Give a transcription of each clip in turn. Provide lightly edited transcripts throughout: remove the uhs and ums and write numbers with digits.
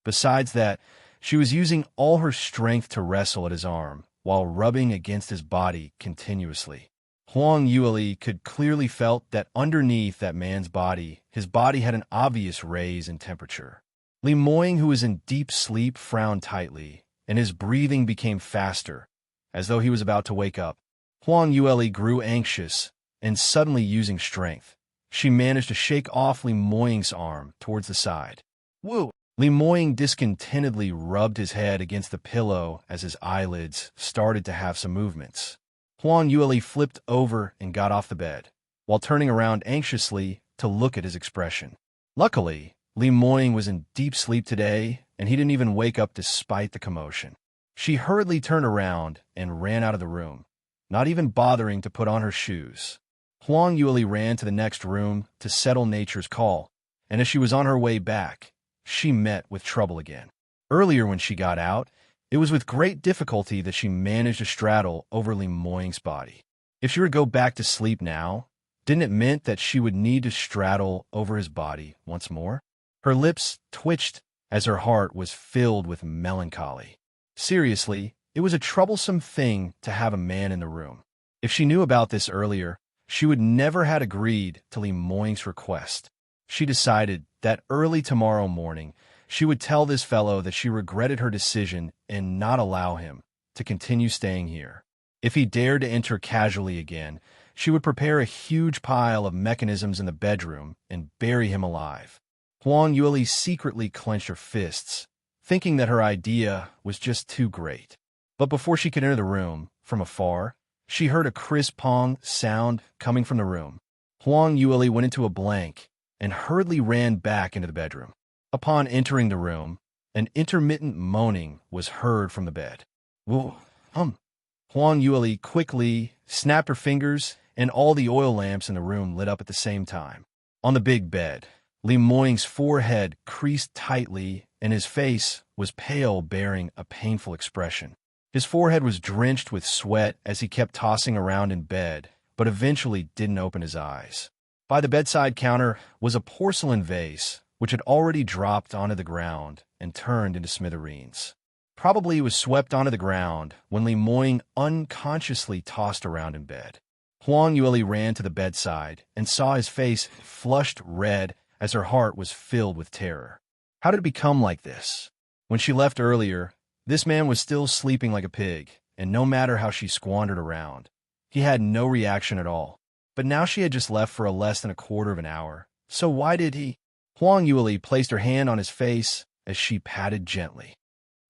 Besides that, she was using all her strength to wrestle at his arm, while rubbing against his body continuously. Huang Yueli could clearly felt that underneath that man's body, his body had an obvious raise in temperature. Li Moying, who was in deep sleep, frowned tightly, and his breathing became faster, as though he was about to wake up. Huang Yueli grew anxious, and suddenly using strength, she managed to shake off Li Moying's arm towards the side. Woo! Li Moying discontentedly rubbed his head against the pillow as his eyelids started to have some movements. Huang Yueli flipped over and got off the bed, while turning around anxiously to look at his expression. Luckily, Li Moying was in deep sleep today, and he didn't even wake up despite the commotion. She hurriedly turned around and ran out of the room, not even bothering to put on her shoes. Huang Yueli ran to the next room to settle nature's call, and as she was on her way back, she met with trouble again. Earlier when she got out, it was with great difficulty that she managed to straddle over Li Moying's body. If she were to go back to sleep now, didn't it mean that she would need to straddle over his body once more? Her lips twitched as her heart was filled with melancholy. Seriously, it was a troublesome thing to have a man in the room. If she knew about this earlier, she would never have agreed to Li Moying's request. She decided that early tomorrow morning, she would tell this fellow that she regretted her decision and not allow him to continue staying here. If he dared to enter casually again, she would prepare a huge pile of mechanisms in the bedroom and bury him alive. Huang Yueli secretly clenched her fists, thinking that her idea was just too great. But before she could enter the room, from afar, she heard a crisp pong sound coming from the room. Huang Yueli went into a blank and hurriedly ran back into the bedroom. Upon entering the room, an intermittent moaning was heard from the bed. Whoa, Huang Yueli quickly snapped her fingers, and all the oil lamps in the room lit up at the same time. On the big bed, Li Moying's forehead creased tightly, and his face was pale, bearing a painful expression. His forehead was drenched with sweat as he kept tossing around in bed, but eventually didn't open his eyes. By the bedside counter was a porcelain vase, which had already dropped onto the ground and turned into smithereens. Probably it was swept onto the ground when Li Moying unconsciously tossed around in bed. Huang Yueli ran to the bedside and saw his face flushed red as her heart was filled with terror. How did it become like this? When she left earlier, this man was still sleeping like a pig, and no matter how she squandered around, he had no reaction at all. But now she had just left for less than a quarter of an hour, so why did he? Huang Yueli placed her hand on his face as she patted gently.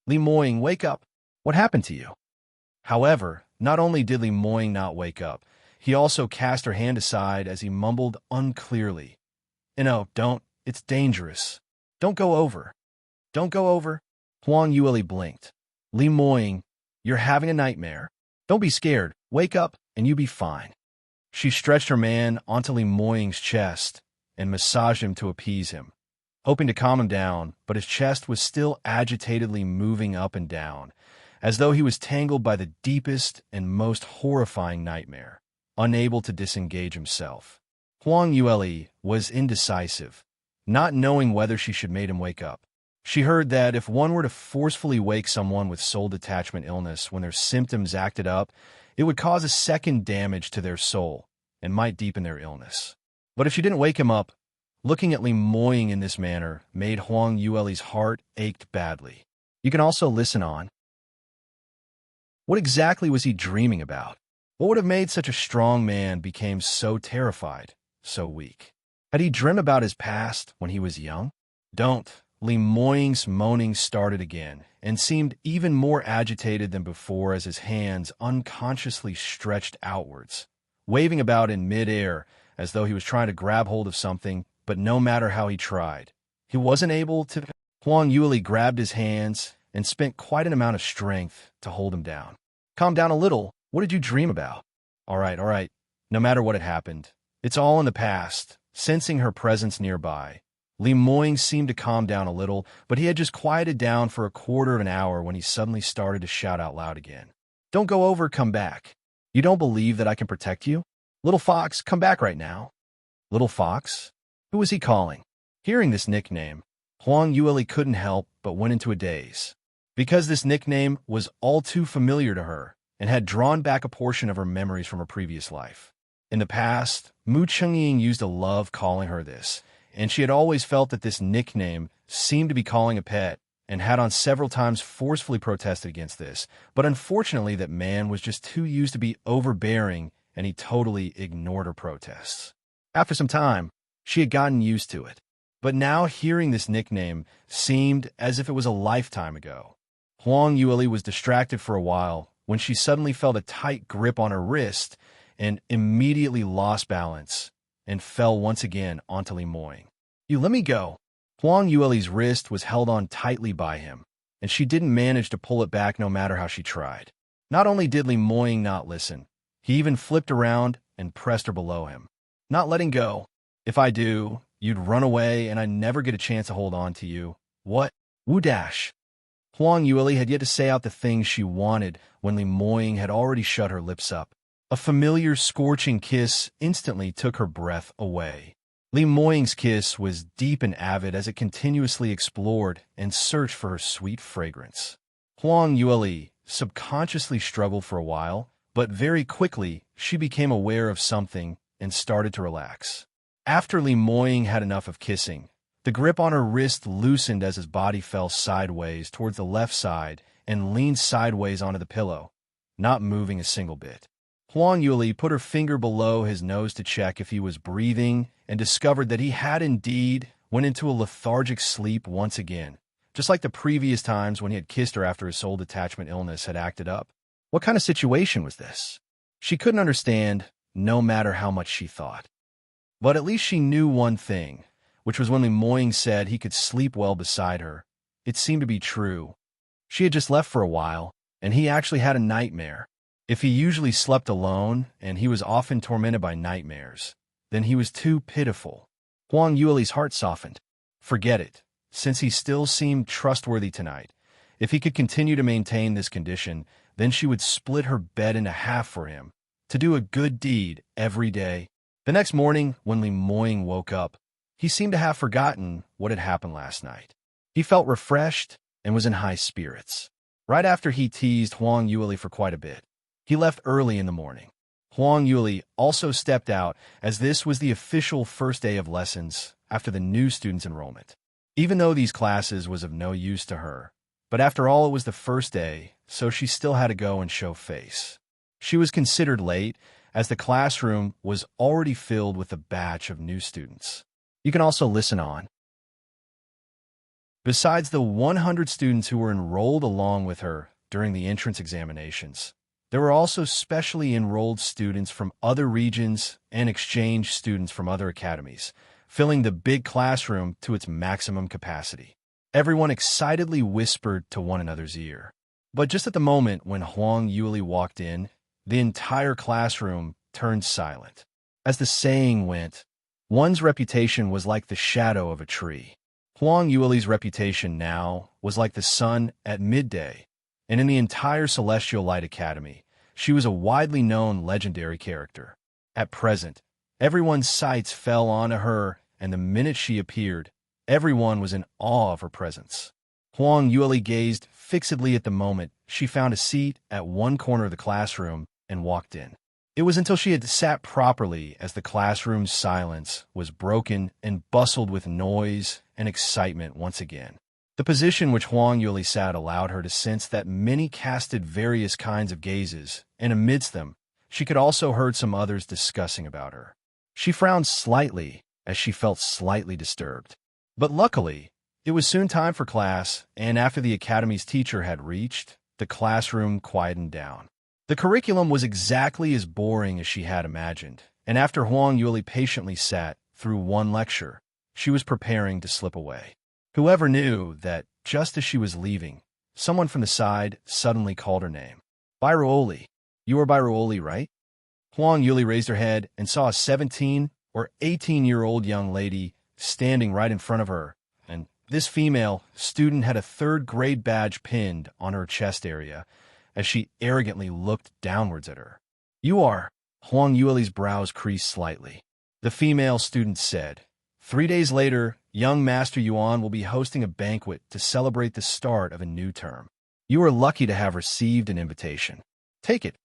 Li Moying, wake up. What happened to you? However, not only did Li Moying not wake up, he also cast her hand aside as he mumbled unclearly. No, don't. It's dangerous. Don't go over. Don't go over. Huang Yueli blinked. Li Moying, you're having a nightmare. Don't be scared. Wake up and you be fine. She stretched her man onto Li Moying's chest and massaged him to appease him, hoping to calm him down, but his chest was still agitatedly moving up and down, as though he was tangled by the deepest and most horrifying nightmare, unable to disengage himself. Huang Yueli was indecisive, not knowing whether she should make him wake up. She heard that if one were to forcefully wake someone with soul detachment illness when their symptoms acted up, it would cause a second damage to their soul and might deepen their illness. But if she didn't wake him up, looking at Li Moying in this manner made Huang Yueli's heart ached badly. You can also listen on. What exactly was he dreaming about? What would have made such a strong man become so terrified, so weak? Had he dreamed about his past when he was young? Don't. Li Moying's moaning started again and seemed even more agitated than before as his hands unconsciously stretched outwards, waving about in mid-air as though he was trying to grab hold of something, but no matter how he tried, he wasn't able to. Huang Yueli grabbed his hands and spent quite an amount of strength to hold him down. Calm down a little. What did you dream about? All right. No matter what had happened, it's all in the past. Sensing her presence nearby, Li Moying seemed to calm down a little, but he had just quieted down for a quarter of an hour when he suddenly started to shout out loud again. Don't go over, come back. You don't believe that I can protect you? Little Fox, come back right now. Little Fox? Who was he calling? Hearing this nickname, Huang Yueli couldn't help but went into a daze. Because this nickname was all too familiar to her and had drawn back a portion of her memories from her previous life. In the past, Mu Chengying used to love calling her this, and she had always felt that this nickname seemed to be calling a pet, and had on several times forcefully protested against this, but unfortunately that man was just too used to be overbearing, and he totally ignored her protests. After some time, she had gotten used to it, but now hearing this nickname seemed as if it was a lifetime ago. Huang Yueli was distracted for a while when she suddenly felt a tight grip on her wrist and immediately lost balance and fell once again onto Li Moying. "You let me go." Huang Yueli's wrist was held on tightly by him, and she didn't manage to pull it back no matter how she tried. Not only did Li Moying not listen, he even flipped around and pressed her below him. "Not letting go. If I do, you'd run away and I'd never get a chance to hold on to you. What? Wu dash." Huang Yueli had yet to say out the things she wanted when Li Moying had already shut her lips up. A familiar scorching kiss instantly took her breath away. Li Moying's kiss was deep and avid as it continuously explored and searched for her sweet fragrance. Huang Yueli subconsciously struggled for a while, but very quickly she became aware of something and started to relax. After Li Moying had enough of kissing, the grip on her wrist loosened as his body fell sideways towards the left side and leaned sideways onto the pillow, not moving a single bit. Huang Yueli put her finger below his nose to check if he was breathing and discovered that he had indeed went into a lethargic sleep once again, just like the previous times when he had kissed her after his soul detachment illness had acted up. What kind of situation was this? She couldn't understand, no matter how much she thought. But at least she knew one thing, which was when Li Moying said he could sleep well beside her. It seemed to be true. She had just left for a while, and he actually had a nightmare. If he usually slept alone, and he was often tormented by nightmares, then he was too pitiful. Huang Yueli's heart softened. Forget it, since he still seemed trustworthy tonight. If he could continue to maintain this condition, then she would split her bed into half for him, to do a good deed every day. The next morning, when Li Moying woke up, he seemed to have forgotten what had happened last night. He felt refreshed and was in high spirits. Right after he teased Huang Yueli for quite a bit, he left early in the morning. Huang Yueli also stepped out as this was the official first day of lessons after the new students' enrollment. Even though these classes was of no use to her, but after all it was the first day, so she still had to go and show face. She was considered late as the classroom was already filled with a batch of new students. You can also listen on. Besides the 100 students who were enrolled along with her during the entrance examinations, there were also specially enrolled students from other regions and exchange students from other academies, filling the big classroom to its maximum capacity. Everyone excitedly whispered to one another's ear. But just at the moment when Huang Yueli walked in, the entire classroom turned silent. As the saying went, one's reputation was like the shadow of a tree. Huang Yueli's reputation now was like the sun at midday, and in the entire Celestial Light Academy, she was a widely known legendary character. At present, everyone's sights fell onto her, and the minute she appeared, everyone was in awe of her presence. Huang Yueli gazed fixedly at the moment she found a seat at one corner of the classroom and walked in. It was until she had sat properly as the classroom's silence was broken and bustled with noise and excitement once again. The position which Huang Yueli sat allowed her to sense that many casted various kinds of gazes, and amidst them, she could also heard some others discussing about her. She frowned slightly as she felt slightly disturbed. But luckily, it was soon time for class, and after the academy's teacher had reached, the classroom quietened down. The curriculum was exactly as boring as she had imagined, and after Huang Yueli patiently sat through one lecture, she was preparing to slip away. Whoever knew that, just as she was leaving, someone from the side suddenly called her name. "Byruoli. You are Byruoli, right?" Huang Yueli raised her head and saw a 17 or 18-year-old young lady standing right in front of her, and this female student had a third-grade badge pinned on her chest area as she arrogantly looked downwards at her. "You are." Huang Yueli's brows creased slightly. The female student said, 3 days later, young Master Yuan will be hosting a banquet to celebrate the start of a new term. You are lucky to have received an invitation. Take it."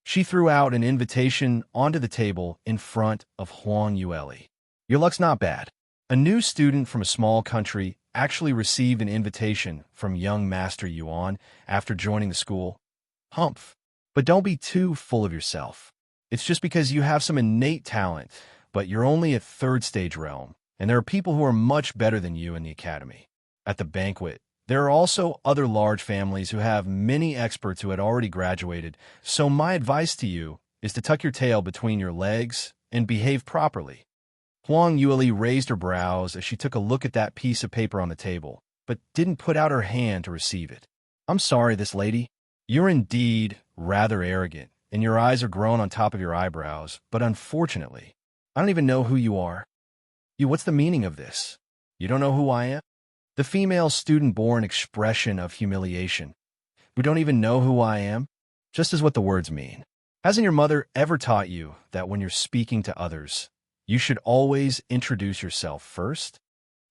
She threw out an invitation onto the table in front of Huang Yueli. "Your luck's not bad. A new student from a small country actually received an invitation from young Master Yuan after joining the school. Humph. But don't be too full of yourself. It's just because you have some innate talent, but you're only at third stage realm, and there are people who are much better than you in the academy." At the banquet, there are also other large families who have many experts who had already graduated, so my advice to you is to tuck your tail between your legs and behave properly. Huang Yueli raised her brows as she took a look at that piece of paper on the table, but didn't put out her hand to receive it. "I'm sorry, this lady. You're indeed rather arrogant, and your eyes are grown on top of your eyebrows, but unfortunately, I don't even know who you are." What's the meaning of this? You don't know who I am?" The female student bore an expression of humiliation. "We don't even know who I am?" Just as what the words mean. Hasn't your mother ever taught you that when you're speaking to others, you should always introduce yourself first?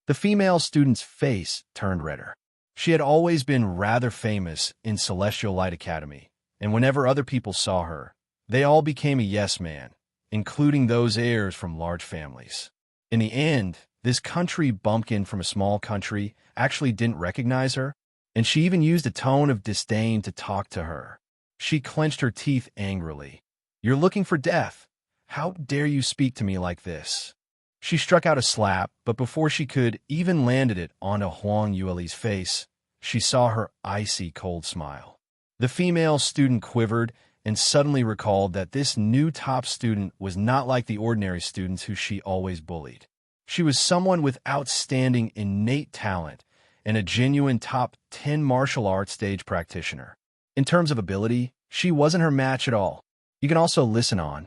The female student's face turned redder. She had always been rather famous in Celestial Light Academy, and whenever other people saw her, they all became a yes man, including those heirs from large families. In the end, this country bumpkin from a small country actually didn't recognize her, and she even used a tone of disdain to talk to her. She clenched her teeth angrily. "You're looking for death. How dare you speak to me like this?" She struck out a slap, but before she could even landed it onto Huang Yueli's face, she saw her icy cold smile. The female student quivered and suddenly recalled that this new top student was not like the ordinary students who she always bullied. She was someone with outstanding innate talent and a genuine top 10 martial arts stage practitioner. In terms of ability, she wasn't her match at all. You can also listen on.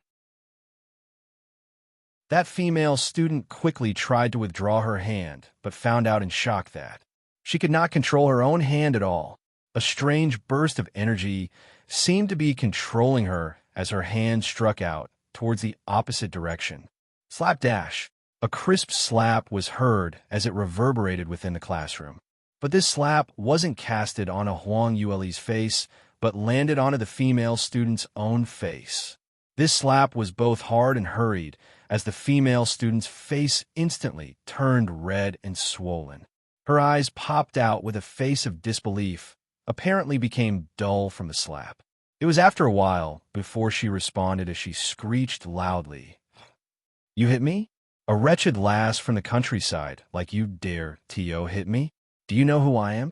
That female student quickly tried to withdraw her hand, but found out in shock that she could not control her own hand at all. A strange burst of energy seemed to be controlling her as her hand struck out towards the opposite direction. Slapdash! A crisp slap was heard as it reverberated within the classroom. But this slap wasn't casted onto Huang Yueli's face, but landed onto the female student's own face. This slap was both hard and hurried, as the female student's face instantly turned red and swollen. Her eyes popped out with a face of disbelief, apparently became dull from the slap. It was after a while before she responded as she screeched loudly. "You hit me? A wretched lass from the countryside like you dare, T.O., hit me? Do you know who I am?"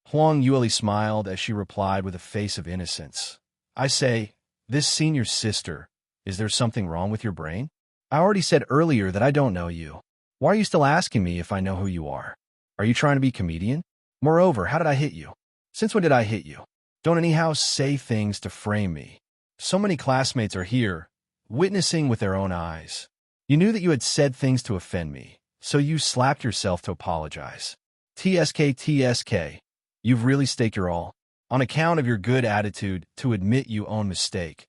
Huang Yueli smiled as she replied with a face of innocence. "I say, this senior sister, is there something wrong with your brain? I already said earlier that I don't know you. Why are you still asking me if I know who you are? Are you trying to be comedian? Moreover, how did I hit you? Since when did I hit you? Don't anyhow say things to frame me. So many classmates are here, witnessing with their own eyes. You knew that you had said things to offend me, so you slapped yourself to apologize. TSK, you've really staked your all, on account of your good attitude to admit you own mistake.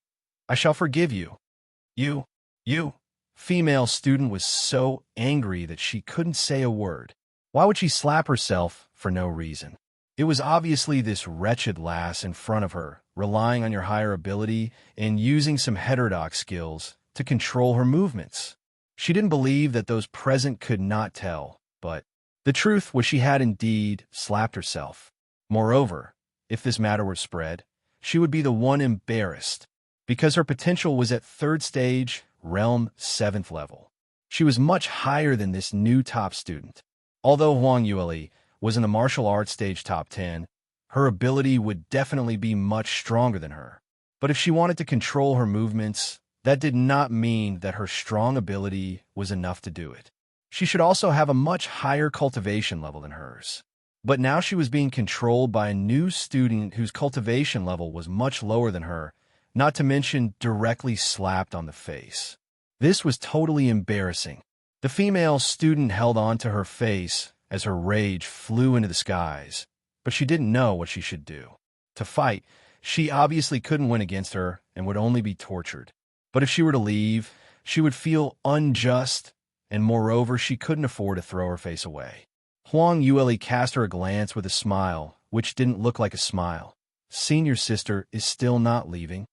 I shall forgive you. You. Female student was so angry that she couldn't say a word. Why would she slap herself for no reason? It was obviously this wretched lass in front of her, relying on your higher ability and using some heterodox skills to control her movements. She didn't believe that those present could not tell, but the truth was she had indeed slapped herself. Moreover, if this matter were spread, she would be the one embarrassed, because her potential was at third stage, realm 7th level. She was much higher than this new top student. Although Huang Yueli was in the martial arts stage top 10, her ability would definitely be much stronger than her. But if she wanted to control her movements, that did not mean that her strong ability was enough to do it. She should also have a much higher cultivation level than hers. But now she was being controlled by a new student whose cultivation level was much lower than her, not to mention directly slapped on the face. This was totally embarrassing. The female student held on to her face as her rage flew into the skies, but she didn't know what she should do. To fight, she obviously couldn't win against her and would only be tortured. But if she were to leave, she would feel unjust and moreover she couldn't afford to throw her face away. Huang Yueli cast her a glance with a smile, which didn't look like a smile. Senior sister is still not leaving?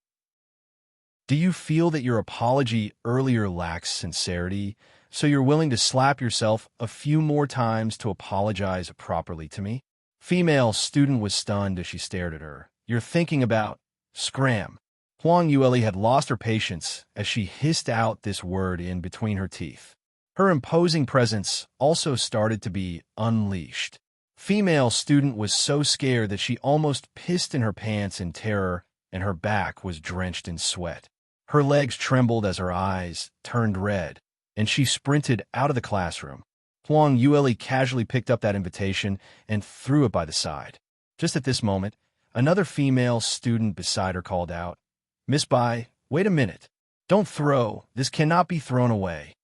Do you feel that your apology earlier lacks sincerity, so you're willing to slap yourself a few more times to apologize properly to me? Female student was stunned as she stared at her. You're thinking about scram. Huang Yueli had lost her patience as she hissed out this word in between her teeth. Her imposing presence also started to be unleashed. Female student was so scared that she almost pissed in her pants in terror, and her back was drenched in sweat. Her legs trembled as her eyes turned red, and she sprinted out of the classroom. Huang Yueli casually picked up that invitation and threw it by the side. Just at this moment, another female student beside her called out, "Miss Bai, wait a minute. Don't throw. This cannot be thrown away."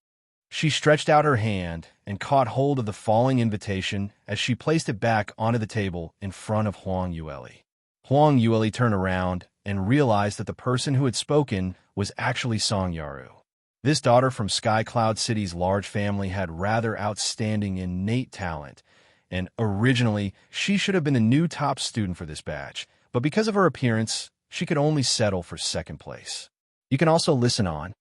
She stretched out her hand and caught hold of the falling invitation as she placed it back onto the table in front of Huang Yueli. Huang Yueli turned around and realized that the person who had spoken was actually Song Yaru. This daughter from Sky Cloud City's large family had rather outstanding innate talent, and originally she should have been the new top student for this batch, but because of her appearance, she could only settle for second place. You can also listen on.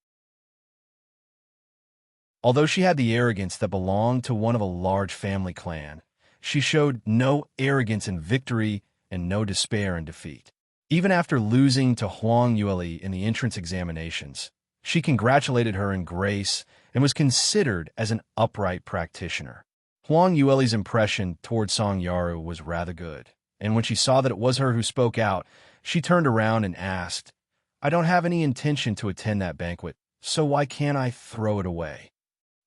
Although she had the arrogance that belonged to one of a large family clan, she showed no arrogance in victory and no despair in defeat. Even after losing to Huang Yueli in the entrance examinations, she congratulated her in grace and was considered as an upright practitioner. Huang Yueli's impression toward Song Yaru was rather good, and when she saw that it was her who spoke out, she turned around and asked, "I don't have any intention to attend that banquet, so why can't I throw it away?"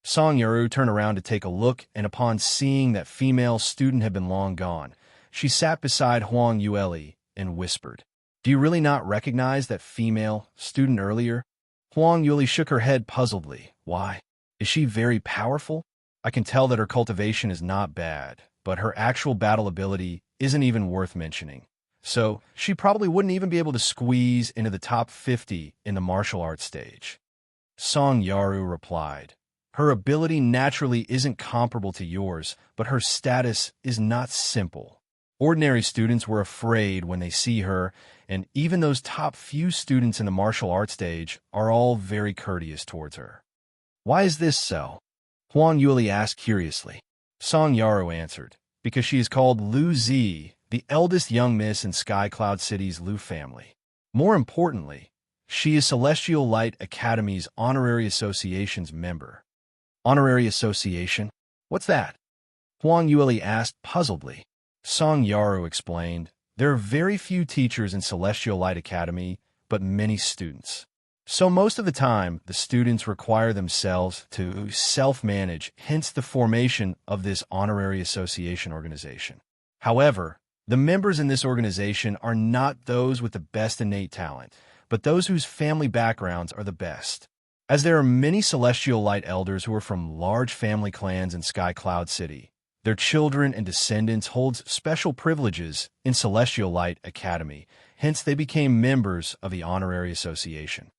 Song Yaru turned around to take a look, and upon seeing that female student had been long gone, she sat beside Huang Yueli and whispered, "Do you really not recognize that female student earlier?" Huang Yueli shook her head puzzledly. "Why? Is she very powerful? I can tell that her cultivation is not bad, but her actual battle ability isn't even worth mentioning. So she probably wouldn't even be able to squeeze into the top 50 in the martial arts stage." Song Yaru replied, "Her ability naturally isn't comparable to yours, but her status is not simple. Ordinary students were afraid when they see her, and even those top few students in the martial arts stage are all very courteous towards her." "Why is this so?" Huang Yueli asked curiously. Song Yaru answered, "Because she is called Lu Zi, the eldest young miss in Sky Cloud City's Lu family. More importantly, she is Celestial Light Academy's Honorary Association's member." "Honorary Association? What's that?" Huang Yueli asked puzzledly. Song Yaru explained, "There are very few teachers in Celestial Light Academy, but many students. So most of the time, the students require themselves to self-manage, hence the formation of this honorary association organization. However, the members in this organization are not those with the best innate talent, but those whose family backgrounds are the best. As there are many Celestial Light elders who are from large family clans in Sky Cloud City, their children and descendants hold special privileges in Celestial Light Academy, hence they became members of the Honorary Association.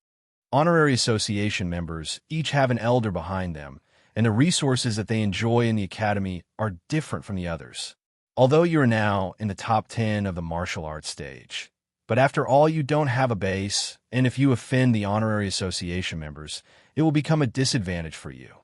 Honorary Association members each have an elder behind them, and the resources that they enjoy in the Academy are different from the others. Although you are now in the top 10 of the martial arts stage, but after all you don't have a base, and if you offend the Honorary Association members, it will become a disadvantage for you."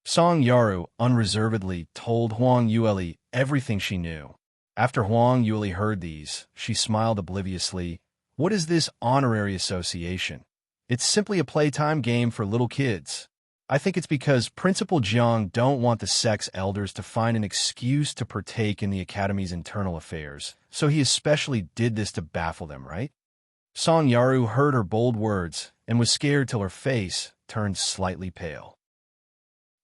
Song Yaru unreservedly told Huang Yueli everything she knew. After Huang Yueli heard these, she smiled obliviously. "What is this honorary association? It's simply a playtime game for little kids. I think it's because Principal Jiang don't want the sex elders to find an excuse to partake in the Academy's internal affairs, so he especially did this to baffle them, right?" Song Yaru heard her bold words and was scared till her face turned slightly pale.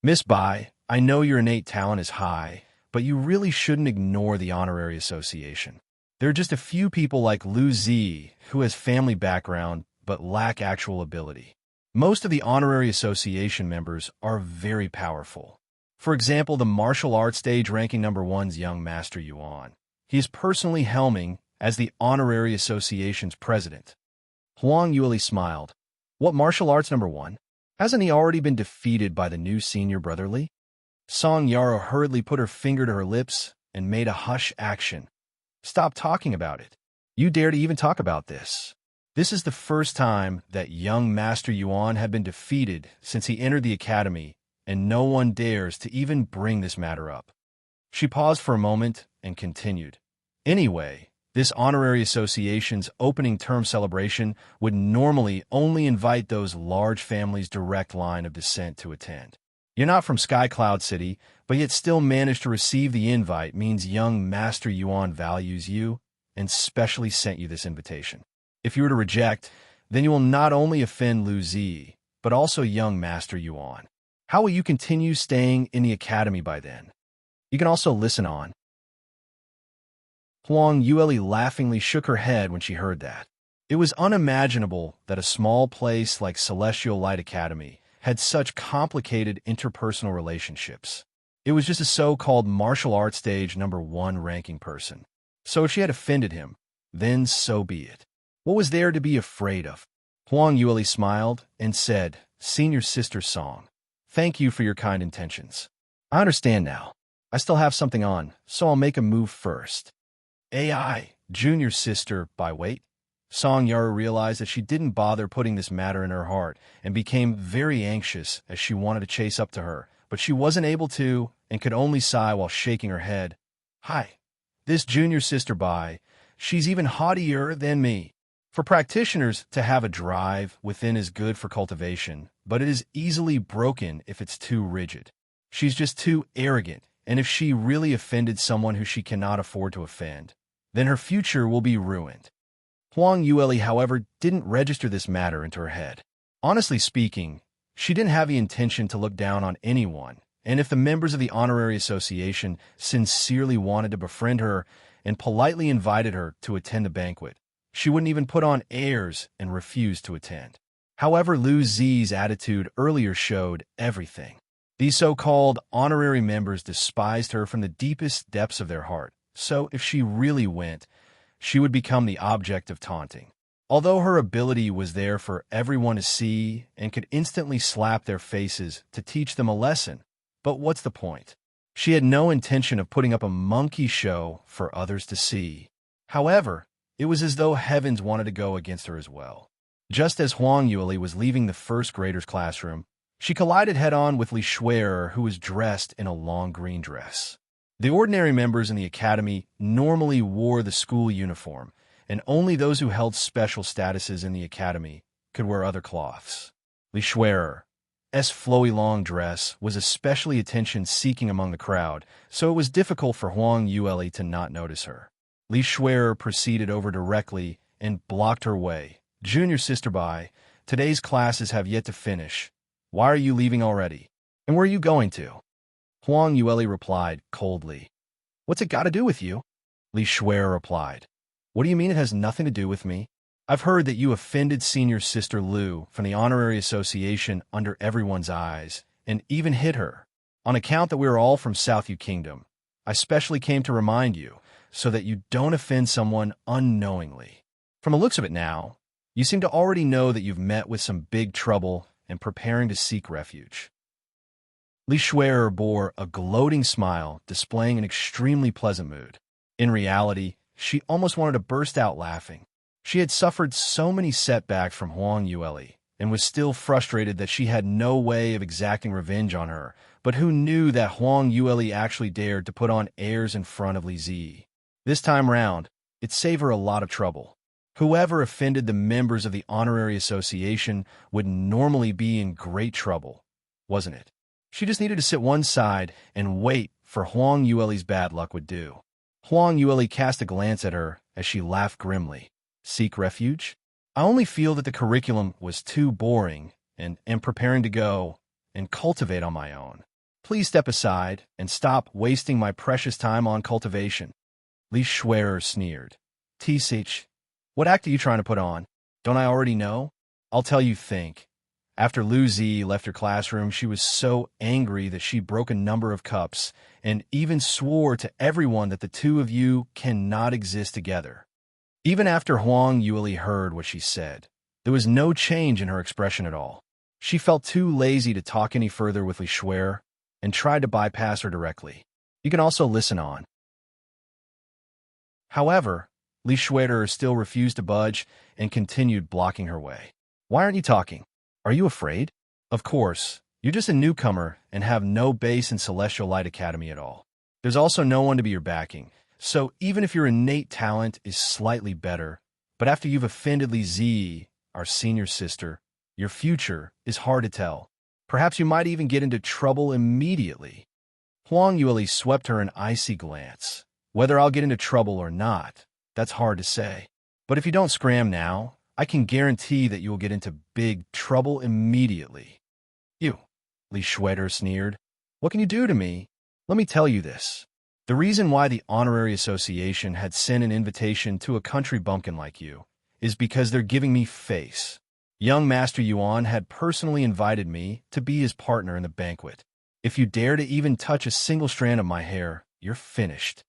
"Miss Bai, I know your innate talent is high, but you really shouldn't ignore the Honorary Association. There are just a few people like Lu Zi who has family background but lack actual ability. Most of the Honorary Association members are very powerful. For example, the martial arts stage ranking number 1's young Master Yuan. He is personally helming as the Honorary Association's president." Huang Yueli smiled. "What martial arts number 1? Hasn't he already been defeated by the new senior brother Li? Song Yarrow hurriedly put her finger to her lips and made a hush action. Stop talking about it. You dare to even talk about this. This is the first time that young Master Yuan had been defeated since he entered the academy, and no one dares to even bring this matter up. She paused for a moment and continued. Anyway, this honorary association's opening term celebration would normally only invite those large families' direct line of descent to attend. You're not from Sky Cloud City, but yet still managed to receive the invite means young Master Yuan values you and specially sent you this invitation. If you were to reject, then you will not only offend Lu Zi, but also young Master Yuan. How will you continue staying in the academy by then? You can also listen on. Huang Yueli laughingly shook her head when she heard that. It was unimaginable that a small place like Celestial Light Academy had such complicated interpersonal relationships. It was just a so-called martial arts stage #1 ranking person. So if she had offended him, then so be it. What was there to be afraid of? Huang Yueli smiled and said, Senior Sister Song, thank you for your kind intentions. I understand now. I still have something on, so I'll make a move first. AI, Junior Sister, by weight. Song Yarrow realized that she didn't bother putting this matter in her heart and became very anxious as she wanted to chase up to her, but she wasn't able to and could only sigh while shaking her head. Hi, this Junior Sister Bai, she's even haughtier than me. For practitioners to have a drive within is good for cultivation, but it is easily broken if it's too rigid. She's just too arrogant, and if she really offended someone who she cannot afford to offend, then her future will be ruined. Huang Yueli, however, didn't register this matter into her head. Honestly speaking, she didn't have the intention to look down on anyone, and if the members of the Honorary Association sincerely wanted to befriend her and politely invited her to attend the banquet, she wouldn't even put on airs and refuse to attend. However, Lu Zi's attitude earlier showed everything. These so-called honorary members despised her from the deepest depths of their heart, so if she really went, she would become the object of taunting. Although her ability was there for everyone to see and could instantly slap their faces to teach them a lesson, but what's the point? She had no intention of putting up a monkey show for others to see. However, it was as though heavens wanted to go against her as well. Just as Huang Yueli was leaving the first grader's classroom, she collided head-on with Li Shui'er, who was dressed in a long green dress. The ordinary members in the academy normally wore the school uniform, and only those who held special statuses in the academy could wear other cloths. Li Shui'er's flowy long dress was especially attention-seeking among the crowd, so it was difficult for Huang Yueli to not notice her. Li Shui'er proceeded over directly and blocked her way. Junior Sister Bai, today's classes have yet to finish. Why are you leaving already? And where are you going to? Huang Yueli replied coldly. What's it got to do with you? Li Shui'er replied. What do you mean it has nothing to do with me? I've heard that you offended Senior Sister Lu from the Honorary Association under everyone's eyes, and even hit her. On account that we are all from South Yu Kingdom, I specially came to remind you, so that you don't offend someone unknowingly. From the looks of it now, you seem to already know that you've met with some big trouble and preparing to seek refuge. Li Shui'er bore a gloating smile, displaying an extremely pleasant mood. In reality, she almost wanted to burst out laughing. She had suffered so many setbacks from Huang Yueli, and was still frustrated that she had no way of exacting revenge on her, but who knew that Huang Yueli actually dared to put on airs in front of Li Zi. This time round, it saved her a lot of trouble. Whoever offended the members of the Honorary Association would normally be in great trouble, wasn't it? She just needed to sit one side and wait for Huang Yueli's bad luck would do. Huang Yueli cast a glance at her as she laughed grimly. Seek refuge? I only feel that the curriculum was too boring and am preparing to go and cultivate on my own. Please step aside and stop wasting my precious time on cultivation. Li Shui'er sneered. T-Sich, what act are you trying to put on? Don't I already know? I'll tell you think. After Lu Zi left her classroom, she was so angry that she broke a number of cups and even swore to everyone that the two of you cannot exist together. Even after Huang Yueli heard what she said, there was no change in her expression at all. She felt too lazy to talk any further with Li Shuer and tried to bypass her directly. You can also listen on. However, Li Shuer still refused to budge and continued blocking her way. Why aren't you talking? Are you afraid? Of course, you're just a newcomer and have no base in Celestial Light Academy at all. There's also no one to be your backing, so even if your innate talent is slightly better, but after you've offended Li Zi, our senior sister, your future is hard to tell. Perhaps you might even get into trouble immediately. Huang Yueli swept her an icy glance. Whether I'll get into trouble or not, that's hard to say. But if you don't scram now, I can guarantee that you will get into big trouble immediately. You, Li Shuer sneered. What can you do to me? Let me tell you this. The reason why the Honorary Association had sent an invitation to a country bumpkin like you is because they're giving me face. Young Master Yuan had personally invited me to be his partner in the banquet. If you dare to even touch a single strand of my hair, you're finished.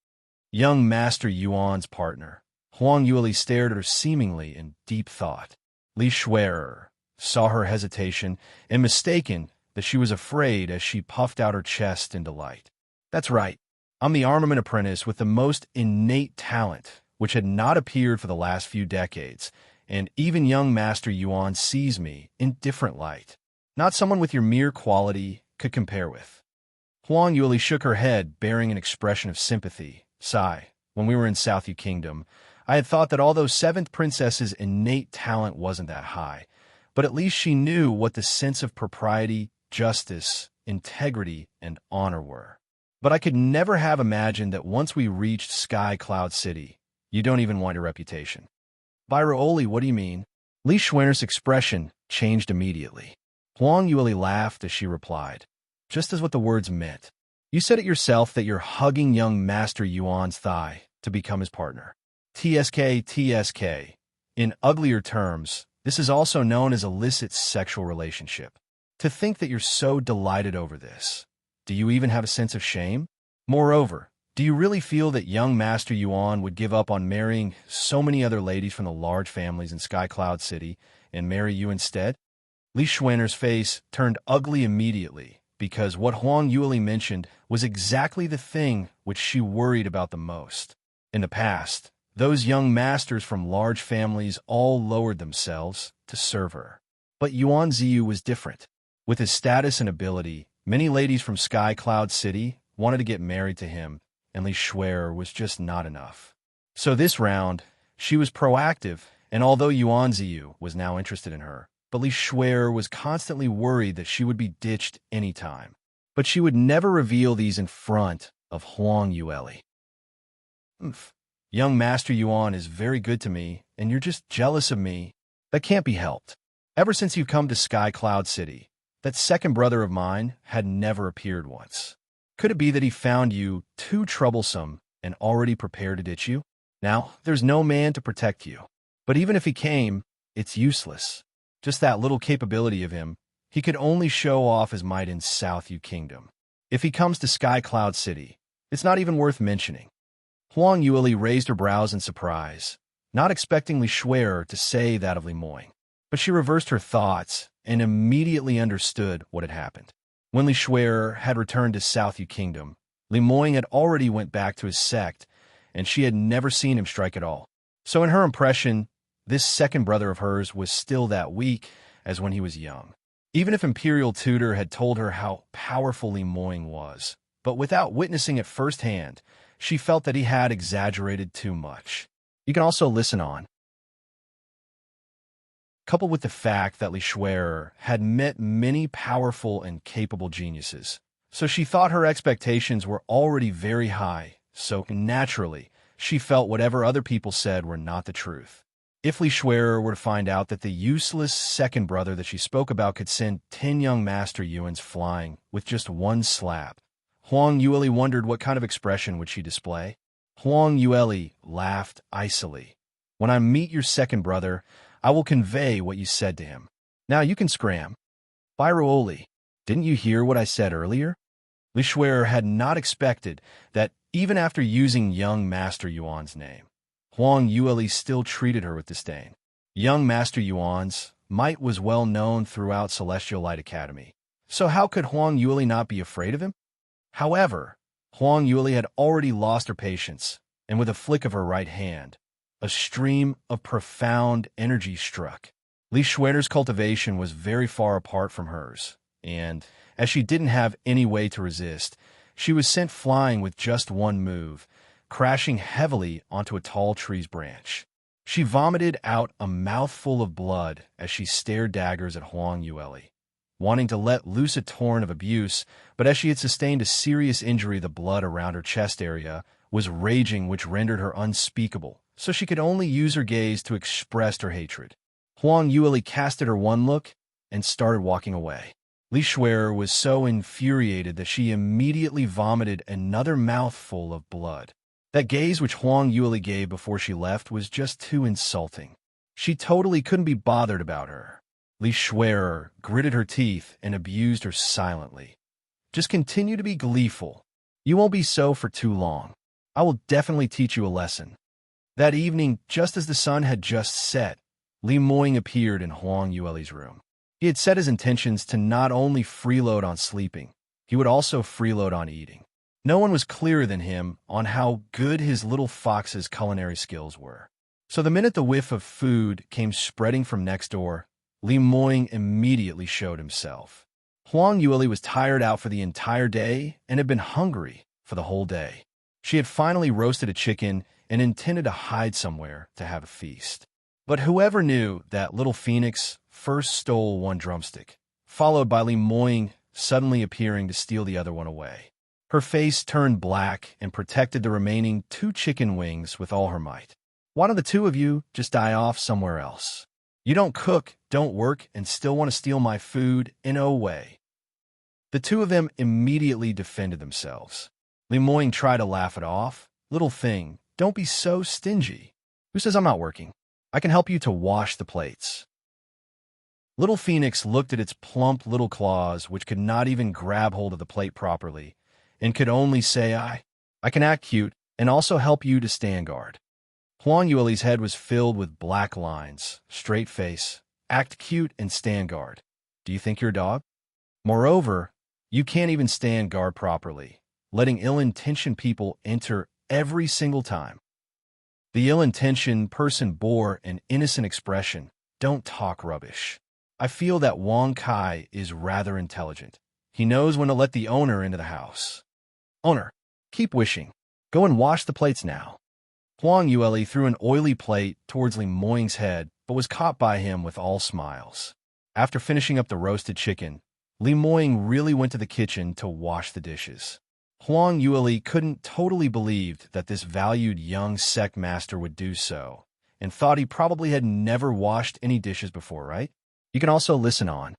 Young Master Yuan's partner. Huang Yueli stared at her seemingly in deep thought. Li Shuer saw her hesitation and mistaken that she was afraid as she puffed out her chest in delight. That's right. I'm the armament apprentice with the most innate talent, which had not appeared for the last few decades, and even young Master Yuan sees me in different light. Not someone with your mere quality could compare with. Huang Yueli shook her head, bearing an expression of sympathy. Sigh. When we were in South Yu Kingdom, I had thought that although 7th Princess's innate talent wasn't that high, but at least she knew what the sense of propriety, justice, integrity, and honor were. But I could never have imagined that once we reached Sky Cloud City, you don't even want your reputation. Byro-Oli, what do you mean? Li Shuer's expression changed immediately. Huang Yueli laughed as she replied, just as what the words meant. You said it yourself that you're hugging young Master Yuan's thigh to become his partner. TSK. In uglier terms, this is also known as illicit sexual relationship. To think that you're so delighted over this. Do you even have a sense of shame? Moreover, do you really feel that young Master Yuan would give up on marrying so many other ladies from the large families in Sky Cloud City and marry you instead? Li Shuer's face turned ugly immediately, because what Huang Yueli mentioned was exactly the thing which she worried about the most. In the past, those young masters from large families all lowered themselves to serve her. But Yuan Ziyu was different. With his status and ability, many ladies from Sky Cloud City wanted to get married to him, and Li Shuer was just not enough. So this round, she was proactive, and although Yuan Ziyu was now interested in her, but Li Shuer was constantly worried that she would be ditched anytime. But she would never reveal these in front of Huang Yueli. Young Master Yuan is very good to me, and you're just jealous of me. That can't be helped. Ever since you've come to Sky Cloud City, that second brother of mine had never appeared once. Could it be that he found you too troublesome and already prepared to ditch you? Now, there's no man to protect you. But even if he came, it's useless. Just that little capability of him, he could only show off his might in South Yu Kingdom. If he comes to Sky Cloud City, it's not even worth mentioning. Huang Yueli raised her brows in surprise, not expecting Li Shuer to say that of Li Moing. But she reversed her thoughts and immediately understood what had happened. When Li Shuer had returned to South Yu Kingdom, Li Moing had already went back to his sect, and she had never seen him strike at all. So in her impression, this second brother of hers was still that weak as when he was young. Even if Imperial Tutor had told her how powerful Li Moing was, but without witnessing it firsthand, she felt that he had exaggerated too much. You can also listen on. Coupled with the fact that Li Shuer had met many powerful and capable geniuses, so she thought her expectations were already very high, so naturally, she felt whatever other people said were not the truth. If Li Shuer were to find out that the useless second brother that she spoke about could send 10 young Master Yuans flying with just one slap, Huang Yueli wondered what kind of expression would she display. Huang Yueli laughed icily. When I meet your second brother, I will convey what you said to him. Now you can scram. Byro-Oli, didn't you hear what I said earlier? Li Shuer had not expected that even after using young Master Yuan's name, Huang Yueli still treated her with disdain. Young Master Yuan's might was well known throughout Celestial Light Academy. So how could Huang Yuli not be afraid of him? However, Huang Yuli had already lost her patience, and with a flick of her right hand, a stream of profound energy struck. Li Shuer's cultivation was very far apart from hers, and, as she didn't have any way to resist, she was sent flying with just one move, crashing heavily onto a tall tree's branch. She vomited out a mouthful of blood as she stared daggers at Huang Yuli, wanting to let loose a torrent of abuse, but as she had sustained a serious injury, the blood around her chest area was raging, which rendered her unspeakable, so she could only use her gaze to express her hatred. Huang Yuli cast at her one look and started walking away. Li Shuer was so infuriated that she immediately vomited another mouthful of blood. That gaze which Huang Yuli gave before she left was just too insulting. She totally couldn't be bothered about her. Li Shuer gritted her teeth and abused her silently. Just continue to be gleeful. You won't be so for too long. I will definitely teach you a lesson. That evening, just as the sun had just set, Li Moying appeared in Huang Yuli's room. He had set his intentions to not only freeload on sleeping, he would also freeload on eating. No one was clearer than him on how good his little fox's culinary skills were. So the minute the whiff of food came spreading from next door, Li Moying immediately showed himself. Huang Yuli was tired out for the entire day and had been hungry for the whole day. She had finally roasted a chicken and intended to hide somewhere to have a feast. But whoever knew that little phoenix first stole one drumstick, followed by Li Moying suddenly appearing to steal the other one away. Her face turned black and protected the remaining 2 chicken wings with all her might. Why don't the 2 of you just die off somewhere else? You don't cook, don't work, and still want to steal my food in no way. The 2 of them immediately defended themselves. Li Moying tried to laugh it off. Little thing, don't be so stingy. Who says I'm not working? I can help you to wash the plates. Little Phoenix looked at its plump little claws, which could not even grab hold of the plate properly, and could only say, I can act cute and also help you to stand guard. Huang Yuli's head was filled with black lines, straight face, act cute and stand guard. Do you think you're a dog? Moreover, you can't even stand guard properly, letting ill-intentioned people enter every single time. The ill-intentioned person bore an innocent expression. Don't talk rubbish. I feel that Wang Kai is rather intelligent. He knows when to let the owner into the house. Owner, keep wishing. Go and wash the plates now. Huang Yuli threw an oily plate towards Li Moying's head, but was caught by him with all smiles. After finishing up the roasted chicken, Li Moying really went to the kitchen to wash the dishes. Huang Yuli couldn't totally believe that this valued young sect master would do so, and thought he probably had never washed any dishes before, right? You can also listen on.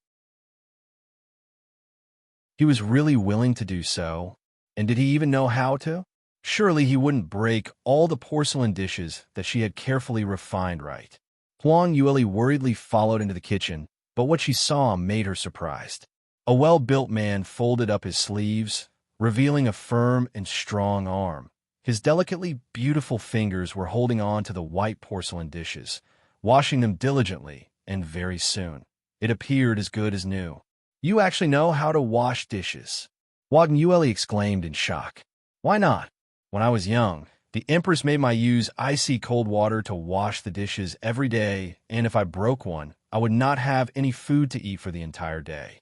He was really willing to do so, and did he even know how to? Surely he wouldn't break all the porcelain dishes that she had carefully refined right. Huang Yuli worriedly followed into the kitchen, but what she saw made her surprised. A well-built man folded up his sleeves, revealing a firm and strong arm. His delicately beautiful fingers were holding on to the white porcelain dishes, washing them diligently, and very soon. It appeared as good as new. You actually know how to wash dishes? Huang Yuli exclaimed in shock. Why not? When I was young, the Empress made me use icy cold water to wash the dishes every day, and if I broke one, I would not have any food to eat for the entire day.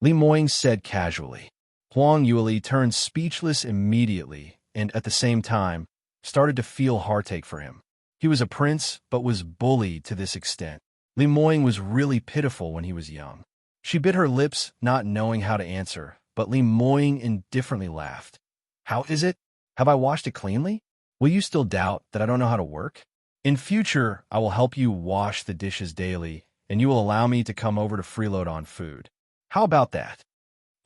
Li Moying said casually. Huang Yuli turned speechless immediately and, at the same time, started to feel heartache for him. He was a prince, but was bullied to this extent. Li Moying was really pitiful when he was young. She bit her lips, not knowing how to answer, but Li Moying indifferently laughed. How is it? Have I washed it cleanly? Will you still doubt that I don't know how to work? In future, I will help you wash the dishes daily, and you will allow me to come over to freeload on food. How about that?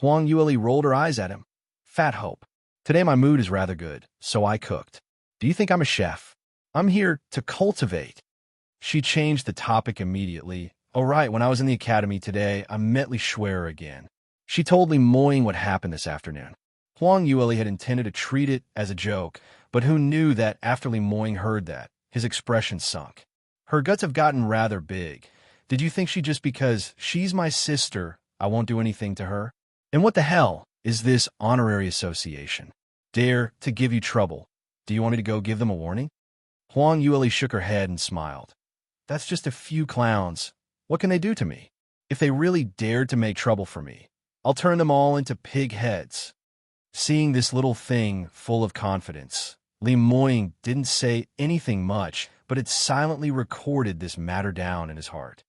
Huang Yuli rolled her eyes at him. Fat hope. Today my mood is rather good, so I cooked. Do you think I'm a chef? I'm here to cultivate. She changed the topic immediately. Oh right, when I was in the academy today, I met Li Shuer again. She told Li Moying what happened this afternoon. Huang Yuli had intended to treat it as a joke, but who knew that after Li Moying heard that, his expression sunk. Her guts have gotten rather big. Did you think just because she's my sister, I won't do anything to her? And what the hell is this honorary association? Dare to give you trouble. Do you want me to go give them a warning? Huang Yueli shook her head and smiled. That's just a few clowns. What can they do to me? If they really dared to make trouble for me, I'll turn them all into pig heads. Seeing this little thing full of confidence, Li Moying didn't say anything much, but it silently recorded this matter down in his heart.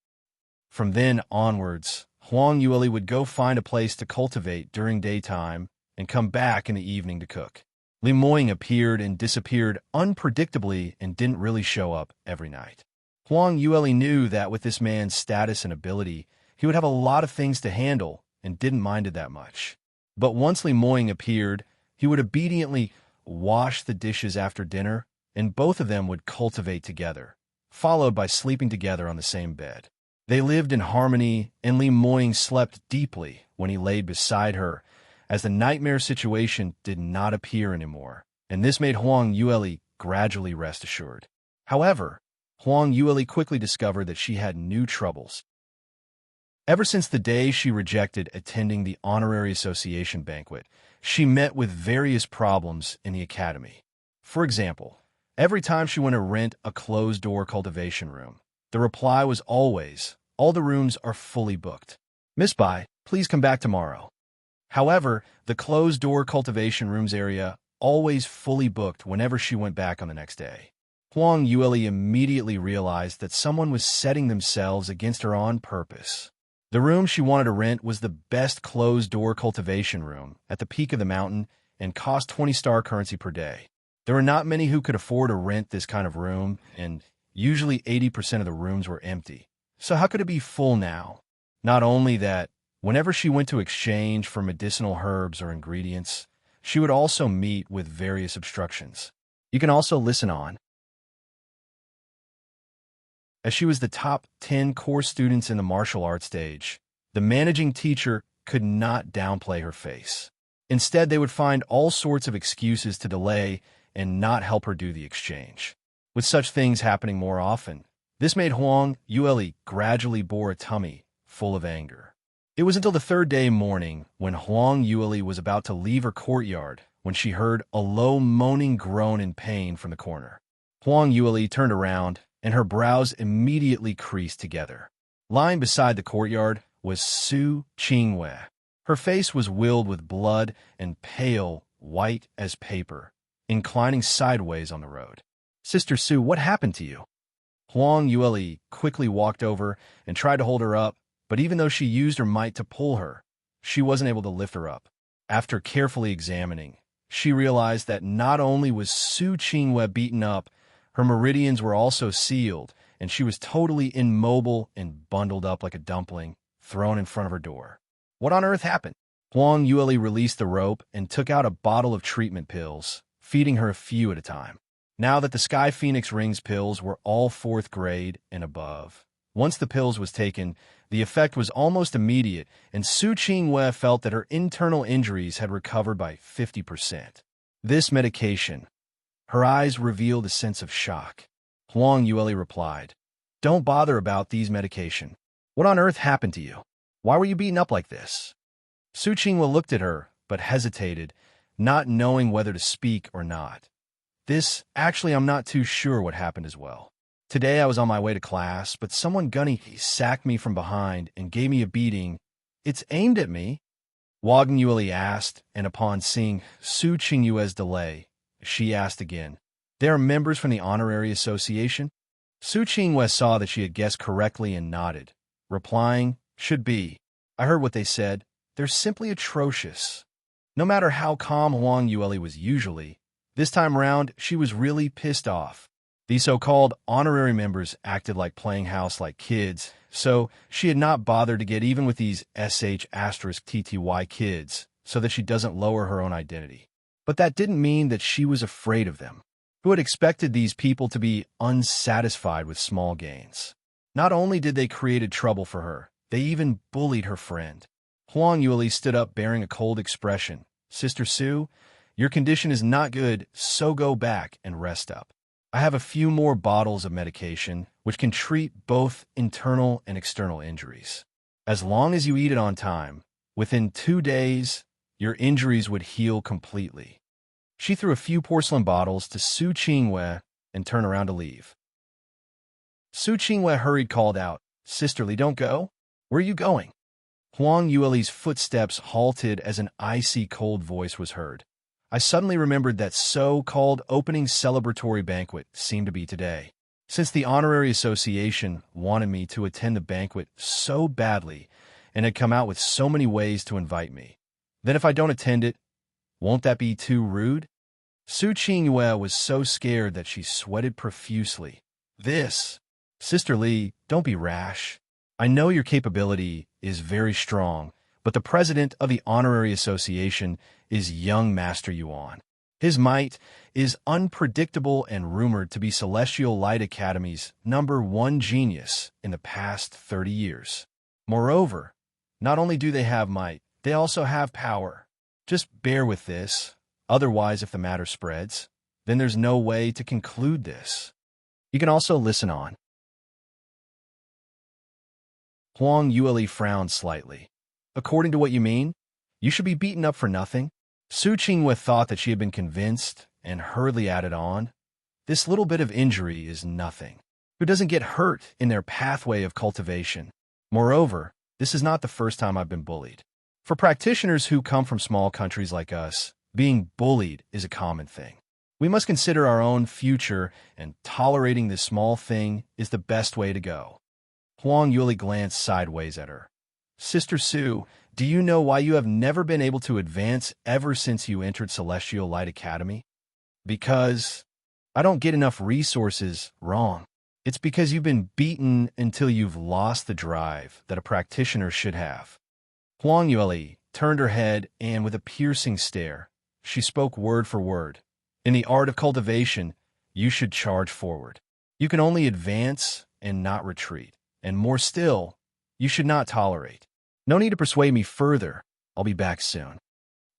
From then onwards, Huang Yueli would go find a place to cultivate during daytime and come back in the evening to cook. Li Moying appeared and disappeared unpredictably and didn't really show up every night. Huang Yueli knew that with this man's status and ability, he would have a lot of things to handle and didn't mind it that much. But once Li Moying appeared, he would obediently wash the dishes after dinner, and both of them would cultivate together, followed by sleeping together on the same bed. They lived in harmony, and Li Moying slept deeply when he laid beside her, as the nightmare situation did not appear anymore, and this made Huang Yueli gradually rest assured. However, Huang Yueli quickly discovered that she had new troubles. Ever since the day she rejected attending the honorary association banquet, she met with various problems in the academy. For example, every time she went to rent a closed-door cultivation room, the reply was always, "All the rooms are fully booked. Miss Bai, please come back tomorrow." However, the closed-door cultivation rooms area always fully booked whenever she went back on the next day. Huang Yueli immediately realized that someone was setting themselves against her on purpose. The room she wanted to rent was the best closed-door cultivation room at the peak of the mountain and cost 20 currency per day. There were not many who could afford to rent this kind of room, and usually 80% of the rooms were empty. So how could it be full now? Not only that, whenever she went to exchange for medicinal herbs or ingredients, she would also meet with various obstructions. You can also listen on. As she was the top 10 core students in the martial arts stage, the managing teacher could not downplay her face. Instead, they would find all sorts of excuses to delay and not help her do the exchange. With such things happening more often, this made Huang Yueli gradually bore a tummy full of anger. It was until the third day morning, when Huang Yueli was about to leave her courtyard, when she heard a low moaning groan in pain from the corner. Huang Yueli turned around, and her brows immediately creased together. Lying beside the courtyard was Su Qingwei. Her face was willed with blood and pale, white as paper, inclining sideways on the road. "Sister Su, what happened to you?" Huang Yueli quickly walked over and tried to hold her up, but even though she used her might to pull her, she wasn't able to lift her up. After carefully examining, she realized that not only was Su Qingwei beaten up, her meridians were also sealed, and she was totally immobile and bundled up like a dumpling, thrown in front of her door. What on earth happened? Huang Yueli released the rope and took out a bottle of treatment pills, feeding her a few at a time. Now that the Sky Phoenix Rings pills were all 4th grade and above. Once the pills was taken, the effect was almost immediate, and Su Qingwei felt that her internal injuries had recovered by 50%. This medication. Her eyes revealed a sense of shock. Huang Yueli replied, "Don't bother about these medication. What on earth happened to you? Why were you beaten up like this?" Su Qingwei looked at her, but hesitated, not knowing whether to speak or not. Actually, I'm not too sure what happened as well. Today I was on my way to class, but someone gunny sacked me from behind and gave me a beating. It's aimed at me? Huang Yueli asked, and upon seeing Su Qingwei's delay, she asked again, "They are members from the Honorary Association?" Su Qingwei saw that she had guessed correctly and nodded, replying, "Should be. I heard what they said. They're simply atrocious." No matter how calm Huang Yueli was usually, this time round she was really pissed off. These so-called honorary members acted like playing house like kids, so she had not bothered to get even with these *TTY kids, so that she doesn't lower her own identity. But that didn't mean that she was afraid of them. Who had expected these people to be unsatisfied with small gains? Not only did they create trouble for her, they even bullied her friend. Huang Yueli stood up bearing a cold expression. "Sister Su, your condition is not good, so go back and rest up." I have a few more bottles of medication, which can treat both internal and external injuries. As long as you eat it on time, within 2 days, your injuries would heal completely. She threw a few porcelain bottles to Su Qingwei and turned around to leave. Su Qingwei hurried, called out, "Sisterly, don't go. Where are you going?" Huang Yueli's footsteps halted as an icy cold voice was heard. I suddenly remembered that so-called opening celebratory banquet seemed to be today. Since the Honorary Association wanted me to attend the banquet so badly and had come out with so many ways to invite me, then if I don't attend it, won't that be too rude? Su Qingyue was so scared that she sweated profusely. Sister Li, don't be rash. I know your capability is very strong, but the president of the Honorary Association is young Master Yuan. His might is unpredictable and rumored to be Celestial Light Academy's #1 genius in the past 30 years. Moreover, not only do they have might, they also have power. Just bear with this. Otherwise, if the matter spreads, then there's no way to conclude this. You can also listen on. Huang Yueli frowned slightly. According to what you mean, you should be beaten up for nothing? Su Qingwei thought that she had been convinced and hurriedly added on, "This little bit of injury is nothing. Who doesn't get hurt in their pathway of cultivation? Moreover, this is not the first time I've been bullied. For practitioners who come from small countries like us, being bullied is a common thing. We must consider our own future, and tolerating this small thing is the best way to go." Huang Yueli glanced sideways at her. "Sister Su, do you know why you have never been able to advance ever since you entered Celestial Light Academy? Because I don't get enough resources. Wrong. It's because you've been beaten until you've lost the drive that a practitioner should have." Huang Yueli turned her head and, with a piercing stare, she spoke word for word. "In the art of cultivation, you should charge forward. You can only advance and not retreat. And more still, you should not tolerate. No need to persuade me further. I'll be back soon."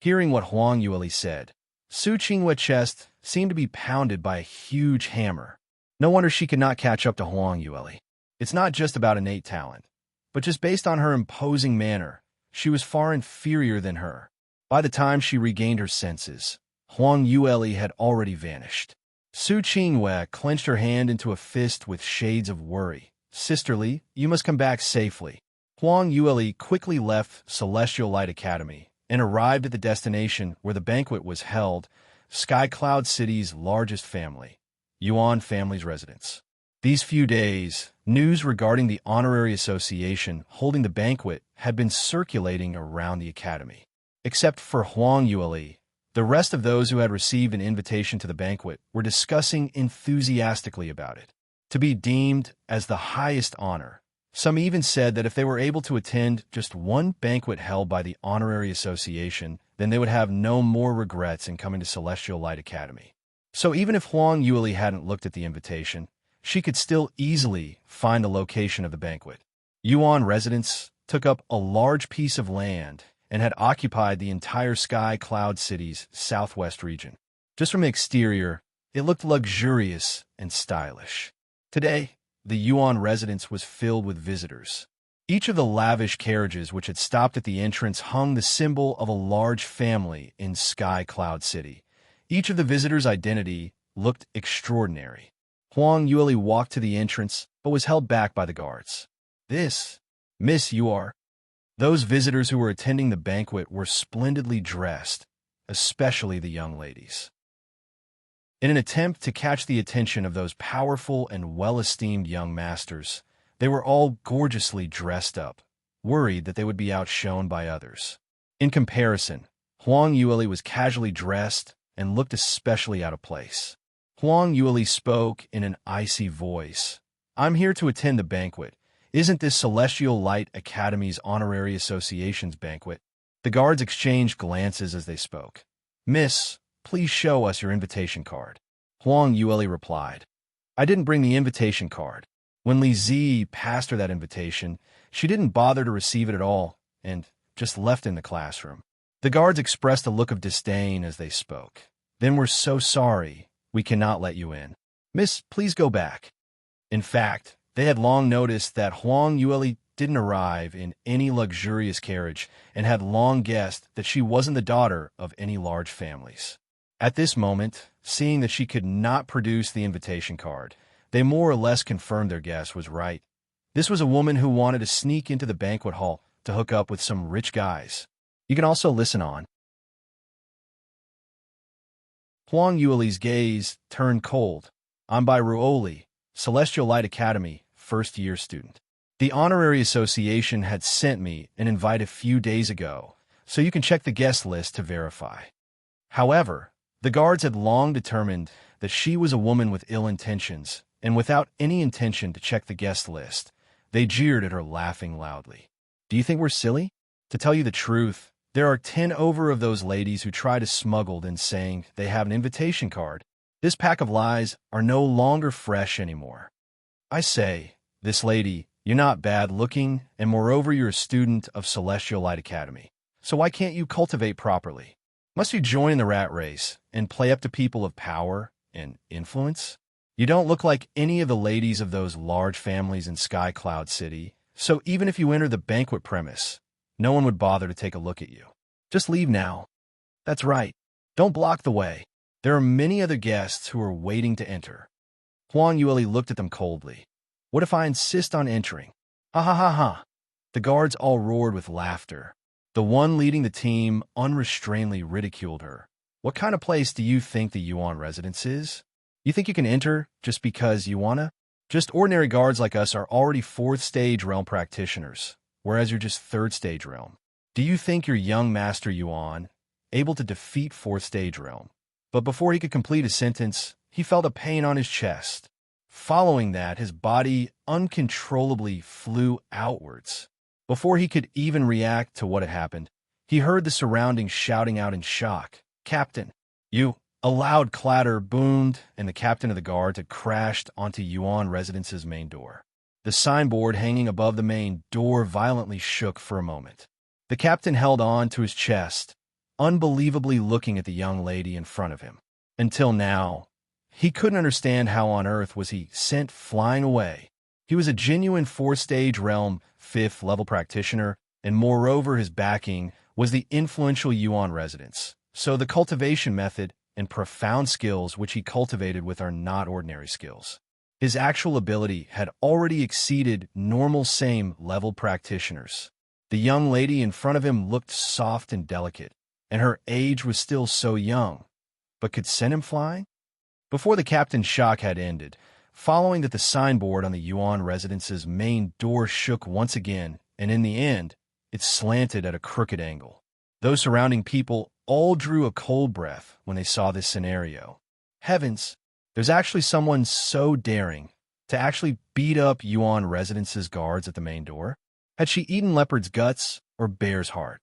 Hearing what Huang Yueli said, Su Qingwei's chest seemed to be pounded by a huge hammer. No wonder she could not catch up to Huang Yueli. It's not just about innate talent, but just based on her imposing manner, she was far inferior than her. By the time she regained her senses, Huang Yueli had already vanished. Su Qingwei clenched her hand into a fist with shades of worry. "Sisterly, you must come back safely." Huang Yueli quickly left Celestial Light Academy and arrived at the destination where the banquet was held, Sky Cloud City's largest family, Yuan family's residence. These few days, news regarding the Honorary Association holding the banquet had been circulating around the academy. Except for Huang Yueli, the rest of those who had received an invitation to the banquet were discussing enthusiastically about it. To be deemed as the highest honor, some even said that if they were able to attend just one banquet held by the Honorary Association, then they would have no more regrets in coming to Celestial Light Academy. So even if Huang Yueli hadn't looked at the invitation, she could still easily find the location of the banquet. Yuan residents took up a large piece of land and had occupied the entire Sky Cloud City's southwest region. Just from the exterior, it looked luxurious and stylish. Today, the Yuan residence was filled with visitors. Each of the lavish carriages which had stopped at the entrance hung the symbol of a large family in Sky Cloud City. Each of the visitors' identity looked extraordinary. Huang Yueli walked to the entrance, but was held back by the guards. "Miss, you are..." Those visitors who were attending the banquet were splendidly dressed, especially the young ladies. In an attempt to catch the attention of those powerful and well-esteemed young masters, they were all gorgeously dressed up, worried that they would be outshone by others. In comparison, Huang Yueli was casually dressed and looked especially out of place. Huang Yueli spoke in an icy voice. "I'm here to attend the banquet. Isn't this Celestial Light Academy's Honorary Association's banquet?" The guards exchanged glances as they spoke. "Miss, please show us your invitation card." Huang Yueli replied. "I didn't bring the invitation card." When Li Zi passed her that invitation, she didn't bother to receive it at all and just left in the classroom. The guards expressed a look of disdain as they spoke. "Then we're so sorry. We cannot let you in." Miss, please go back. In fact, they had long noticed that Huang Yueli didn't arrive in any luxurious carriage and had long guessed that she wasn't the daughter of any large families. At this moment, seeing that she could not produce the invitation card, they more or less confirmed their guess was right. This was a woman who wanted to sneak into the banquet hall to hook up with some rich guys. You can also listen on. Huang Yueli's gaze turned cold. I'm by Ruoli, Celestial Light Academy, first-year student. The Honorary Association had sent me an invite a few days ago, so you can check the guest list to verify. However, the guards had long determined that she was a woman with ill intentions, and without any intention to check the guest list, they jeered at her, laughing loudly. Do you think we're silly? To tell you the truth, there are 10 over of those ladies who try to smuggle in saying they have an invitation card. This pack of lies are no longer fresh anymore. I say, this lady, you're not bad looking, and moreover you're a student of Celestial Light Academy. So why can't you cultivate properly? Must you join the rat race and play up to people of power and influence? You don't look like any of the ladies of those large families in Sky Cloud City, so even if you enter the banquet premise, no one would bother to take a look at you. Just leave now. That's right. Don't block the way. There are many other guests who are waiting to enter. Huang Yueli looked at them coldly. What if I insist on entering? Ha ha ha ha. The guards all roared with laughter. The one leading the team unrestrainedly ridiculed her. What kind of place do you think the Yuan residence is? You think you can enter just because you wanna? Just ordinary guards like us are already 4th stage realm practitioners, whereas you're just 3rd stage realm. Do you think your young master Yuan able to defeat 4th stage realm? But before he could complete his sentence, he felt a pain on his chest. Following that, his body uncontrollably flew outwards. Before he could even react to what had happened, he heard the surroundings shouting out in shock. Captain, you! A loud clatter boomed, and the captain of the guards had crashed onto Yuan Residence's main door. The signboard hanging above the main door violently shook for a moment. The captain held on to his chest, unbelievably looking at the young lady in front of him. Until now, he couldn't understand how on earth was he sent flying away. He was a genuine 4th-stage realm, 5th-level practitioner, and moreover his backing was the influential Yuan residence. So the cultivation method and profound skills which he cultivated with are not ordinary skills. His actual ability had already exceeded normal same-level practitioners. The young lady in front of him looked soft and delicate, and her age was still so young, but could send him flying? Before the captain's shock had ended, following that the signboard on the Yuan residence's main door shook once again, and in the end, it slanted at a crooked angle. Those surrounding people all drew a cold breath when they saw this scenario. Heavens, there's actually someone so daring to actually beat up Yuan Residence's guards at the main door? Had she eaten leopard's guts or bear's heart?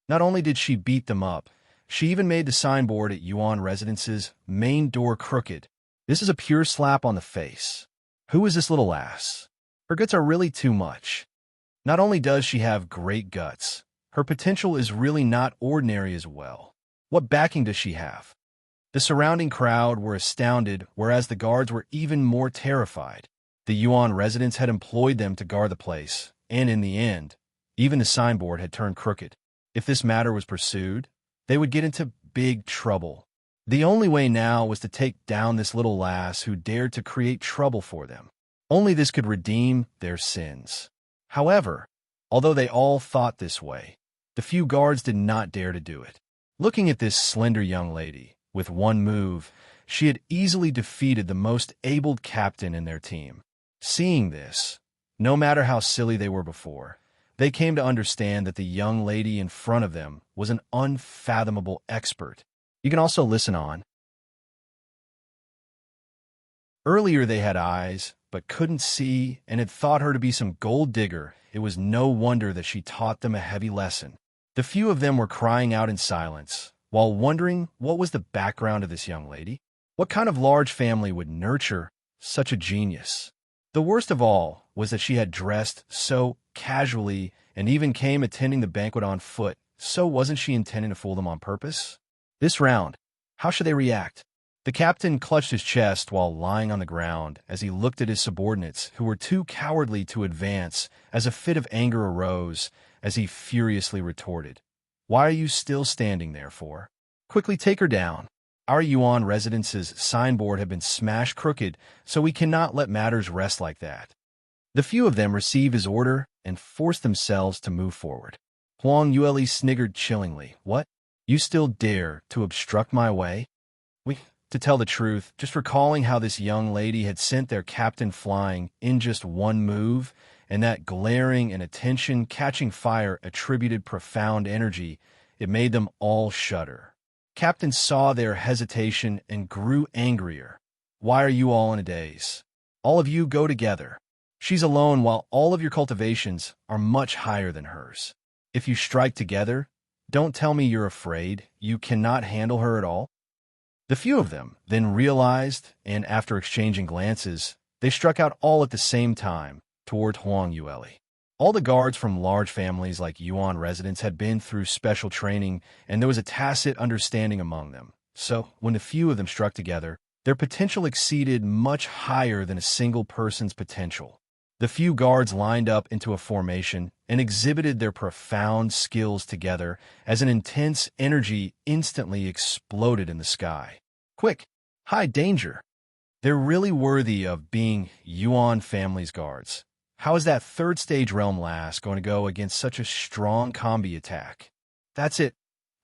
Not only did she beat them up, she even made the signboard at Yuan Residence's main door crooked. This is a pure slap on the face. Who is this little ass? Her guts are really too much. Not only does she have great guts, her potential is really not ordinary as well. What backing does she have? The surrounding crowd were astounded, whereas the guards were even more terrified. The Yuan residents had employed them to guard the place, and in the end, even the signboard had turned crooked. If this matter was pursued, they would get into big trouble. The only way now was to take down this little lass who dared to create trouble for them. Only this could redeem their sins. However, although they all thought this way, the few guards did not dare to do it. Looking at this slender young lady, with one move, she had easily defeated the most able captain in their team. Seeing this, no matter how silly they were before, they came to understand that the young lady in front of them was an unfathomable expert. You can also listen on. Earlier they had eyes, but couldn't see, and had thought her to be some gold digger. It was no wonder that she taught them a heavy lesson. The few of them were crying out in silence, while wondering what was the background of this young lady. What kind of large family would nurture such a genius? The worst of all was that she had dressed so casually and even came attending the banquet on foot, so wasn't she intending to fool them on purpose? This round, how should they react? The captain clutched his chest while lying on the ground as he looked at his subordinates, who were too cowardly to advance, as a fit of anger arose as he furiously retorted, "Why are you still standing there for? Quickly take her down. Our Yuan residence's signboard have been smashed crooked, so we cannot let matters rest like that." The few of them received his order and forced themselves to move forward. Huang Yueli sniggered chillingly. "What? You still dare to obstruct my way?" To tell the truth, just recalling how this young lady had sent their captain flying in just one move, and that glaring and attention-catching fire attributed profound energy, it made them all shudder. Captain saw their hesitation and grew angrier. "Why are you all in a daze? All of you go together. She's alone while all of your cultivations are much higher than hers. If you strike together, don't tell me you're afraid you cannot handle her at all." The few of them then realized, and after exchanging glances, they struck out all at the same time toward Huang Yueli. All the guards from large families like Yuan residents had been through special training, and there was a tacit understanding among them. So, when the few of them struck together, their potential exceeded much higher than a single person's potential. The few guards lined up into a formation and exhibited their profound skills together as an intense energy instantly exploded in the sky. Quick! Hide danger! They're really worthy of being Yuan family's guards. How is that third stage realm lass going to go against such a strong combi attack? That's it.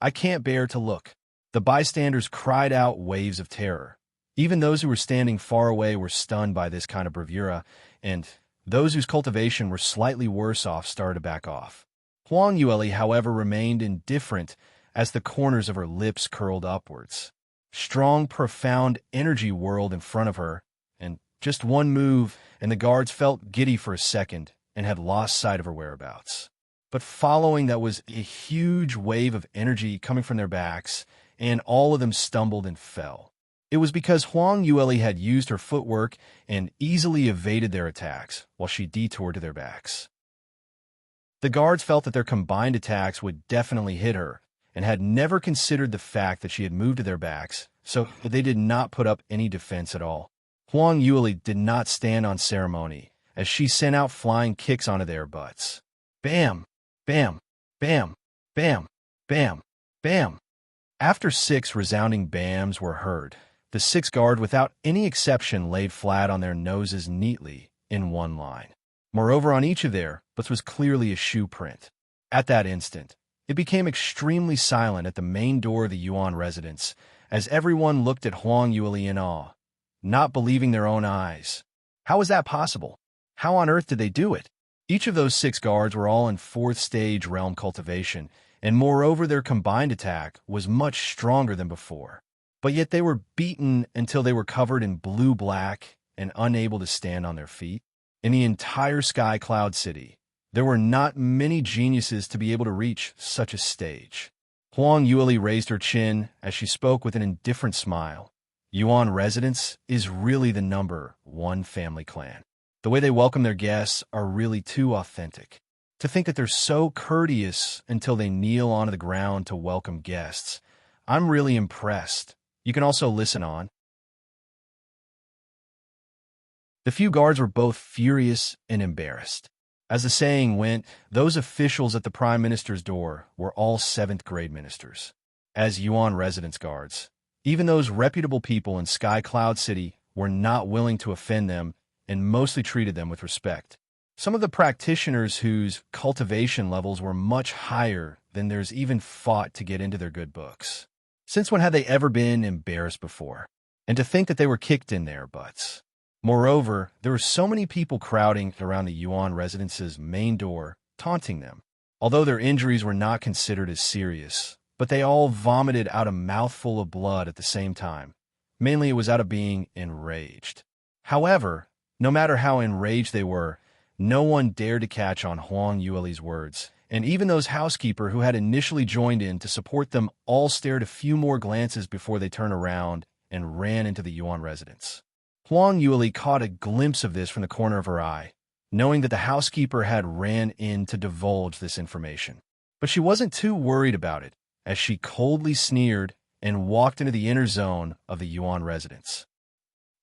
I can't bear to look. The bystanders cried out waves of terror. Even those who were standing far away were stunned by this kind of bravura, and those whose cultivation were slightly worse off started to back off. Huang Yueli, however, remained indifferent as the corners of her lips curled upwards. Strong, profound energy whirled in front of her, and just one move, and the guards felt giddy for a second and had lost sight of her whereabouts. But following that was a huge wave of energy coming from their backs, and all of them stumbled and fell. It was because Huang Yueli had used her footwork and easily evaded their attacks, while she detoured to their backs. The guards felt that their combined attacks would definitely hit her, and had never considered the fact that she had moved to their backs, so they did not put up any defense at all. Huang Yueli did not stand on ceremony, as she sent out flying kicks onto their butts. Bam! Bam! Bam! Bam! Bam! Bam! After 6 resounding bams were heard, the 6 guards, without any exception, laid flat on their noses neatly in one line. Moreover, on each of their butts was clearly a shoe print. At that instant, it became extremely silent at the main door of the Yuan residence, as everyone looked at Huang Yueli in awe, not believing their own eyes. How was that possible? How on earth did they do it? Each of those 6 guards were all in 4th stage realm cultivation, and moreover their combined attack was much stronger than before. But yet they were beaten until they were covered in blue-black and unable to stand on their feet. In the entire Sky Cloud City, there were not many geniuses to be able to reach such a stage. Huang Yueli raised her chin as she spoke with an indifferent smile. Yuan residence is really the #1 family clan. The way they welcome their guests are really too authentic. To think that they're so courteous until they kneel onto the ground to welcome guests. I'm really impressed. You can also listen on. The few guards were both furious and embarrassed. As the saying went, those officials at the Prime Minister's door were all 7th grade ministers. As Yuan residence guards, even those reputable people in Sky Cloud City were not willing to offend them and mostly treated them with respect. Some of the practitioners whose cultivation levels were much higher than theirs even fought to get into their good books. Since when had they ever been embarrassed before? And to think that they were kicked in their butts. Moreover, there were so many people crowding around the Yuan residence's main door, taunting them. Although their injuries were not considered as serious, but they all vomited out a mouthful of blood at the same time. Mainly it was out of being enraged. However, no matter how enraged they were, no one dared to catch on Huang Yueli's words, and even those housekeeper who had initially joined in to support them all stared a few more glances before they turned around and ran into the Yuan residence. Huang Yueli caught a glimpse of this from the corner of her eye, knowing that the housekeeper had ran in to divulge this information. But she wasn't too worried about it, as she coldly sneered and walked into the inner zone of the Yuan residence.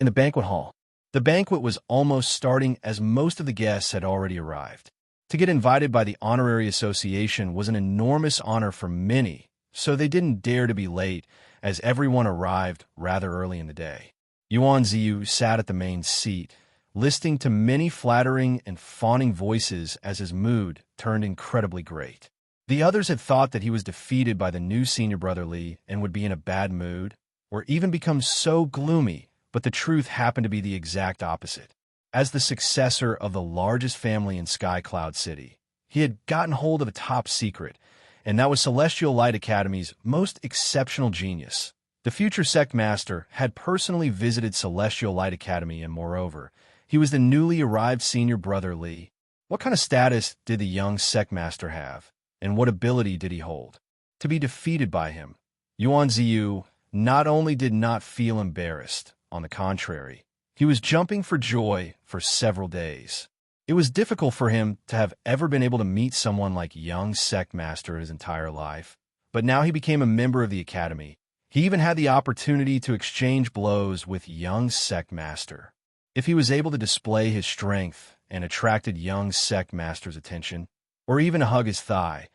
In the banquet hall, the banquet was almost starting as most of the guests had already arrived. To get invited by the honorary association was an enormous honor for many, so they didn't dare to be late, as everyone arrived rather early in the day. Yuan Ziyu sat at the main seat, listening to many flattering and fawning voices as his mood turned incredibly great. The others had thought that he was defeated by the new senior brother Li and would be in a bad mood, or even become so gloomy, but the truth happened to be the exact opposite. As the successor of the largest family in Sky Cloud City, he had gotten hold of a top secret, and that was Celestial Light Academy's most exceptional genius. The future sect master had personally visited Celestial Light Academy, and moreover, he was the newly arrived senior brother Li. What kind of status did the young sect master have, and what ability did he hold? To be defeated by him, Yuan Ziyu not only did not feel embarrassed, on the contrary, he was jumping for joy for several days. It was difficult for him to have ever been able to meet someone like young sect master his entire life, but now he became a member of the academy. He even had the opportunity to exchange blows with young sect master. If he was able to display his strength and attracted young sect master's attention, or even hug his thigh,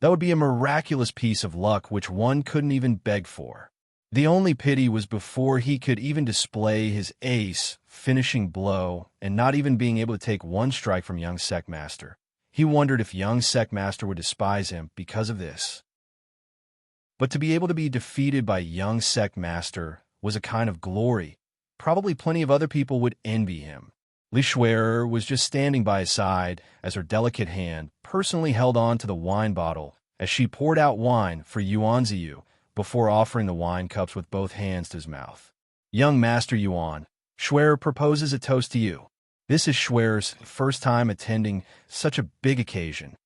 that would be a miraculous piece of luck which one couldn't even beg for. The only pity was before he could even display his ace finishing blow and not even being able to take one strike from young sect master. He wondered if young sect master would despise him because of this. But to be able to be defeated by young sect master was a kind of glory. Probably plenty of other people would envy him. Li Shui'er was just standing by his side as her delicate hand personally held on to the wine bottle as she poured out wine for Yuan Ziyu before offering the wine cups with both hands to his mouth. Young Master Yuan, Shui'er proposes a toast to you. This is Shui'er's first time attending such a big occasion.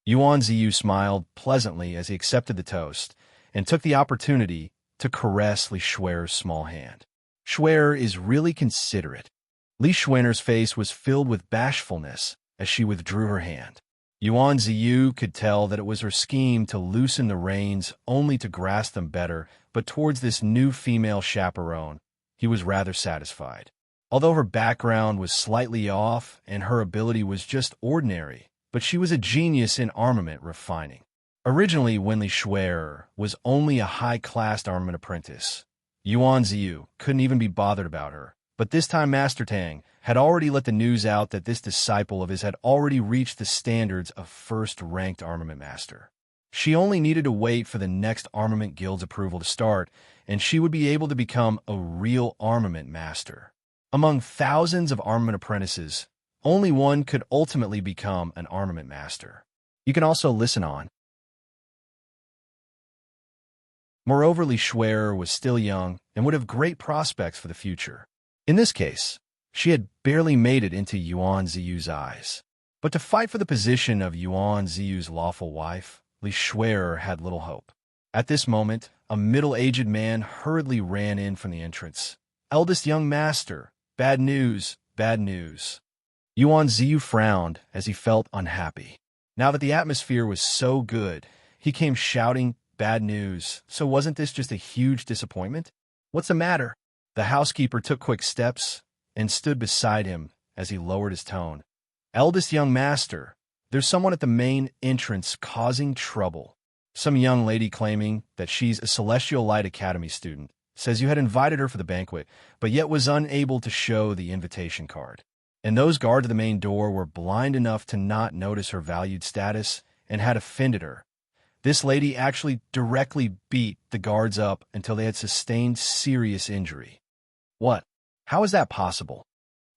Yuan Ziyu smiled pleasantly as he accepted the toast and took the opportunity to caress Li Shui'er's small hand. Shui'er is really considerate. Li Shui'er's face was filled with bashfulness as she withdrew her hand. Yuan Ziyu could tell that it was her scheme to loosen the reins only to grasp them better, but towards this new female chaperone, he was rather satisfied. Although her background was slightly off and her ability was just ordinary, but she was a genius in armament refining. Originally, when Li Shui'er was only a high-class armament apprentice, Yuan Ziyu couldn't even be bothered about her. But this time Master Tang had already let the news out that this disciple of his had already reached the standards of first-ranked armament master. She only needed to wait for the next armament guild's approval to start, and she would be able to become a real armament master. Among thousands of armament apprentices, only one could ultimately become an armament master. You can also listen on. Moreover, Li Shui'er was still young and would have great prospects for the future. In this case, she had barely made it into Yuan Ziyu's eyes. But to fight for the position of Yuan Ziyu's lawful wife, Li Shui'er had little hope. At this moment, a middle-aged man hurriedly ran in from the entrance. "Eldest young master, bad news, bad news." Yuan Ziyu frowned as he felt unhappy. Now that the atmosphere was so good, he came shouting, "Bad news, so wasn't this just a huge disappointment? What's the matter?" The housekeeper took quick steps and stood beside him as he lowered his tone. "Eldest young master, there's someone at the main entrance causing trouble. Some young lady claiming that she's a Celestial Light Academy student, says you had invited her for the banquet, but yet was unable to show the invitation card. And those guards at the main door were blind enough to not notice her valued status and had offended her. This lady actually directly beat the guards up until they had sustained serious injury." "What? How is that possible?"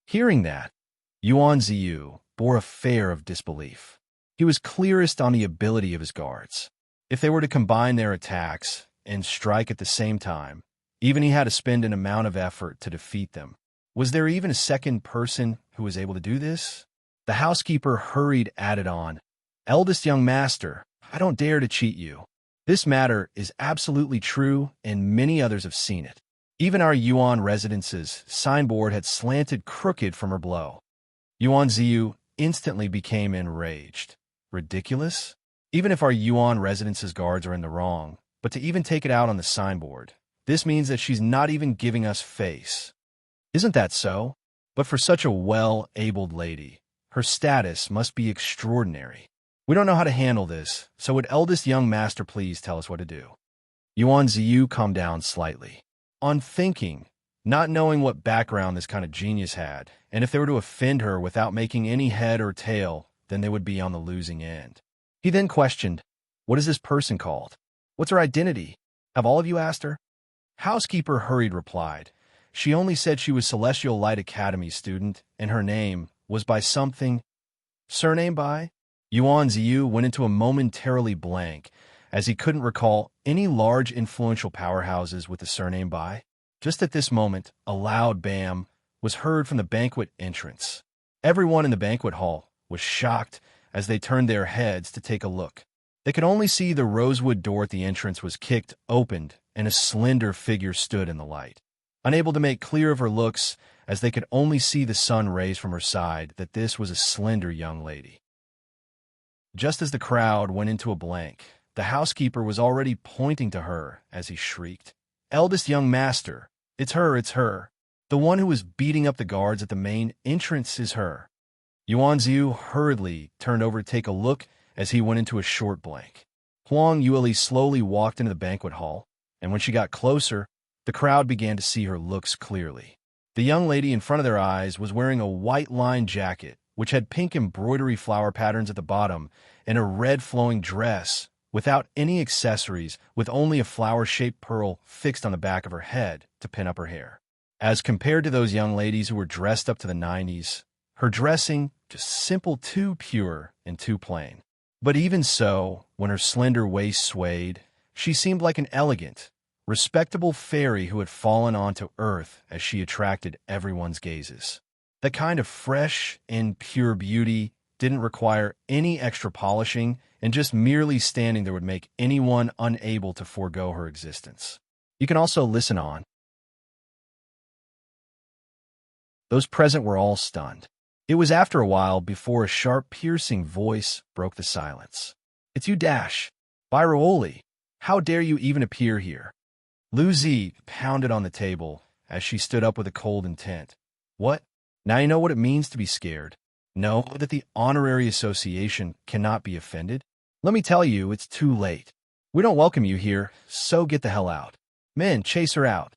Hearing that, Yuan Ziyu bore a fare of disbelief. He was clearest on the ability of his guards. If they were to combine their attacks and strike at the same time, even he had to spend an amount of effort to defeat them. Was there even a second person who was able to do this? The housekeeper hurried added on, "Eldest young master, I don't dare to cheat you. This matter is absolutely true, and many others have seen it. Even our Yuan residence's signboard had slanted crooked from her blow." Yuan Ziyu instantly became enraged. Ridiculous? Even if our Yuan residence's guards are in the wrong, but to even take it out on the signboard. This means that she's not even giving us face. Isn't that so? But for such a well-abled lady, her status must be extraordinary. We don't know how to handle this, so would eldest young master please tell us what to do? Yuan Ziyu calmed down slightly. On thinking, not knowing what background this kind of genius had, and if they were to offend her without making any head or tail, then they would be on the losing end. He then questioned, "What is this person called? What's her identity? Have all of you asked her?" Housekeeper hurried replied. She only said she was Celestial Light Academy student, and her name was by something. Surname by? Yuan Ziyu went into a momentarily blank, as he couldn't recall any large influential powerhouses with the surname by. Just at this moment, a loud bam was heard from the banquet entrance. Everyone in the banquet hall was shocked as they turned their heads to take a look. They could only see the rosewood door at the entrance was kicked opened, and a slender figure stood in the light. Unable to make clear of her looks, as they could only see the sun rays from her side, that this was a slender young lady. Just as the crowd went into a blank, the housekeeper was already pointing to her as he shrieked, "Eldest young master, it's her, it's her. The one who was beating up the guards at the main entrance is her." Yuan Ziyu hurriedly turned over to take a look as he went into a short blank. Huang Yueli slowly walked into the banquet hall, and when she got closer, the crowd began to see her looks clearly. The young lady in front of their eyes was wearing a white-lined jacket, which had pink embroidery flower patterns at the bottom, and a red flowing dress, without any accessories, with only a flower-shaped pearl fixed on the back of her head to pin up her hair. As compared to those young ladies who were dressed up to the 90s, her dressing just simple, too pure, and too plain. But even so, when her slender waist swayed, she seemed like an elegant, respectable fairy who had fallen onto earth as she attracted everyone's gazes. The kind of fresh and pure beauty didn't require any extra polishing, and just merely standing there would make anyone unable to forego her existence. You can also listen on. Those present were all stunned. It was after a while before a sharp, piercing voice broke the silence. "It's you, Dash. Byrooli. How dare you even appear here?" Lu Zi pounded on the table as she stood up with a cold intent. "What? Now you know what it means to be scared. Know that the Honorary Association cannot be offended? Let me tell you, it's too late. We don't welcome you here, so get the hell out. Men, chase her out."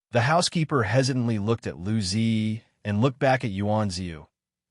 The housekeeper hesitantly looked at Lu Zi and looked back at Yuan Ziyu.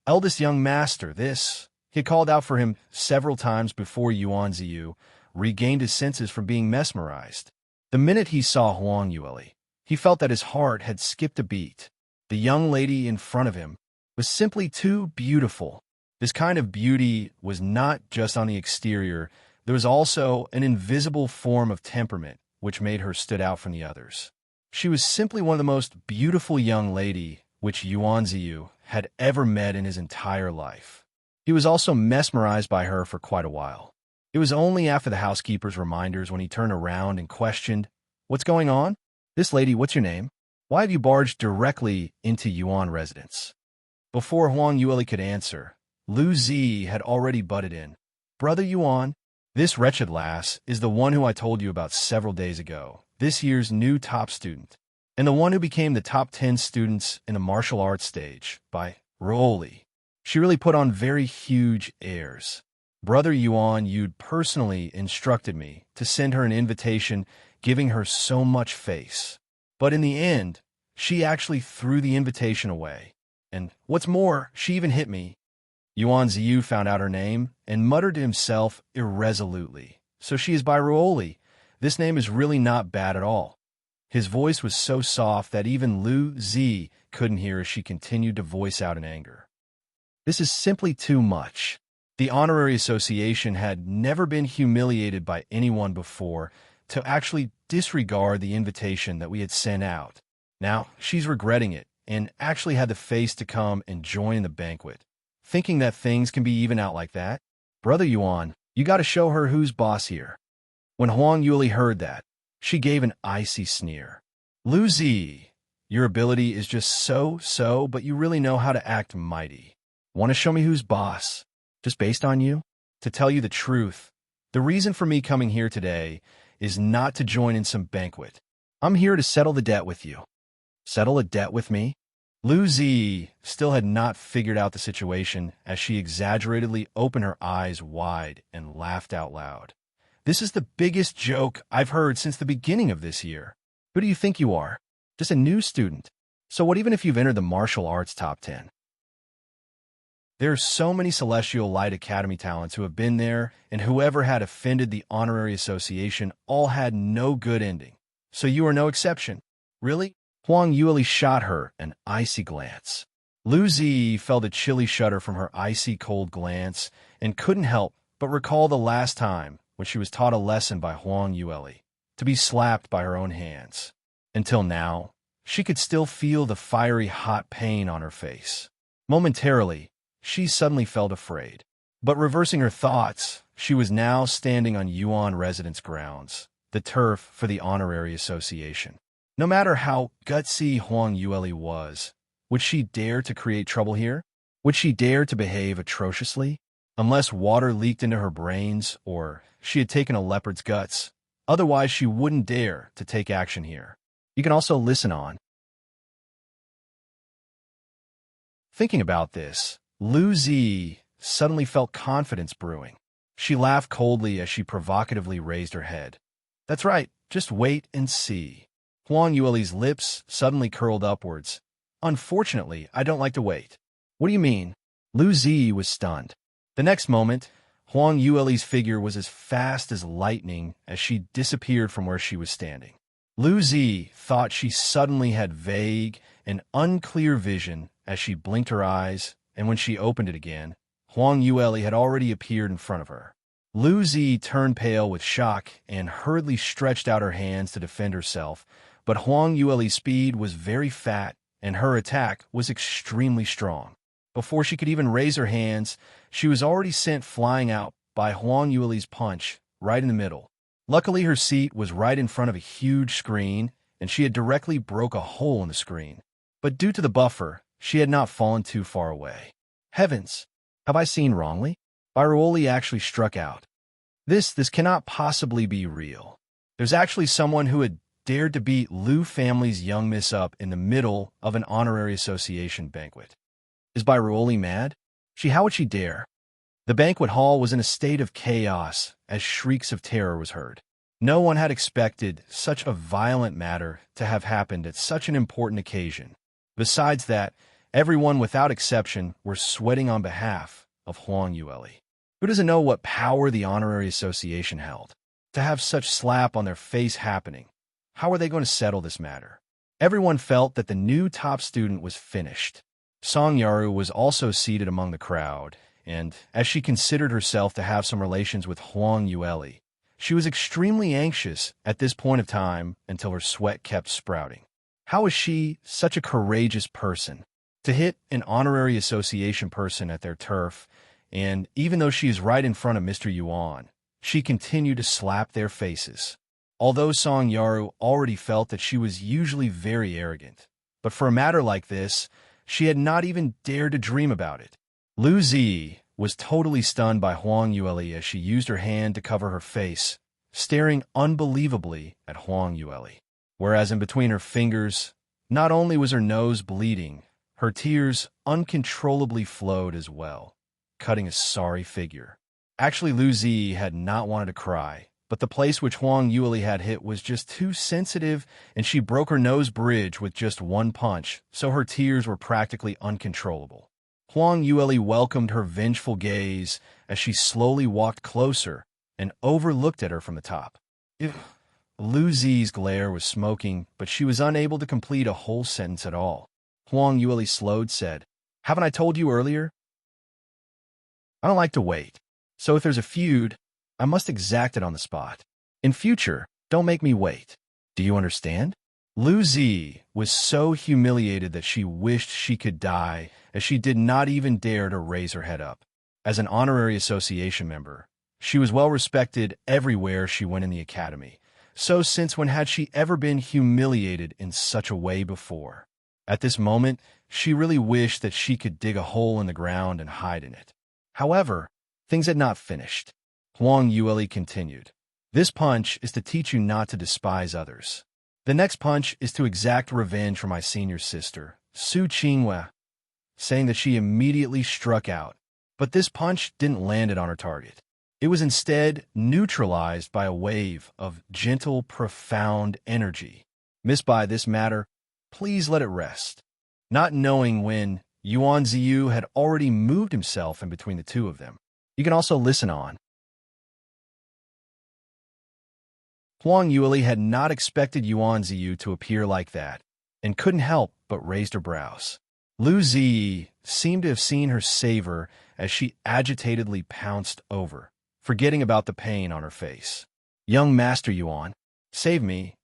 "Eldest young master, this." He called out for him several times before Yuan Ziyu regained his senses from being mesmerized. The minute he saw Huang Yueli, he felt that his heart had skipped a beat. The young lady in front of him was simply too beautiful. This kind of beauty was not just on the exterior. There was also an invisible form of temperament which made her stood out from the others. She was simply one of the most beautiful young lady which Yuan Ziyu had ever met in his entire life. He was also mesmerized by her for quite a while. It was only after the housekeeper's reminders when he turned around and questioned, "What's going on? This lady, what's your name? Why have you barged directly into Yuan residence?" Before Huang Yueli could answer, Lu Zi had already butted in. "Brother Yuan, this wretched lass is the one who I told you about several days ago, this year's new top student, and the one who became the top 10 students in the martial arts stage by Roli. She really put on very huge airs. Brother Yuan, you'd personally instructed me to send her an invitation giving her so much face. But in the end, she actually threw the invitation away. And what's more, she even hit me." Yuan Ziyu found out her name and muttered to himself irresolutely. "So she is by Ruoli. This name is really not bad at all." His voice was so soft that even Lu Zi couldn't hear as she continued to voice out in anger. "This is simply too much. The Honorary Association had never been humiliated by anyone before to actually disregard the invitation that we had sent out. Now, she's regretting it and actually had the face to come and join the banquet. Thinking that things can be even out like that? Brother Yuan, you got to show her who's boss here." When Huang Yueli heard that, she gave an icy sneer. "Lu Zi, your ability is just so, but you really know how to act mighty. Want to show me who's boss? Just based on you? To tell you the truth, the reason for me coming here today is not to join in some banquet. I'm here to settle the debt with you. Settle a debt with me? Lu Zi still had not figured out the situation as she exaggeratedly opened her eyes wide and laughed out loud. This is the biggest joke I've heard since the beginning of this year. Who do you think you are? Just a new student. So what even if you've entered the martial arts top 10? There are so many Celestial Light Academy talents who have been there, and whoever had offended the honorary association all had no good ending. So you are no exception. Really? Huang Yueli shot her an icy glance. Lu Zi felt a chilly shudder from her icy cold glance and couldn't help but recall the last time when she was taught a lesson by Huang Yueli, to be slapped by her own hands. Until now, she could still feel the fiery hot pain on her face. Momentarily, she suddenly felt afraid. But reversing her thoughts, she was now standing on Yuan residence grounds, the turf for the honorary association. No matter how gutsy Huang Yueli was, would she dare to create trouble here? Would she dare to behave atrociously? Unless water leaked into her brains or she had taken a leopard's guts. Otherwise, she wouldn't dare to take action here. You can also listen on. Thinking about this, Lu Zi suddenly felt confidence brewing. She laughed coldly as she provocatively raised her head. That's right, just wait and see. Huang Yueli's lips suddenly curled upwards. Unfortunately, I don't like to wait. What do you mean? Lu Zi was stunned. The next moment, Huang Yueli's figure was as fast as lightning as she disappeared from where she was standing. Lu Zi thought she suddenly had vague and unclear vision as she blinked her eyes, and when she opened it again, Huang Yueli had already appeared in front of her. Lu Zi turned pale with shock and hurriedly stretched out her hands to defend herself, but Huang Yueli's speed was very fat and her attack was extremely strong. Before she could even raise her hands, she was already sent flying out by Huang Yueli's punch right in the middle. Luckily, her seat was right in front of a huge screen, and she had directly broke a hole in the screen. But due to the buffer, she had not fallen too far away. Heavens! Have I seen wrongly? Bairuoli actually struck out. This cannot possibly be real. There's actually someone who had dared to beat Liu family's young miss up in the middle of an honorary association banquet. Is Bairuoli mad? How would she dare? The banquet hall was in a state of chaos as shrieks of terror was heard. No one had expected such a violent matter to have happened at such an important occasion. Besides that, everyone without exception were sweating on behalf of Huang Yueli. Who doesn't know what power the honorary association held? To have such slap on their face happening, how were they going to settle this matter? Everyone felt that the new top student was finished. Song Yaru was also seated among the crowd, and as she considered herself to have some relations with Huang Yueli, she was extremely anxious at this point of time until her sweat kept sprouting. How is she such a courageous person to hit an honorary association person at their turf, and even though she is right in front of Mr. Yuan, she continued to slap their faces? Although Song Yaru already felt that she was usually very arrogant, but for a matter like this, she had not even dared to dream about it. Lu Zi was totally stunned by Huang Yueli as she used her hand to cover her face, staring unbelievably at Huang Yueli. Whereas in between her fingers, not only was her nose bleeding, her tears uncontrollably flowed as well, cutting a sorry figure. Actually, Lu Zi had not wanted to cry, but the place which Huang Yueli had hit was just too sensitive, and she broke her nose bridge with just one punch, so her tears were practically uncontrollable. Huang Yueli welcomed her vengeful gaze as she slowly walked closer and overlooked at her from the top. Lu Zi's glare was smoking, but she was unable to complete a whole sentence at all. Huang Yueli slowed said, "Haven't I told you earlier? I don't like to wait. So if there's a feud, I must exact it on the spot. In future, don't make me wait. Do you understand?" Lu Zi was so humiliated that she wished she could die, as she did not even dare to raise her head up. As an honorary association member, she was well respected everywhere she went in the academy. So since when had she ever been humiliated in such a way before? At this moment, she really wished that she could dig a hole in the ground and hide in it. However, things had not finished. Huang Yueli continued. This punch is to teach you not to despise others. The next punch is to exact revenge for my senior sister, Su Qinghua, saying that she immediately struck out. But this punch didn't land it on her target. It was instead neutralized by a wave of gentle, profound energy. Miss by this matter, please let it rest. Not knowing when Yuan Ziyu had already moved himself in between the two of them. You can also listen on. Huang Yueli had not expected Yuan Ziyu to appear like that, and couldn't help but raised her brows. Lu Ziyi seemed to have seen her savor as she agitatedly pounced over, forgetting about the pain on her face. Young Master Yuan, save me.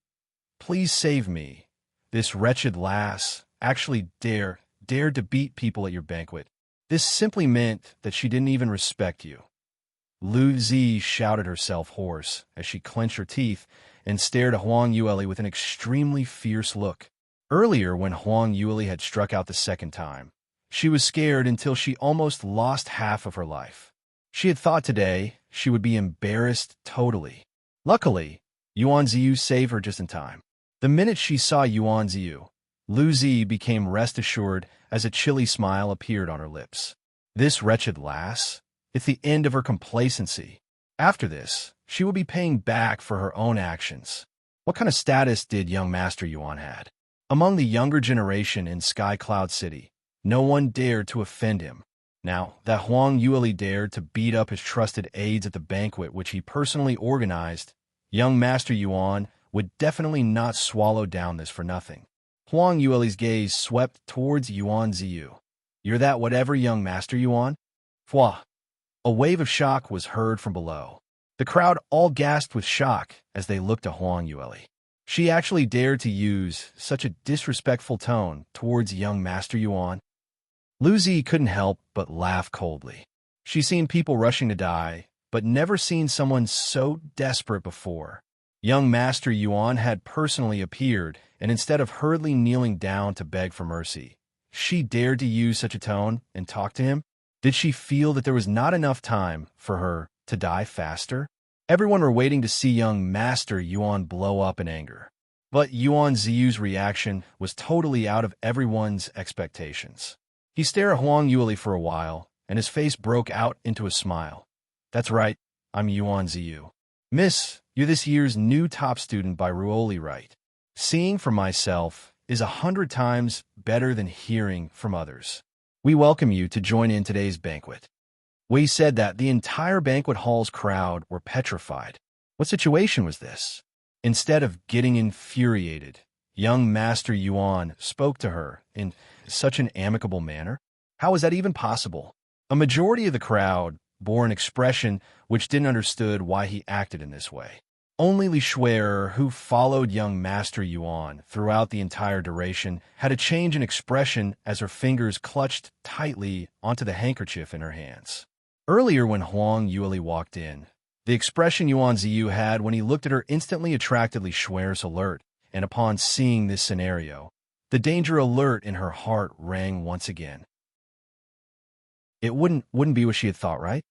Please save me. This wretched lass actually dared to beat people at your banquet. This simply meant that she didn't even respect you. Lu Zi shouted herself hoarse as she clenched her teeth and stared at Huang Yueli with an extremely fierce look. Earlier, when Huang Yueli had struck out the second time, she was scared until she almost lost half of her life. She had thought today she would be embarrassed totally. Luckily, Yuan Ziyu saved her just in time. The minute she saw Yuan Ziyu, Lu Zi became rest assured as a chilly smile appeared on her lips. This wretched lass, it's the end of her complacency. After this, she will be paying back for her own actions. What kind of status did young Master Yuan had? Among the younger generation in Sky Cloud City, no one dared to offend him. Now, that Huang Yueli dared to beat up his trusted aides at the banquet which he personally organized, young Master Yuan would definitely not swallow down this for nothing. Huang Yueli's gaze swept towards Yuan Ziyu. You're that whatever, young Master Yuan? Fwa. A wave of shock was heard from below. The crowd all gasped with shock as they looked at Huang Yueli. She actually dared to use such a disrespectful tone towards young Master Yuan. Lu Zi couldn't help but laugh coldly. She'd seen people rushing to die, but never seen someone so desperate before. Young Master Yuan had personally appeared, and instead of hurriedly kneeling down to beg for mercy, she dared to use such a tone and talk to him. Did she feel that there was not enough time for her to die faster? Everyone were waiting to see young Master Yuan blow up in anger. But Yuan Ziyu's reaction was totally out of everyone's expectations. He stared at Huang Yueli for a while, and his face broke out into a smile. That's right, I'm Yuan Ziyu. Miss, you're this year's new top student by Ruoli, right? Seeing for myself is 100 times better than hearing from others. We welcome you to join in today's banquet. Wei said that the entire banquet hall's crowd were petrified. What situation was this? Instead of getting infuriated, young Master Yuan spoke to her in such an amicable manner. How was that even possible? A majority of the crowd bore an expression which didn't understood why he acted in this way. Only Li Shui'er, who followed young Master Yuan throughout the entire duration, had a change in expression as her fingers clutched tightly onto the handkerchief in her hands. Earlier, when Huang Yueli walked in, the expression Yuan Ziyu had when he looked at her instantly attracted Li Shui'er's alert, and upon seeing this scenario, the danger alert in her heart rang once again. It wouldn't be what she had thought, right?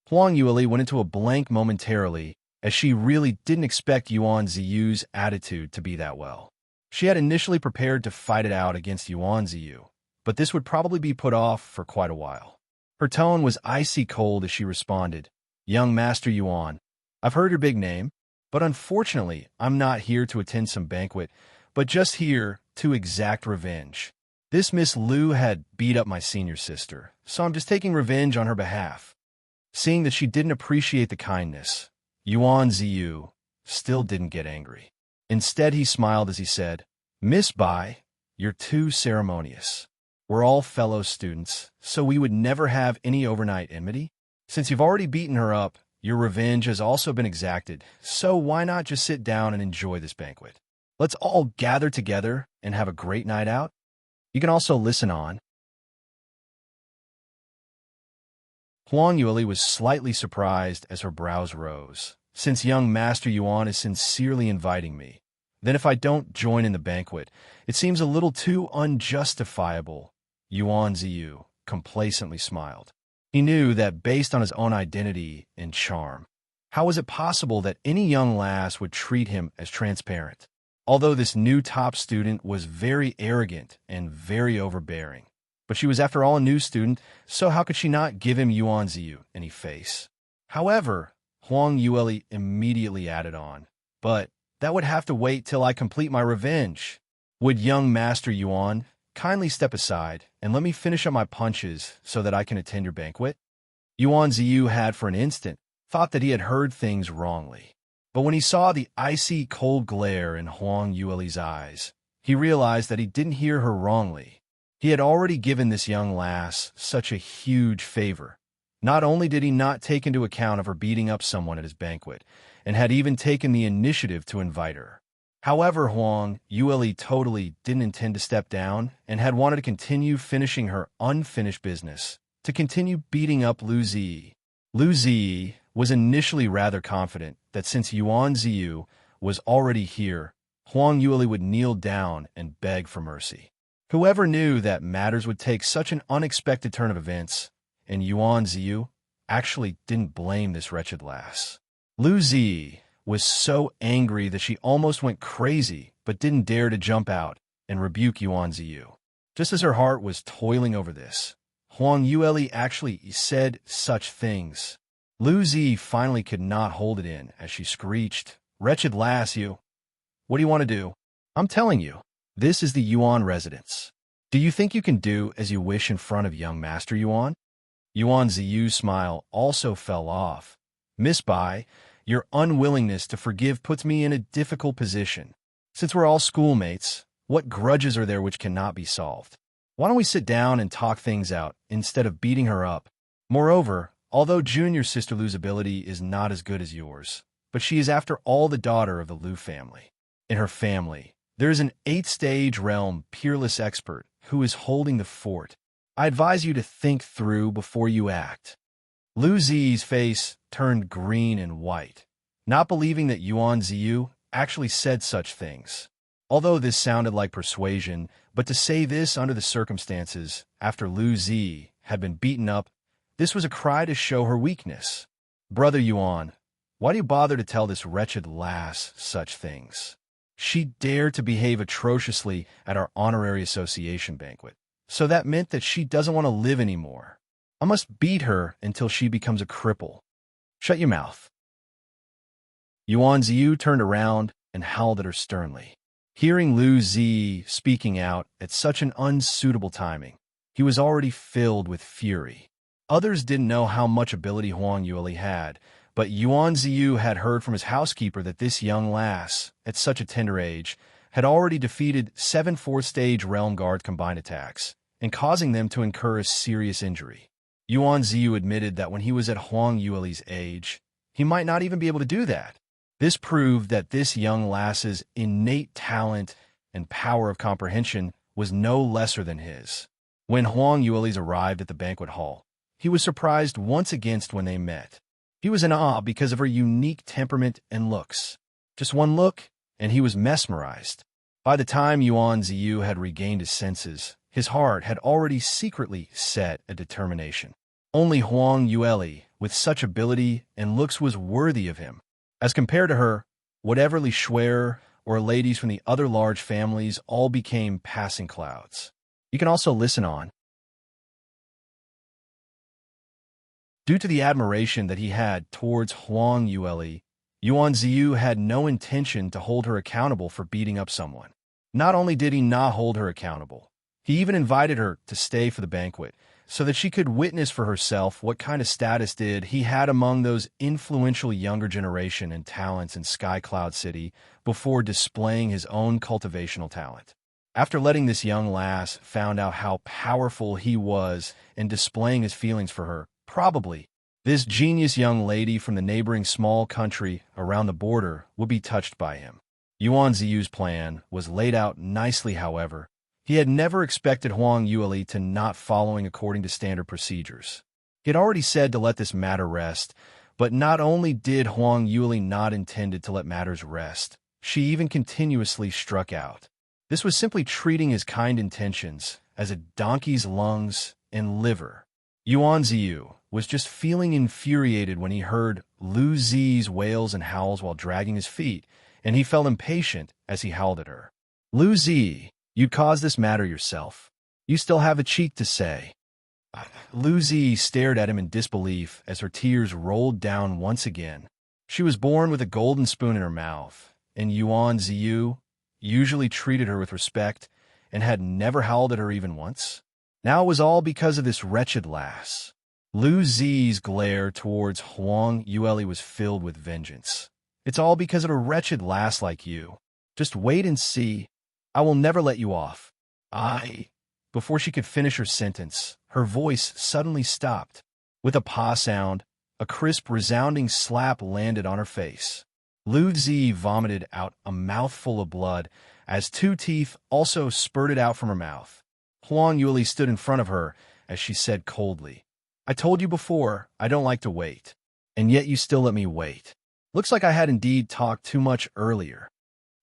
Huang Yueli went into a blank momentarily, as she really didn't expect Yuan Ziyu's attitude to be that well. She had initially prepared to fight it out against Yuan Ziyu, but this would probably be put off for quite a while. Her tone was icy cold as she responded, Young Master Yuan, I've heard your big name, but unfortunately I'm not here to attend some banquet, but just here to exact revenge. This Miss Lu had beat up my senior sister, so I'm just taking revenge on her behalf. Seeing that she didn't appreciate the kindness, Yuan Ziyu still didn't get angry. Instead, he smiled as he said, Miss Bai, you're too ceremonious. We're all fellow students, so we would never have any overnight enmity. Since you've already beaten her up, your revenge has also been exacted, so why not just sit down and enjoy this banquet? Let's all gather together and have a great night out. You can also listen on. Huang Yueli was slightly surprised as her brows rose. Since young Master Yuan is sincerely inviting me, then if I don't join in the banquet, it seems a little too unjustifiable. Yuan Ziyu complacently smiled. He knew that based on his own identity and charm, How was it possible that any young lass would treat him as transparent? Although this new top student was very arrogant and very overbearing. But she was after all a new student, so how could she not give him Yuan Ziyu any face? However, Huang Yue immediately added on, "But that would have to wait till I complete my revenge. Would young Master Yuan kindly step aside and let me finish up my punches so that I can attend your banquet?" Yuan Ziyu had for an instant thought that he had heard things wrongly. But when he saw the icy cold glare in Huang Yue's eyes, he realized that he didn't hear her wrongly. He had already given this young lass such a huge favor. Not only did he not take into account of her beating up someone at his banquet, and had even taken the initiative to invite her. However, Huang Yue totally didn't intend to step down and had wanted to continue finishing her unfinished business, to continue beating up Lu Ziyi. Lu Ziyi was initially rather confident that since Yuan Ziyu was already here, Huang Yue would kneel down and beg for mercy. Whoever knew that matters would take such an unexpected turn of events, and Yuan Ziyu actually didn't blame this wretched lass. Lu Ziyi was so angry that she almost went crazy but didn't dare to jump out and rebuke Yuan Ziyu. Just as her heart was toiling over this, Huang Yue actually said such things. Lu Ziyi finally could not hold it in as she screeched, "Wretched lass, you! What do you want to do? I'm telling you, this is the Yuan residence. Do you think you can do as you wish in front of young Master Yuan?" Yuan Ziyu's smile also fell off. "Miss Bai, your unwillingness to forgive puts me in a difficult position. Since we're all schoolmates, what grudges are there which cannot be solved? Why don't we sit down and talk things out instead of beating her up? Moreover, although junior sister Lu's ability is not as good as yours, but she is after all the daughter of the Lu family. In her family, there is an 8th-stage realm peerless expert who is holding the fort. I advise you to think through before you act." Lu Ziyi's face turned green and white, not believing that Yuan Ziyu actually said such things. Although this sounded like persuasion, but to say this under the circumstances, after Lu Ziyi had been beaten up, this was a cry to show her weakness. "Brother Yuan, why do you bother to tell this wretched lass such things? She dared to behave atrociously at our honorary association banquet. So that meant that she doesn't want to live anymore. I must beat her until she becomes a cripple. Shut your mouth." Yuan Ziyu turned around and howled at her sternly. Hearing Lu Ziyi speaking out at such an unsuitable timing, he was already filled with fury. Others didn't know how much ability Huang Yue had, but Yuan Ziyu had heard from his housekeeper that this young lass, at such a tender age, had already defeated 7 4th-stage Realm Guard combined attacks, and causing them to incur a serious injury. Yuan Ziyu admitted that when he was at Huang Yue's age, he might not even be able to do that. This proved that this young lass's innate talent and power of comprehension was no lesser than his. When Huang Yue's arrived at the banquet hall, he was surprised once again when they met. He was in awe because of her unique temperament and looks. Just one look, and he was mesmerized. By the time Yuan Ziyu had regained his senses, his heart had already secretly set a determination. Only Huang Yue, with such ability and looks, was worthy of him. As compared to her, whatever Li Shuer or ladies from the other large families all became passing clouds. You can also listen on. Due to the admiration that he had towards Huang Yue, Yuan Ziyu had no intention to hold her accountable for beating up someone. Not only did he not hold her accountable, he even invited her to stay for the banquet, so that she could witness for herself what kind of status did he had among those influential younger generation and talents in Sky Cloud City before displaying his own cultivational talent. After letting this young lass found out how powerful he was in displaying his feelings for her, probably this genius young lady from the neighboring small country around the border would be touched by him. Yuan Ziyu's plan was laid out nicely, however. He had never expected Huang Yue to not following according to standard procedures. He had already said to let this matter rest, but not only did Huang Yue not intended to let matters rest, she even continuously struck out. This was simply treating his kind intentions as a donkey's lungs and liver. Yuan Ziyu was just feeling infuriated when he heard Lu Zi's wails and howls while dragging his feet, and he felt impatient as he howled at her. Lu Zi, you caused this matter yourself. You still have a cheek to say. Lu Zi stared at him in disbelief as her tears rolled down once again. She was born with a golden spoon in her mouth, and Yuan Ziyu usually treated her with respect and had never howled at her even once. Now it was all because of this wretched lass. Lu Zi's glare towards Huang Yueli was filled with vengeance. It's all because of a wretched lass like you. Just wait and see. I will never let you off. Before she could finish her sentence, her voice suddenly stopped. With a pa sound, a crisp, resounding slap landed on her face. Lu Zi vomited out a mouthful of blood as two teeth also spurted out from her mouth. Huang Yueli stood in front of her as she said coldly, I told you before, I don't like to wait. And yet you still let me wait. Looks like I had indeed talked too much earlier.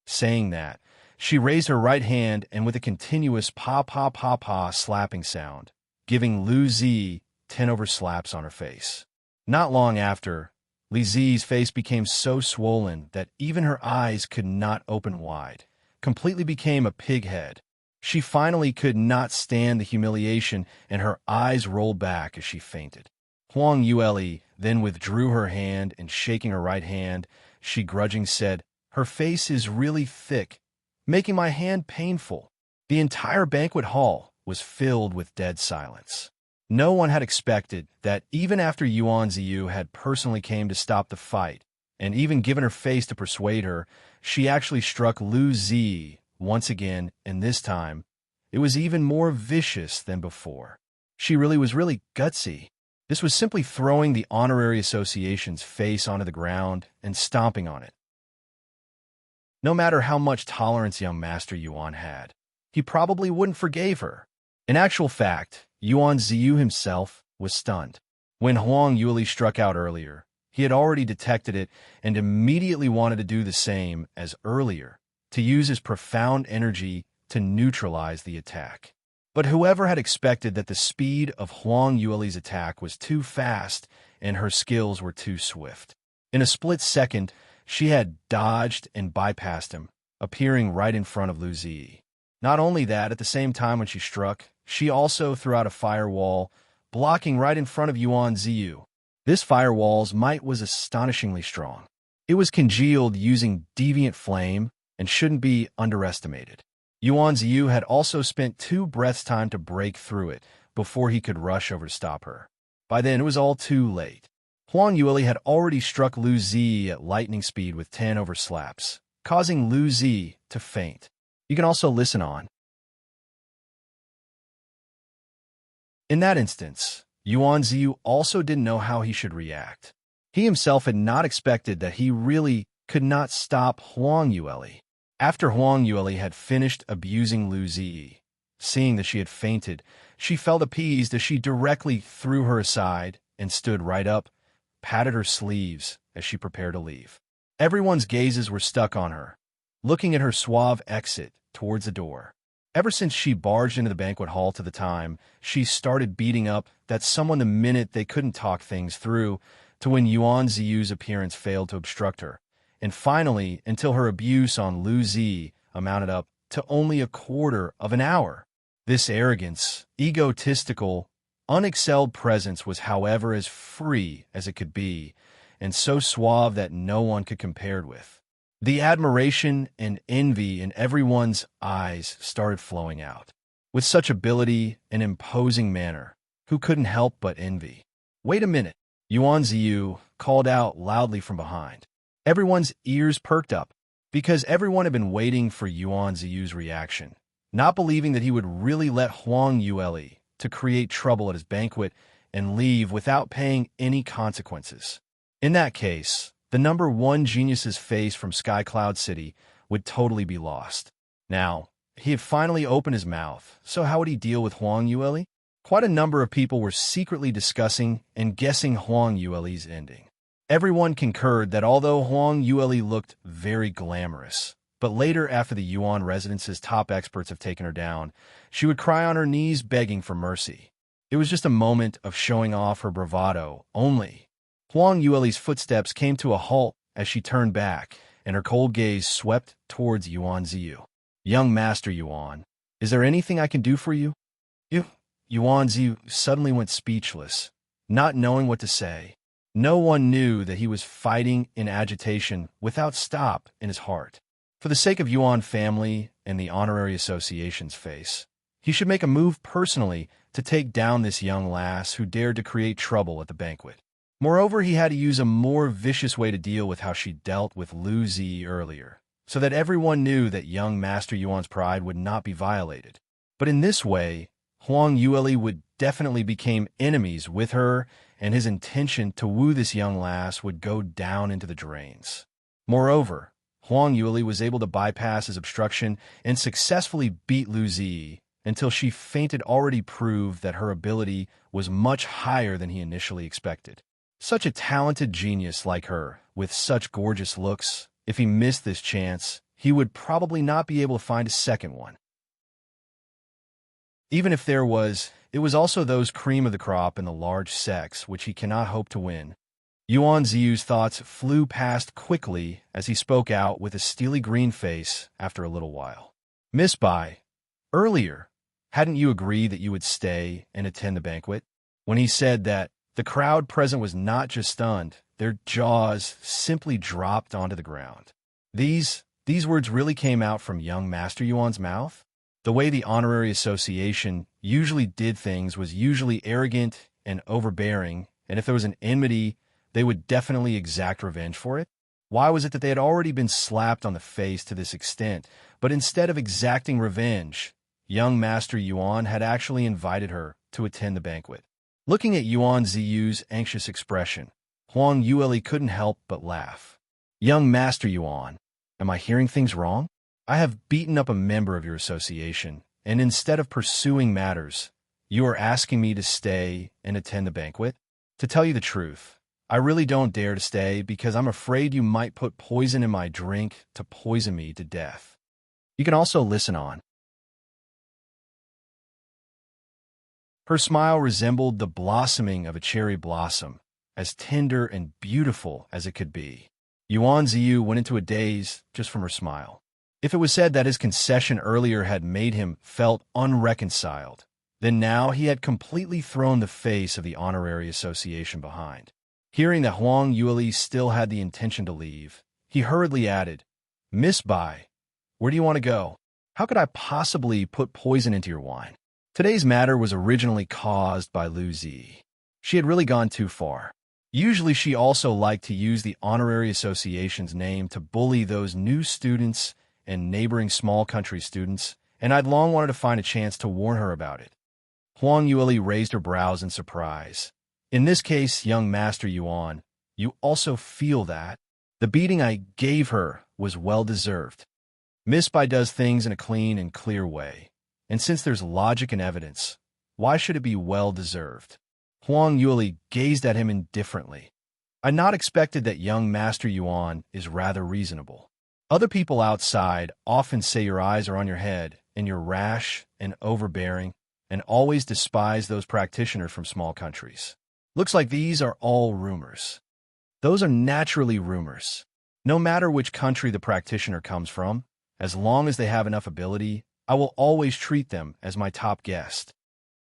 Saying that, she raised her right hand and with a continuous pa slapping sound, giving Lu Zi 10 over slaps on her face. Not long after, Li Zi's face became so swollen that even her eyes could not open wide, completely became a pig head. She finally could not stand the humiliation, and her eyes rolled back as she fainted. Huang Yueli then withdrew her hand, and shaking her right hand, she grudgingly said, Her face is really thick, making my hand painful. The entire banquet hall was filled with dead silence. No one had expected that even after Yuan Ziyu had personally came to stop the fight, and even given her face to persuade her, she actually struck Lu Zi once again, and this time, it was even more vicious than before. She was really gutsy. This was simply throwing the honorary association's face onto the ground and stomping on it. No matter how much tolerance young Master Yuan had, he probably wouldn't forgive her. In actual fact, Yuan Ziyu himself was stunned. When Huang Yueli struck out earlier, he had already detected it and immediately wanted to do the same as earlier, to use his profound energy to neutralize the attack. But whoever had expected that the speed of Huang Yueli's attack was too fast and her skills were too swift. In a split second, she had dodged and bypassed him, appearing right in front of Lu Zi. Not only that, at the same time when she struck, she also threw out a firewall, blocking right in front of Yuan Ziyu. This firewall's might was astonishingly strong. It was congealed using deviant flame and shouldn't be underestimated. Yuan Ziyu had also spent 2 breaths' time to break through it before he could rush over to stop her. By then, it was all too late. Huang Yueli had already struck Lu Zi at lightning speed with 10 over slaps, causing Lu Zi to faint. You can also listen on. In that instance, Yuan Ziyu also didn't know how he should react. He himself had not expected that he really could not stop Huang Yueli. After Huang Yueli had finished abusing Lu Zi, seeing that she had fainted, she felt appeased as she directly threw her aside and stood right up, patted her sleeves as she prepared to leave. Everyone's gazes were stuck on her, looking at her suave exit towards the door. Ever since she barged into the banquet hall to the time she started beating up that someone the minute they couldn't talk things through, to when Yuan Ziyu's appearance failed to obstruct her, and finally until her abuse on Lu Zi amounted up to only a quarter of an hour. This arrogance, egotistical, unexcelled presence was, however, as free as it could be, and so suave that no one could compare it with. The admiration and envy in everyone's eyes started flowing out. With such ability and imposing manner, who couldn't help but envy? Wait a minute, Yuan Ziyu called out loudly from behind. Everyone's ears perked up, because everyone had been waiting for Yuan Ziyu's reaction, not believing that he would really let Huang Yueli to create trouble at his banquet and leave without paying any consequences. In that case, the number 1 genius's face from Sky Cloud City would totally be lost. Now, he had finally opened his mouth, so how would he deal with Huang Yueli? Quite a number of people were secretly discussing and guessing Huang Yueli's ending. Everyone concurred that although Huang Yueli looked very glamorous, but later after the Yuan residence's top experts have taken her down, she would cry on her knees begging for mercy. It was just a moment of showing off her bravado only. Huang Yueli's footsteps came to a halt as she turned back, and her cold gaze swept towards Yuan Ziyu. Young Master Yuan, is there anything I can do for you? Yuan Ziyu suddenly went speechless, not knowing what to say. No one knew that he was fighting in agitation without stop in his heart. For the sake of Yuan family and the honorary association's face, he should make a move personally to take down this young lass who dared to create trouble at the banquet. Moreover, he had to use a more vicious way to deal with how she dealt with Lu Zi earlier, so that everyone knew that young Master Yuan's pride would not be violated. But in this way, Huang Yueli would definitely become enemies with her, and his intention to woo this young lass would go down into the drains. Moreover, Huang Yueli was able to bypass his obstruction and successfully beat Lu Zi until she fainted, already proved that her ability was much higher than he initially expected. Such a talented genius like her, with such gorgeous looks, if he missed this chance, he would probably not be able to find a second one. Even if there was, it was also those cream of the crop in the large sex which he cannot hope to win. Yuan Ziyu's thoughts flew past quickly as he spoke out with a steely green face after a little while. Miss Bai, earlier, hadn't you agreed that you would stay and attend the banquet? When he said that, the crowd present was not just stunned, their jaws simply dropped onto the ground. These words really came out from young Master Yuan's mouth? The way the honorary association usually did things was usually arrogant and overbearing, and if there was an enmity, they would definitely exact revenge for it. Why was it that they had already been slapped on the face to this extent, but instead of exacting revenge, young Master Yuan had actually invited her to attend the banquet? Looking at Yuan Ziyu's anxious expression, Huang Yueli couldn't help but laugh. Young Master Yuan, am I hearing things wrong? I have beaten up a member of your association, and instead of pursuing matters, you are asking me to stay and attend the banquet? To tell you the truth, I really don't dare to stay because I'm afraid you might put poison in my drink to poison me to death. You can also listen on. Her smile resembled the blossoming of a cherry blossom, as tender and beautiful as it could be. Yuan Ziyu went into a daze just from her smile. If it was said that his concession earlier had made him felt unreconciled, then now he had completely thrown the face of the honorary association behind. Hearing that Huang Yueli still had the intention to leave, he hurriedly added, Miss Bai, where do you want to go? How could I possibly put poison into your wine? Today's matter was originally caused by Lu Zi. She had really gone too far. Usually she also liked to use the honorary association's name to bully those new students and neighboring small country students, and I'd long wanted to find a chance to warn her about it. Huang Yueli raised her brows in surprise. In this case, young Master Yuan, you also feel that? The beating I gave her was well-deserved. Miss Bai does things in a clean and clear way, and since there's logic and evidence, why should it be well-deserved? Huang Yueli gazed at him indifferently. I not expected that young Master Yuan is rather reasonable. Other people outside often say your eyes are on your head, and you're rash and overbearing, and always despise those practitioners from small countries. Looks like these are all rumors. Those are naturally rumors. No matter which country the practitioner comes from, as long as they have enough ability, I will always treat them as my top guest.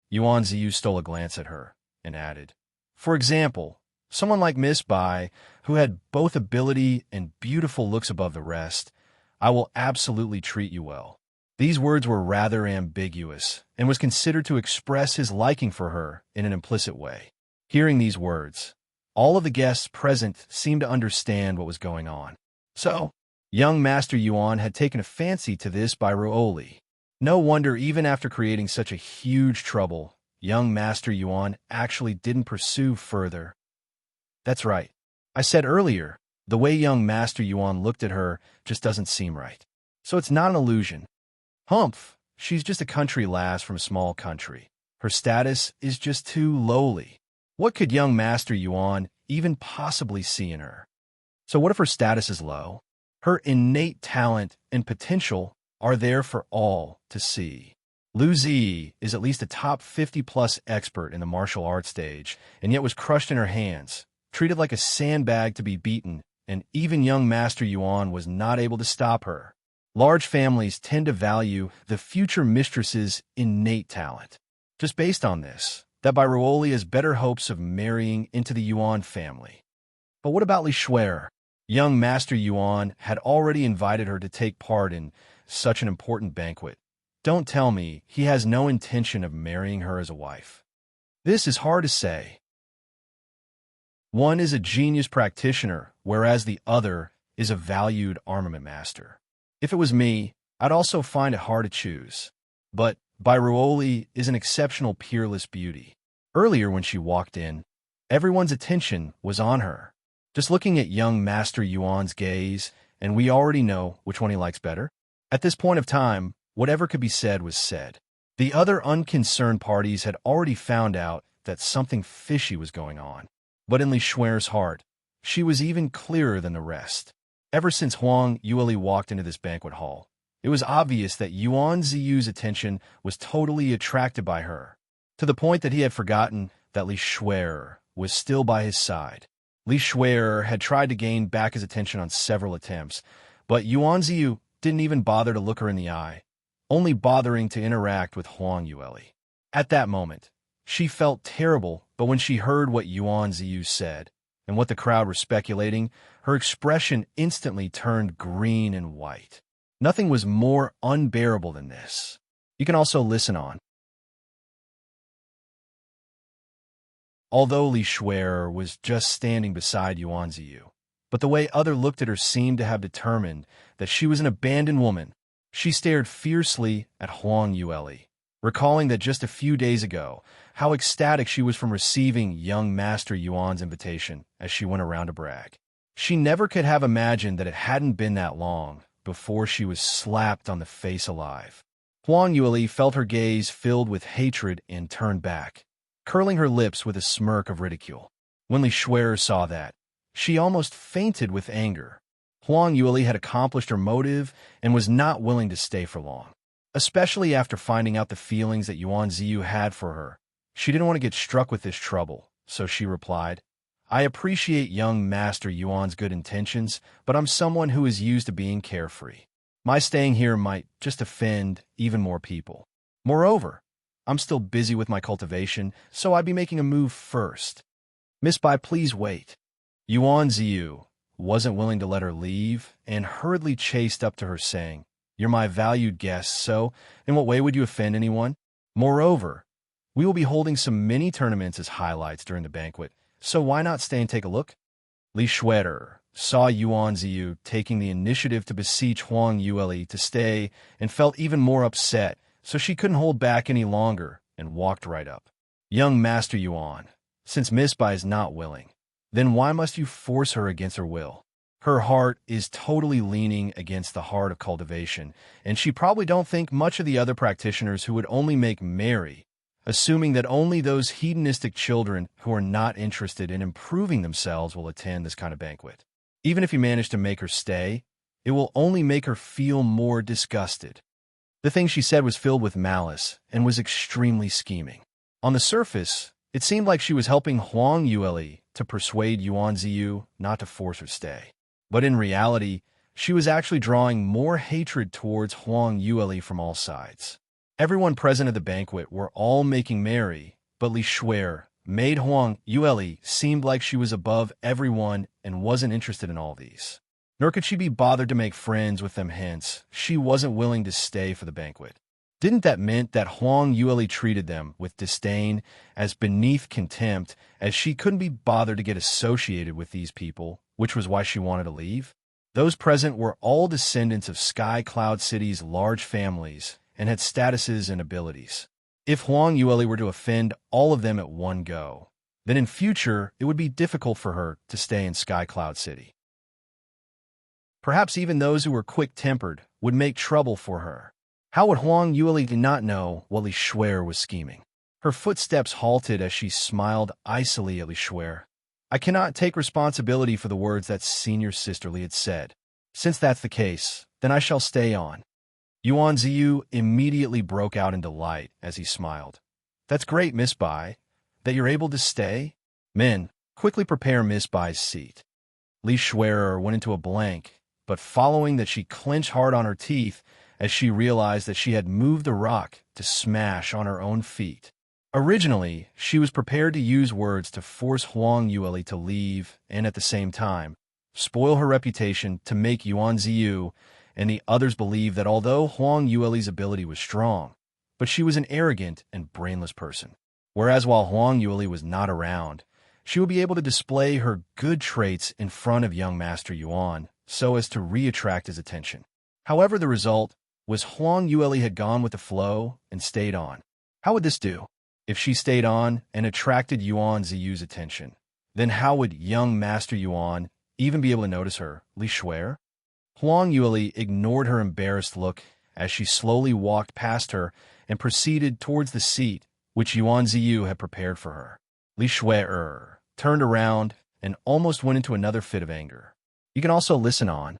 Yuan Ziyu stole a glance at her and added, for example, someone like Miss Bai, who had both ability and beautiful looks above the rest, I will absolutely treat you well. These words were rather ambiguous and was considered to express his liking for her in an implicit way. Hearing these words, all of the guests present seemed to understand what was going on. So, young Master Yuan had taken a fancy to this Bai Ruoli. No wonder even after creating such a huge trouble, young Master Yuan actually didn't pursue further. That's right. I said earlier, the way young Master Yuan looked at her just doesn't seem right. So it's not an illusion. Humph, she's just a country lass from a small country. Her status is just too lowly. What could young Master Yuan even possibly see in her? So what if her status is low? Her innate talent and potential are there for all to see. Lu Zi is at least a top 50-plus expert in the martial arts stage, and yet was crushed in her hands, treated like a sandbag to be beaten, and even young Master Yuan was not able to stop her. Large families tend to value the future mistress's innate talent. Just based on this, that Bai Ruoli has better hopes of marrying into the Yuan family. But what about Li Shuer? Young Master Yuan had already invited her to take part in such an important banquet. Don't tell me he has no intention of marrying her as a wife. This is hard to say. One is a genius practitioner, whereas the other is a valued armament master. If it was me, I'd also find it hard to choose. But Bai Ruoli is an exceptional peerless beauty. Earlier when she walked in, everyone's attention was on her. Just looking at young Master Yuan's gaze, and we already know which one he likes better. At this point of time, whatever could be said was said. The other unconcerned parties had already found out that something fishy was going on. But in Li Shuer's heart, she was even clearer than the rest. Ever since Huang Yueli walked into this banquet hall, it was obvious that Yuan Ziyu's attention was totally attracted by her, to the point that he had forgotten that Li Shuer was still by his side. Li Shuer had tried to gain back his attention on several attempts, but Yuan Ziyu didn't even bother to look her in the eye, only bothering to interact with Huang Yueli. At that moment, she felt terrible, but when she heard what Yuan Ziyu said, and what the crowd were speculating, her expression instantly turned green and white. Nothing was more unbearable than this. You can also listen on. Although Li Shuer was just standing beside Yuan Ziyu, but the way others looked at her seemed to have determined that she was an abandoned woman. She stared fiercely at Huang Yueli, recalling that just a few days ago, how ecstatic she was from receiving young Master Yuan's invitation as she went around to brag. She never could have imagined that it hadn't been that long before she was slapped on the face alive. Huang Yueli felt her gaze filled with hatred and turned back, curling her lips with a smirk of ridicule. When Li Shuer saw that, she almost fainted with anger. Huang Yueli had accomplished her motive and was not willing to stay for long, especially after finding out the feelings that Yuan Ziyu had for her. She didn't want to get struck with this trouble, so she replied, "I appreciate young Master Yuan's good intentions, but I'm someone who is used to being carefree. My staying here might just offend even more people. Moreover, I'm still busy with my cultivation, so I'd be making a move first. Miss Bai, please wait." Yuan Ziyu wasn't willing to let her leave and hurriedly chased up to her saying, "You're my valued guest, so in what way would you offend anyone? Moreover, we will be holding some mini tournaments as highlights during the banquet, so why not stay and take a look?" Li Shuer saw Yuan Ziyu taking the initiative to beseech Huang Yueli to stay and felt even more upset, so she couldn't hold back any longer and walked right up. "Young Master Yuan, since Miss Bai is not willing, then why must you force her against her will? Her heart is totally leaning against the heart of cultivation, and she probably don't think much of the other practitioners who would only make merry, assuming that only those hedonistic children who are not interested in improving themselves will attend this kind of banquet. Even if you manage to make her stay, it will only make her feel more disgusted." The thing she said was filled with malice and was extremely scheming. On the surface, it seemed like she was helping Huang Yueli to persuade Yuan Ziyu not to force her stay. But in reality, she was actually drawing more hatred towards Huang Yueli from all sides. Everyone present at the banquet were all making merry, but Li Shuer made Huang Yueli seem like she was above everyone and wasn't interested in all these. Nor could she be bothered to make friends with them, hence, she wasn't willing to stay for the banquet. Didn't that mean that Huang Yueli treated them with disdain as beneath contempt, as she couldn't be bothered to get associated with these people, which was why she wanted to leave? Those present were all descendants of Sky Cloud City's large families and had statuses and abilities. If Huang Yueli were to offend all of them at one go, then in future it would be difficult for her to stay in Sky Cloud City. Perhaps even those who were quick-tempered would make trouble for her. How would Huang Yueli not know what Li Shuer was scheming? Her footsteps halted as she smiled icily at Li Shuer. "I cannot take responsibility for the words that senior sister Li had said. Since that's the case, then I shall stay on." Yuan Ziyu immediately broke out in delight as he smiled. That's great, Miss Bai. That you're able to stay? Men, quickly prepare Miss Bai's seat. Li Shui'er went into a blank, but following that she clenched hard on her teeth as she realized that she had moved the rock to smash on her own feet. Originally, she was prepared to use words to force Huang Yueli to leave and at the same time, spoil her reputation to make Yuan Ziyu and the others believe that although Huang Yueli's ability was strong, but she was an arrogant and brainless person. Whereas while Huang Yueli was not around, she would be able to display her good traits in front of young Master Yuan so as to re-attract his attention. However, the result was Huang Yueli had gone with the flow and stayed on. How would this do? If she stayed on and attracted Yuan Ziyu's attention, then how would young Master Yuan even be able to notice her, Li Shui'er? Huang Yueli ignored her embarrassed look as she slowly walked past her and proceeded towards the seat which Yuan Ziyu had prepared for her. Li Shui'er turned around and almost went into another fit of anger. You can also listen on.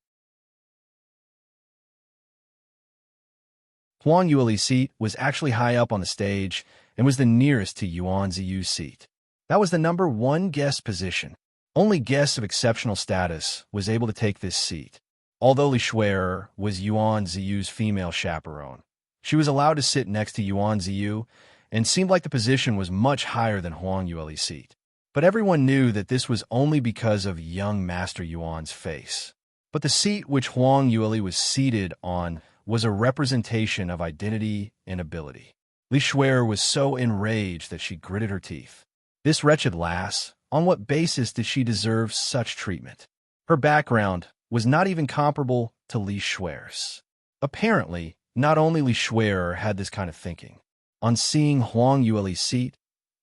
Huang Yueli's seat was actually high up on the stage and was the nearest to Yuan Ziyu's seat. That was the number 1 guest position. Only guests of exceptional status was able to take this seat. Although Li Shui'er was Yuan Ziyu's female chaperone, she was allowed to sit next to Yuan Ziyu and seemed like the position was much higher than Huang Yueli's seat. But everyone knew that this was only because of young Master Yuan's face. But the seat which Huang Yueli was seated on was a representation of identity and ability. Li Shui'er was so enraged that she gritted her teeth. This wretched lass, on what basis did she deserve such treatment? Her background was not even comparable to Li Shui'er's. Apparently, not only Li Shui'er had this kind of thinking. On seeing Huang Yueli's seat,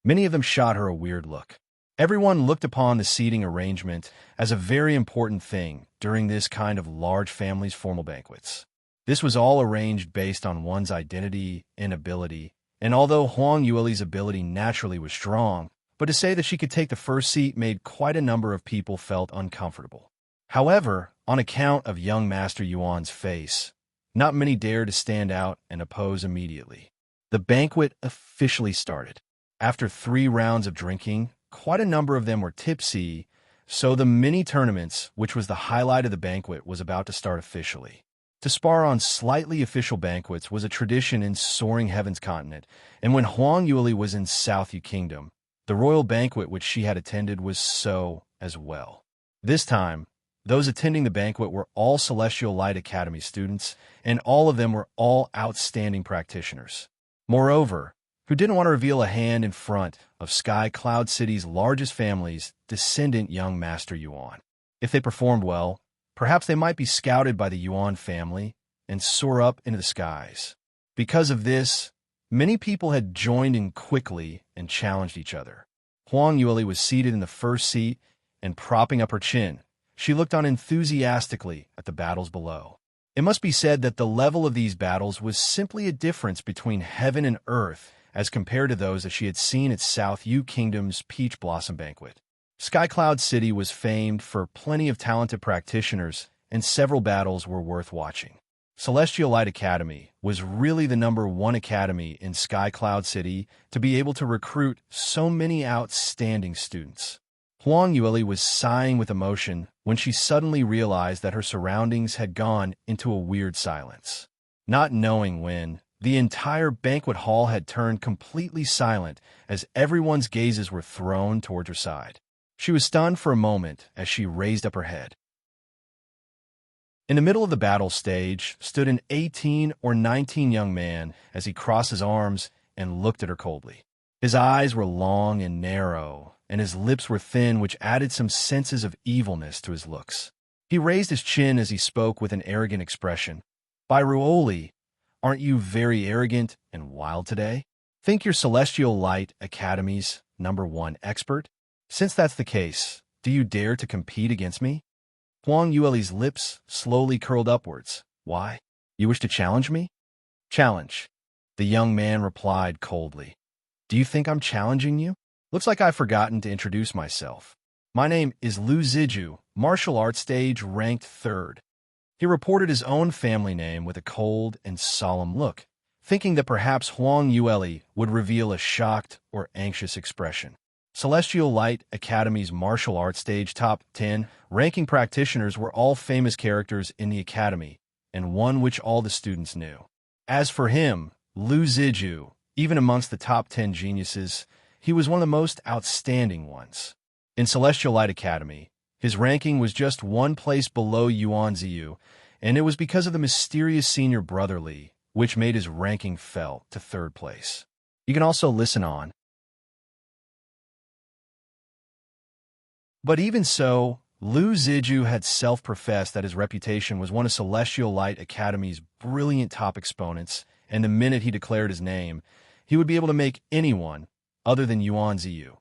many of them shot her a weird look. Everyone looked upon the seating arrangement as a very important thing during this kind of large family's formal banquets. This was all arranged based on one's identity and ability, and although Huang Yueli's ability naturally was strong, but to say that she could take the first seat made quite a number of people felt uncomfortable. However, on account of young Master Yuan's face, not many dared to stand out and oppose immediately. The banquet officially started. After 3 rounds of drinking, quite a number of them were tipsy, so the mini-tournaments, which was the highlight of the banquet, was about to start officially. To spar on slightly official banquets was a tradition in Soaring Heavens continent, and when Huang Yueli was in South Yu Kingdom, the royal banquet which she had attended was so as well. This time, those attending the banquet were all Celestial Light Academy students, and all of them were all outstanding practitioners. Moreover, who didn't want to reveal a hand in front of Sky Cloud City's largest family's descendant young Master Yuan. If they performed well, perhaps they might be scouted by the Yuan family and soar up into the skies. Because of this, many people had joined in quickly and challenged each other. Huang Yueli was seated in the first seat and propping up her chin. She looked on enthusiastically at the battles below. It must be said that the level of these battles was simply a difference between heaven and earth as compared to those that she had seen at South Yu Kingdom's Peach Blossom Banquet. Sky Cloud City was famed for plenty of talented practitioners, and several battles were worth watching. Celestial Light Academy was really the number 1 academy in Sky Cloud City to be able to recruit so many outstanding students. Huang Yueli was sighing with emotion when she suddenly realized that her surroundings had gone into a weird silence. Not knowing when, the entire banquet hall had turned completely silent as everyone's gazes were thrown towards her side. She was stunned for a moment as she raised up her head. In the middle of the battle stage stood an 18 or 19 young man as he crossed his arms and looked at her coldly. His eyes were long and narrow, and his lips were thin, which added some senses of evilness to his looks. He raised his chin as he spoke with an arrogant expression. "By Ruoli, aren't you very arrogant and wild today? Think you're Celestial Light Academy's number 1 expert? Since that's the case, do you dare to compete against me?" Huang Yueli's lips slowly curled upwards. "Why? You wish to challenge me?" "Challenge," the young man replied coldly. "Do you think I'm challenging you? Looks like I've forgotten to introduce myself. My name is Lu Ziju, martial arts stage ranked 3rd. He reported his own family name with a cold and solemn look, thinking that perhaps Huang Yueli would reveal a shocked or anxious expression. Celestial Light Academy's martial arts stage top 10 ranking practitioners were all famous characters in the academy, and one which all the students knew. As for him, Lu Ziju, even amongst the top 10 geniuses, he was one of the most outstanding ones. In Celestial Light Academy, his ranking was just one place below Yuan Ziyu, and it was because of the mysterious senior brother Li, which made his ranking fell to third place. You can also listen on. But even so, Lu Ziju had self-professed that his reputation was one of Celestial Light Academy's brilliant top exponents, and the minute he declared his name, he would be able to make anyone, other than Yuan Ziyu,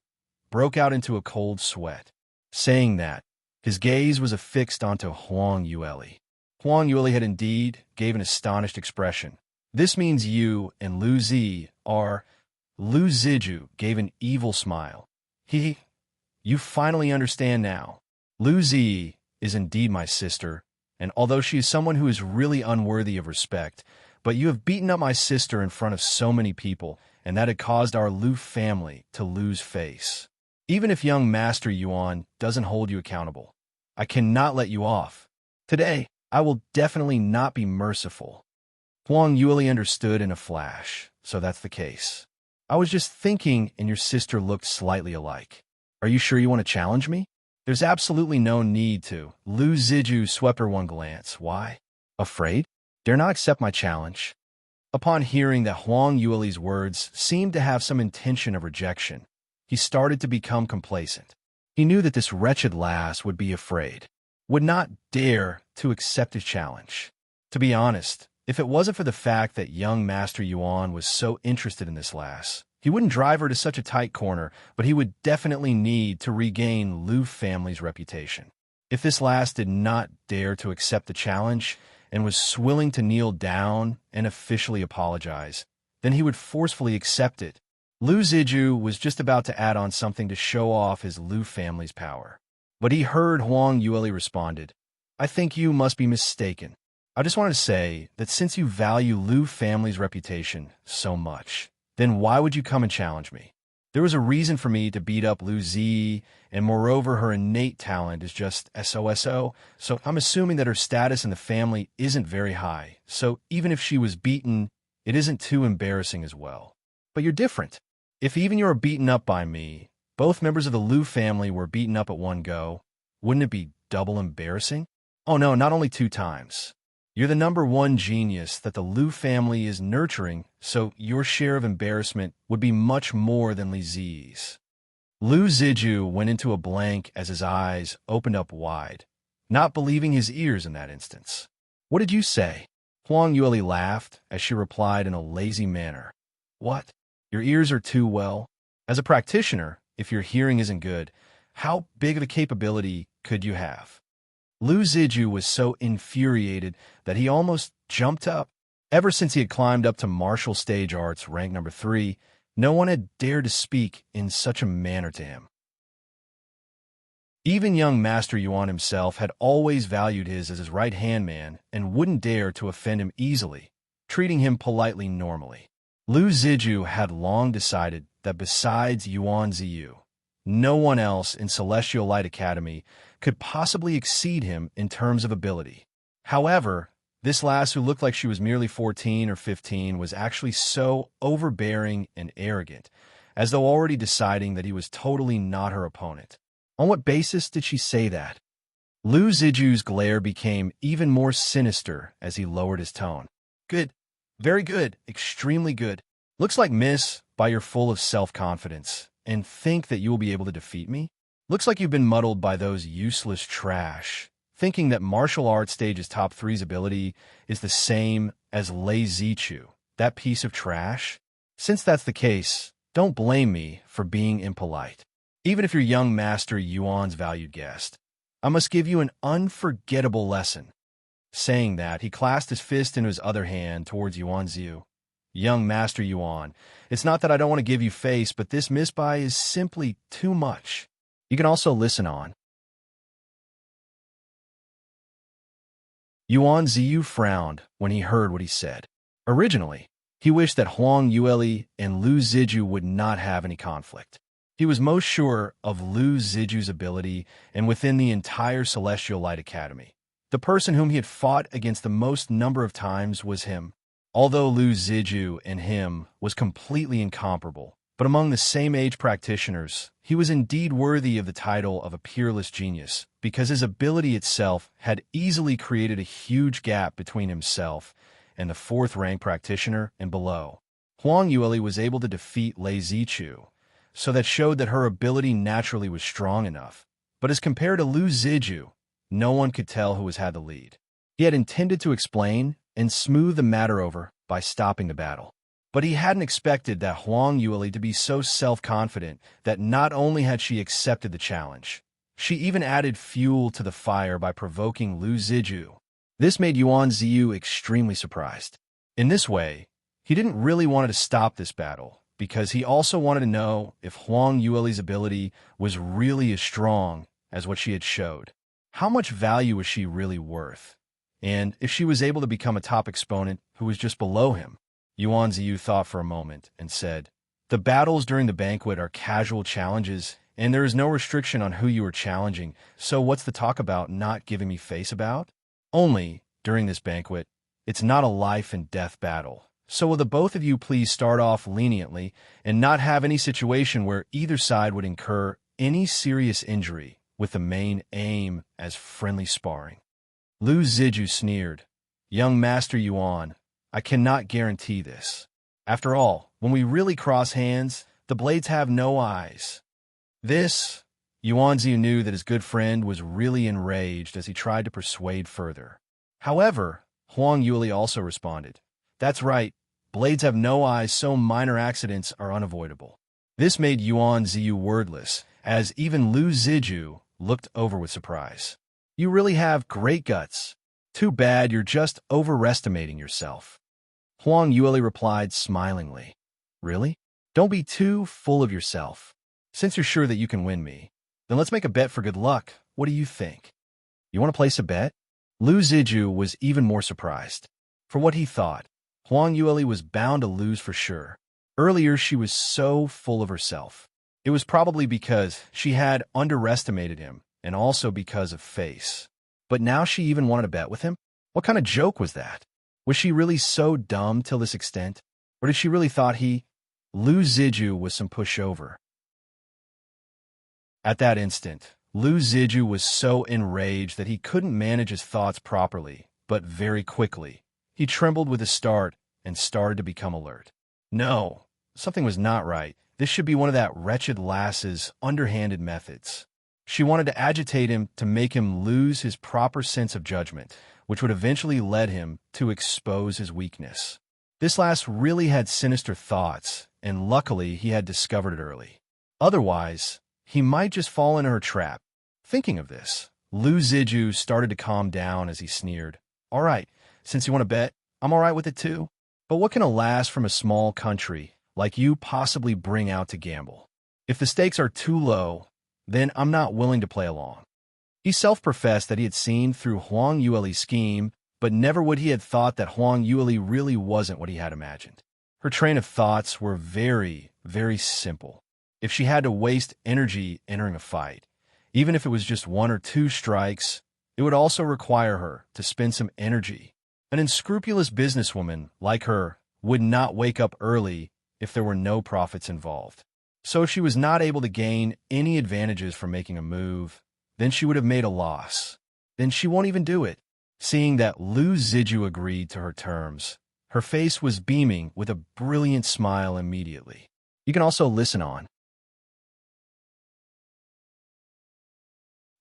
broke out into a cold sweat. Saying that, his gaze was affixed onto Huang Yueli. Huang Yueli had indeed gave an astonished expression. This means you and Lu Zi are... Lu Ziju gave an evil smile. You finally understand now. Lu Zi is indeed my sister, and although she is someone who is really unworthy of respect, but you have beaten up my sister in front of so many people, and that had caused our Lu family to lose face. Even if young Master Yuan doesn't hold you accountable, I cannot let you off. Today, I will definitely not be merciful. Huang Yueli understood in a flash, so that's the case. I was just thinking, and your sister looked slightly alike. Are you sure you want to challenge me? There's absolutely no need to. Lu Ziju swept her one glance. Why? Afraid? Dare not accept my challenge. Upon hearing that Huang Yueli's words seemed to have some intention of rejection, he started to become complacent. He knew that this wretched lass would be afraid, would not dare to accept his challenge. To be honest, if it wasn't for the fact that young Master Yuan was so interested in this lass, he wouldn't drive her to such a tight corner, but he would definitely need to regain Lu family's reputation. If this lass did not dare to accept the challenge and was willing to kneel down and officially apologize, then he would forcefully accept it. Lu Ziju was just about to add on something to show off his Lu family's power. But he heard Huang Yueli responded, I think you must be mistaken. I just wanted to say that since you value Lu family's reputation so much, then why would you come and challenge me? There was a reason for me to beat up Lu Zi, and moreover her innate talent is just SOSO, so I'm assuming that her status in the family isn't very high, so even if she was beaten, it isn't too embarrassing as well. But you're different. If even you are beaten up by me, both members of the Lu family were beaten up at one go, wouldn't it be double embarrassing? Oh no, not only 2 times. You're the #1 genius that the Lu family is nurturing, so your share of embarrassment would be much more than Li Zi's. Lu Ziju went into a blank as his eyes opened up wide, not believing his ears in that instance. What did you say? Huang Yueli laughed as she replied in a lazy manner. What? Your ears are too well? As a practitioner, if your hearing isn't good, how big of a capability could you have? Lu Ziju was so infuriated that he almost jumped up. Ever since he had climbed up to martial stage arts rank number 3, no one had dared to speak in such a manner to him. Even young Master Yuan himself had always valued his as his right-hand man and wouldn't dare to offend him easily, treating him politely normally. Lu Ziju had long decided that besides Yuan Ziyu, no one else in Celestial Light Academy could possibly exceed him in terms of ability. However, this lass who looked like she was merely 14 or 15 was actually so overbearing and arrogant, as though already deciding that he was totally not her opponent. On what basis did she say that? Lu Ziju's glare became even more sinister as he lowered his tone. Good. Very good. Extremely good. Looks like, miss, by you're full of self-confidence, and think that you will be able to defeat me? Looks like you've been muddled by those useless trash, thinking that martial arts stage's top 3's ability is the same as Lei Zichu, that piece of trash. Since that's the case, don't blame me for being impolite. Even if you're young Master Yuan's valued guest, I must give you an unforgettable lesson. Saying that, he clasped his fist into his other hand towards Yuan Ziyu. Young Master Yuan, it's not that I don't want to give you face, but this misbuy is simply too much. You can also listen on. Yuan Ziyu frowned when he heard what he said. Originally, he wished that Huang Yueli and Lu Ziju would not have any conflict. He was most sure of Lu Ziju's ability and within the entire Celestial Light Academy. The person whom he had fought against the most number of times was him. Although Lu Ziju and him was completely incomparable, but among the same age practitioners, he was indeed worthy of the title of a peerless genius, because his ability itself had easily created a huge gap between himself and the fourth-rank practitioner and below. Huang Yueli was able to defeat Lei Zichu, so that showed that her ability naturally was strong enough. But as compared to Lu Ziju, no one could tell who had the lead. He had intended to explain and smooth the matter over by stopping the battle. But he hadn't expected that Huang Yueli to be so self-confident that not only had she accepted the challenge, she even added fuel to the fire by provoking Lu Ziju. This made Yuan Ziyu extremely surprised. In this way, he didn't really want to stop this battle, because he also wanted to know if Huang Yueli's ability was really as strong as what she had showed. How much value was she really worth? And if she was able to become a top exponent who was just below him? Yuan Ziyu thought for a moment and said, "The battles during the banquet are casual challenges, and there is no restriction on who you are challenging, so what's the talk about not giving me face about? Only, during this banquet, it's not a life and death battle. So will the both of you please start off leniently and not have any situation where either side would incur any serious injury, with the main aim as friendly sparring?" Lu Ziju sneered, "Young Master Yuan, I cannot guarantee this. After all, when we really cross hands, the blades have no eyes." This, Yuan Ziyu knew that his good friend was really enraged as he tried to persuade further. However, Huang Yueli also responded, "That's right, blades have no eyes, so minor accidents are unavoidable." This made Yuan Ziyu wordless, as even Lu Ziju looked over with surprise. "You really have great guts. Too bad you're just overestimating yourself." Huang Yueli replied smilingly, "Really? Don't be too full of yourself. Since you're sure that you can win me, then let's make a bet for good luck. What do you think? You want to place a bet?" Lu Ziju was even more surprised. For what he thought, Huang Yueli was bound to lose for sure. Earlier, she was so full of herself. It was probably because she had underestimated him, and also because of face. But now she even wanted to bet with him? What kind of joke was that? Was she really so dumb till this extent? Or did she really thought Lu Ziju was some pushover? At that instant, Lu Ziju was so enraged that he couldn't manage his thoughts properly, but very quickly. He trembled with his start and started to become alert. No, something was not right. This should be one of that wretched lass's underhanded methods. She wanted to agitate him to make him lose his proper sense of judgment, which would eventually lead him to expose his weakness. This lass really had sinister thoughts, and luckily he had discovered it early. Otherwise, he might just fall into her trap. Thinking of this, Lu Ziju started to calm down as he sneered. "All right, since you want to bet, I'm all right with it too. But what can a lass from a small country like you possibly bring out to gamble? If the stakes are too low, then I'm not willing to play along." He self-professed that he had seen through Huang Yueli's scheme, but never would he have thought that Huang Yueli really wasn't what he had imagined. Her train of thoughts were very, very simple. If she had to waste energy entering a fight, even if it was just 1 or 2 strikes, it would also require her to spend some energy. An unscrupulous businesswoman like her would not wake up early if there were no profits involved. So if she was not able to gain any advantages from making a move, then she would have made a loss. Then she won't even do it. Seeing that Lu Ziju agreed to her terms, her face was beaming with a brilliant smile immediately. You can also listen on.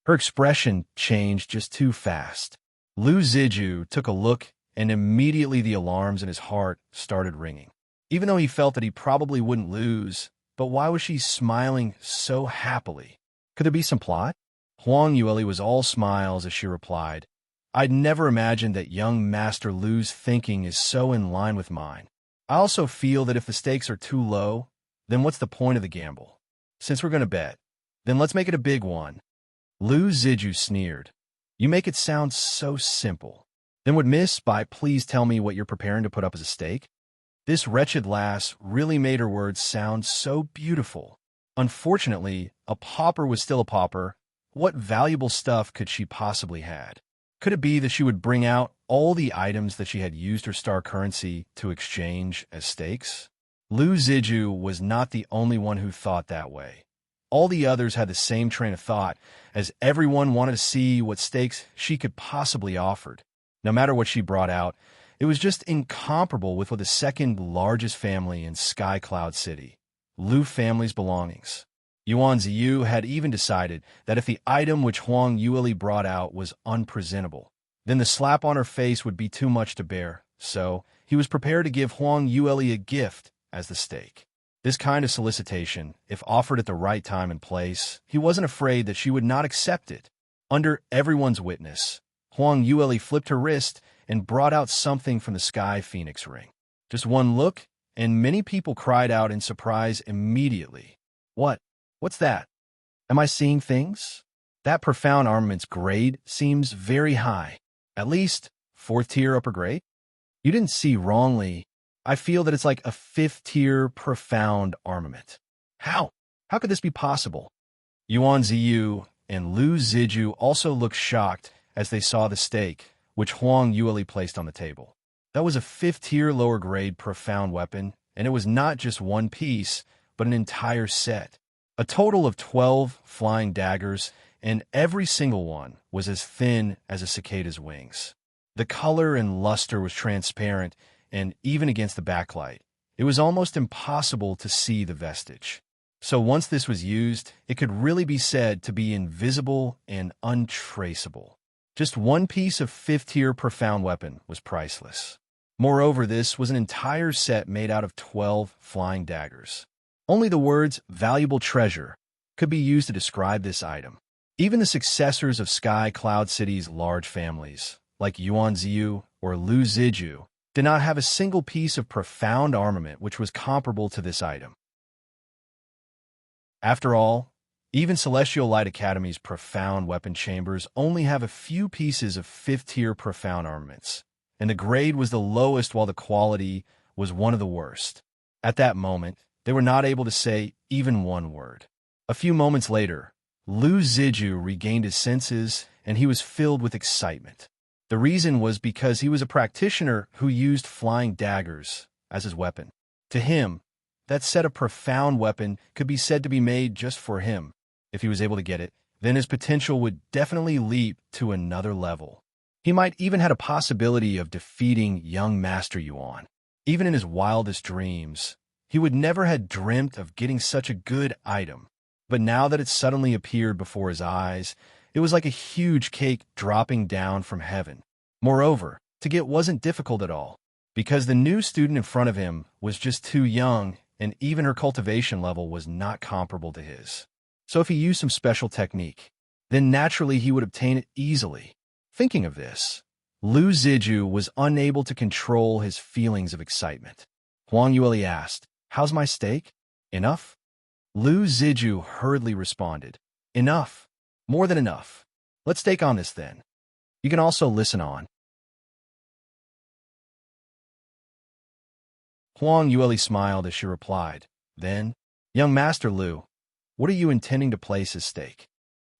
Her expression changed just too fast. Lu Ziju took a look, and immediately the alarms in his heart started ringing. Even though he felt that he probably wouldn't lose, but why was she smiling so happily? Could there be some plot? Huang Yueli was all smiles as she replied, "I'd never imagined that young Master Lu's thinking is so in line with mine. I also feel that if the stakes are too low, then what's the point of the gamble? Since we're going to bet, then let's make it a big one." Lu Ziju sneered. "You make it sound so simple." Then would Miss by please tell me what you're preparing to put up as a stake? This wretched lass really made her words sound so beautiful. Unfortunately, a pauper was still a pauper. What valuable stuff could she possibly had? Could it be that she would bring out all the items that she had used her star currency to exchange as stakes? Lu Ziju was not the only one who thought that way. All the others had the same train of thought, as everyone wanted to see what stakes she could possibly offered. No matter what she brought out, it was just incomparable with what the second largest family in Sky Cloud City, Lu family's belongings. Yuan Ziyu had even decided that if the item which Huang Yueli brought out was unpresentable, then the slap on her face would be too much to bear, so he was prepared to give Huang Yueli a gift as the stake. This kind of solicitation, if offered at the right time and place, he wasn't afraid that she would not accept it. Under everyone's witness, Huang Yueli flipped her wrist and brought out something from the Sky Phoenix ring. Just one look, and many people cried out in surprise immediately. What's that? Am I seeing things? That profound armament's grade seems very high. At least 4th tier upper grade? You didn't see wrongly. I feel that it's like a 5th tier profound armament. How? How could this be possible? Yuan Ziyu and Lu Ziju also looked shocked as they saw the stake, which Huang Yueli placed on the table. That was a 5th tier lower grade profound weapon, and it was not just one piece, but an entire set. A total of 12 flying daggers, and every single one was as thin as a cicada's wings. The color and luster was transparent, and even against the backlight, it was almost impossible to see the vestige. So once this was used, it could really be said to be invisible and untraceable. Just one piece of 5th tier profound weapon was priceless. Moreover, this was an entire set made out of 12 flying daggers. Only the words valuable treasure could be used to describe this item. Even the successors of Sky Cloud City's large families, like Yuan Ziyu or Lu Ziju, did not have a single piece of profound armament which was comparable to this item. After all, even Celestial Light Academy's profound weapon chambers only have a few pieces of 5th tier profound armaments, and the grade was the lowest while the quality was one of the worst. At that moment, they were not able to say even one word. A few moments later, Lu Ziju regained his senses, and he was filled with excitement. The reason was because he was a practitioner who used flying daggers as his weapon. To him, that set of profound weapon could be said to be made just for him. If he was able to get it, then his potential would definitely leap to another level. He might even have a possibility of defeating young Master Yuan. Even in his wildest dreams, he would never have dreamt of getting such a good item. But now that it suddenly appeared before his eyes, it was like a huge cake dropping down from heaven. Moreover, to get wasn't difficult at all, because the new student in front of him was just too young, and even her cultivation level was not comparable to his. So if he used some special technique, then naturally he would obtain it easily. Thinking of this, Lu Ziju was unable to control his feelings of excitement. Huang Yueli asked, "How's my steak? Enough?" Lu Ziju hurriedly responded, "Enough. More than enough. Let's take on this then. You can also listen on." Huang Yueli smiled as she replied, "Then, young Master Lu, what are you intending to place as stake?"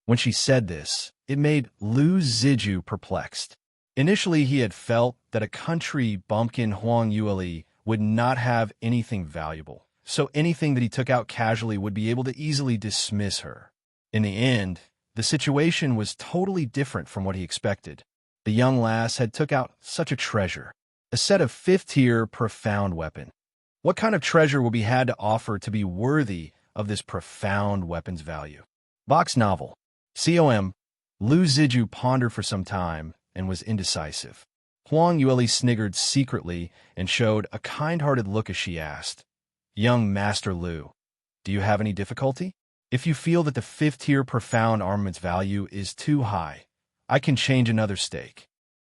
When she said this, it made Lu Ziju perplexed. Initially, he had felt that a country bumpkin Huang Yueli would not have anything valuable, so anything that he took out casually would be able to easily dismiss her. In the end, the situation was totally different from what he expected. The young lass had took out such a treasure, a set of 5th tier profound weapon. What kind of treasure would be had to offer to be worthy of this profound weapon's value? Box novel. COM. Lu Ziju pondered for some time and was indecisive. Huang Yueli sniggered secretly and showed a kind-hearted look as she asked, "Young Master Lu, do you have any difficulty? If you feel that the 5th tier profound armament's value is too high, I can change another stake."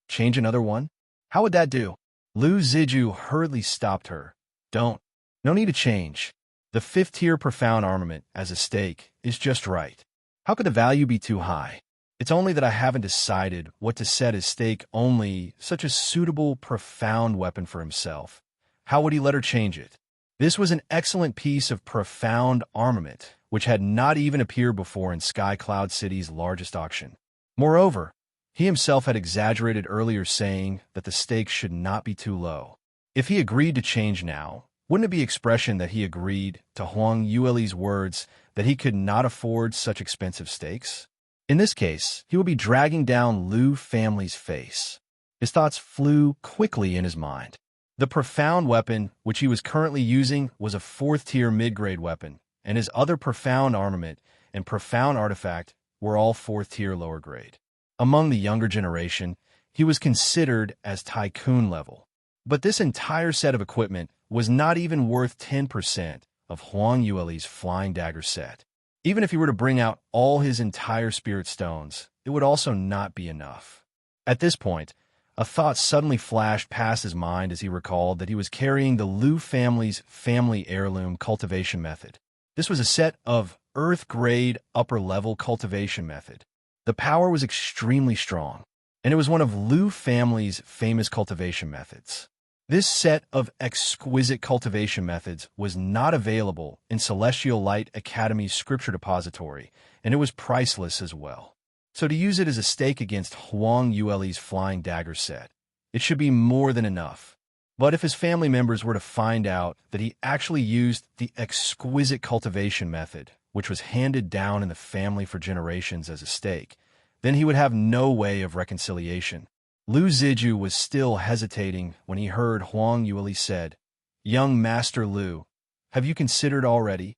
"Change another one? How would that do?" Lu Ziju hurriedly stopped her. "Don't. No need to change. The 5th tier profound armament as a stake is just right. How could the value be too high? It's only that I haven't decided what to set as stake only such a suitable, profound weapon for himself. How would he let her change it? This was an excellent piece of profound armament, which had not even appeared before in Sky Cloud City's largest auction. Moreover, he himself had exaggerated earlier, saying that the stakes should not be too low. If he agreed to change now, wouldn't it be expression that he agreed to Huang Yueli's words that he could not afford such expensive stakes? In this case, he would be dragging down Liu family's face. His thoughts flew quickly in his mind. The profound weapon which he was currently using was a 4th-tier mid-grade weapon, and his other profound armament and profound artifact were all 4th-tier lower grade. Among the younger generation, he was considered as tycoon level. But this entire set of equipment was not even worth 10% of Huang Yueli's flying dagger set. Even if he were to bring out all his entire spirit stones, it would also not be enough. At this point, a thought suddenly flashed past his mind as he recalled that he was carrying the Liu family's family heirloom cultivation method. This was a set of Earth-grade upper-level cultivation method. The power was extremely strong, and it was one of Liu family's famous cultivation methods. This set of exquisite cultivation methods was not available in Celestial Light Academy's scripture depository, and it was priceless as well. So to use it as a stake against Huang Yueli's flying dagger set, it should be more than enough. But if his family members were to find out that he actually used the exquisite cultivation method, which was handed down in the family for generations as a stake, then he would have no way of reconciliation. Liu Ziju was still hesitating when he heard Huang Yueli said, "Young Master Liu, have you considered already?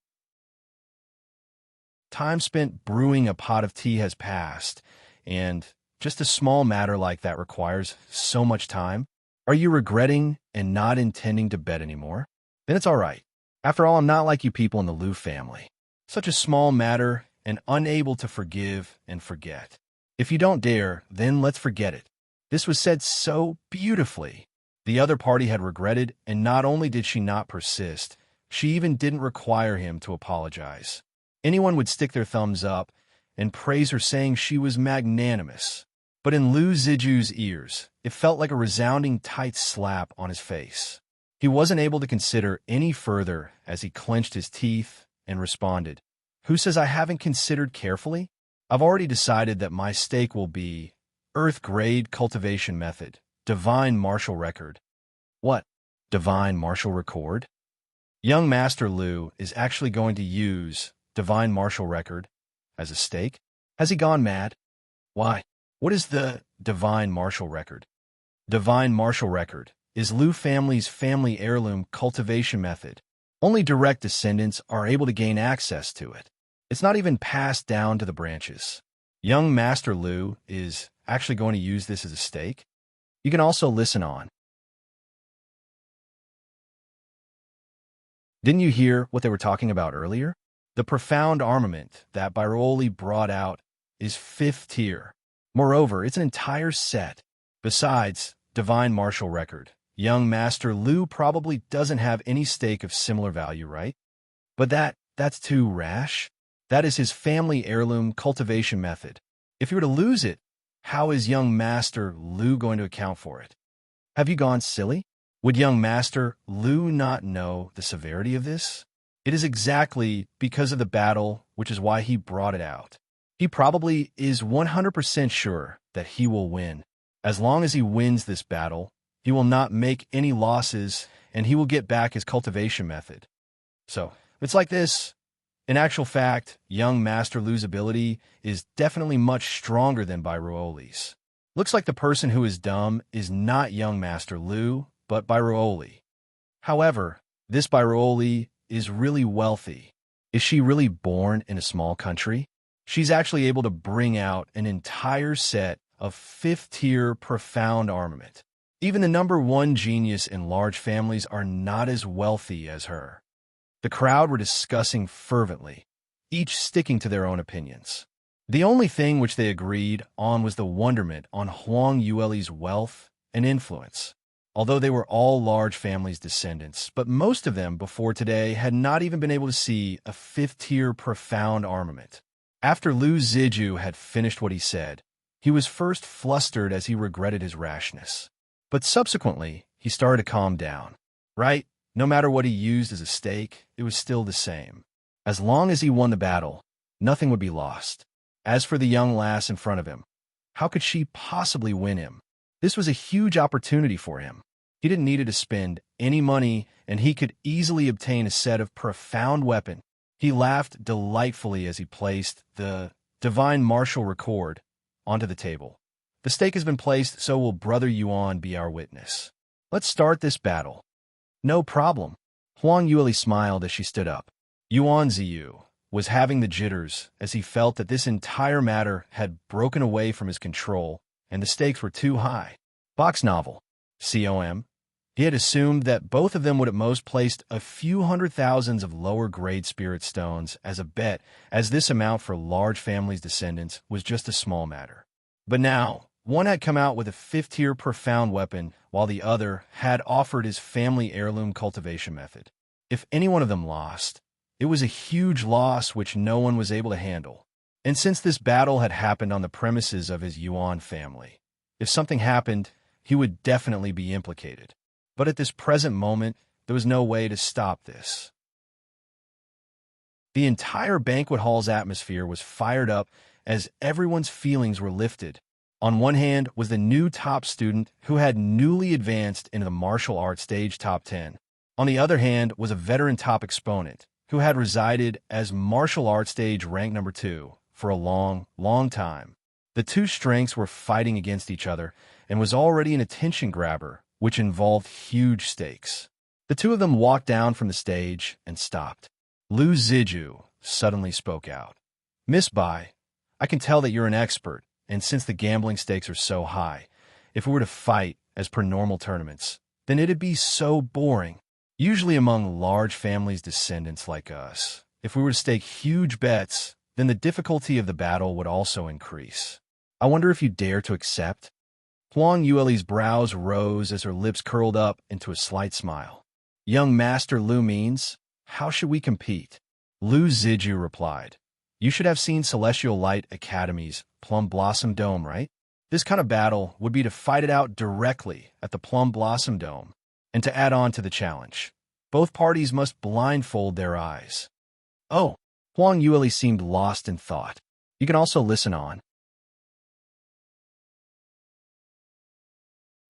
Time spent brewing a pot of tea has passed, and just a small matter like that requires so much time. Are you regretting and not intending to bet anymore? Then it's all right. After all, I'm not like you people in the Liu family. Such a small matter and unable to forgive and forget. If you don't dare, then let's forget it." This was said so beautifully. The other party had regretted, and not only did she not persist, she even didn't require him to apologize. Anyone would stick their thumbs up and praise her, saying she was magnanimous. But in Liu Ziju's ears, it felt like a resounding tight slap on his face. He wasn't able to consider any further as he clenched his teeth and responded, "Who says I haven't considered carefully? I've already decided that my stake will be Earth-grade cultivation method, divine martial record." What? Divine martial record? Young Master Liu is actually going to use divine martial record as a stake? Has he gone mad? Why? What is the divine martial record? Divine martial record is Liu family's family heirloom cultivation method. Only direct descendants are able to gain access to it. It's not even passed down to the branches. Young Master Liu is actually going to use this as a stake. You can also listen on. Didn't you hear what they were talking about earlier? The profound armament that Byroli brought out is 5th tier. Moreover, it's an entire set. Besides divine martial record, young Master Liu probably doesn't have any stake of similar value, right? But that's too rash. That is his family heirloom cultivation method. If you were to lose it, how is young Master Liu going to account for it? Have you gone silly? Would young Master Liu not know the severity of this? It is exactly because of the battle, which is why he brought it out. He probably is 100% sure that he will win. As long as he wins this battle, he will not make any losses, and he will get back his cultivation method. So, it's like this. In actual fact, young Master Liu's ability is definitely much stronger than Byroli's. Looks like the person who is dumb is not young Master Liu, but Byroli. However, this Byroli is really wealthy. Is she really born in a small country? She's actually able to bring out an entire set of 5th-tier profound armament. Even the #1 genius in large families are not as wealthy as her. The crowd were discussing fervently, each sticking to their own opinions. The only thing which they agreed on was the wonderment on Huang Yueli's wealth and influence. Although they were all large families' descendants, but most of them before today had not even been able to see a 5th-tier profound armament. After Lu Ziju had finished what he said, he was first flustered as he regretted his rashness. But subsequently, he started to calm down. Right? No matter what he used as a stake, it was still the same. As long as he won the battle, nothing would be lost. As for the young lass in front of him, how could she possibly win him? This was a huge opportunity for him. He didn't need to spend any money, and he could easily obtain a set of profound weapon. He laughed delightfully as he placed the divine martial record onto the table. The stake has been placed, so will Brother Yuan be our witness. Let's start this battle. No problem. Huang Yueli smiled as she stood up. Yuan Ziyu was having the jitters as he felt that this entire matter had broken away from his control and the stakes were too high. Box novel. COM. He had assumed that both of them would at most placed a few hundred thousands of lower-grade spirit stones as a bet, as this amount for large families' descendants was just a small matter. But now, one had come out with a fifth-tier profound weapon, while the other had offered his family heirloom cultivation method. If any one of them lost, it was a huge loss which no one was able to handle. And since this battle had happened on the premises of his Yuan family, if something happened, he would definitely be implicated. But at this present moment, there was no way to stop this. The entire banquet hall's atmosphere was fired up as everyone's feelings were lifted. On one hand was the new top student who had newly advanced into the martial arts stage top 10. On the other hand was a veteran top exponent who had resided as martial arts stage rank number 2 for a long, long time. The two strengths were fighting against each other and was already an attention grabber, which involved huge stakes. The two of them walked down from the stage and stopped. Lu Ziju suddenly spoke out. Miss Bai, I can tell that you're an expert, and since the gambling stakes are so high, if we were to fight as per normal tournaments, then it'd be so boring. Usually among large families' descendants like us, if we were to stake huge bets, then the difficulty of the battle would also increase. I wonder if you dare to accept? Huang Yueli's brows rose as her lips curled up into a slight smile. Young Master Lu means, how should we compete? Lu Ziju replied. You should have seen Celestial Light Academy's Plum Blossom Dome, right? This kind of battle would be to fight it out directly at the Plum Blossom Dome. And to add on to the challenge, both parties must blindfold their eyes. Oh, Huang Yueli seemed lost in thought. You can also listen on.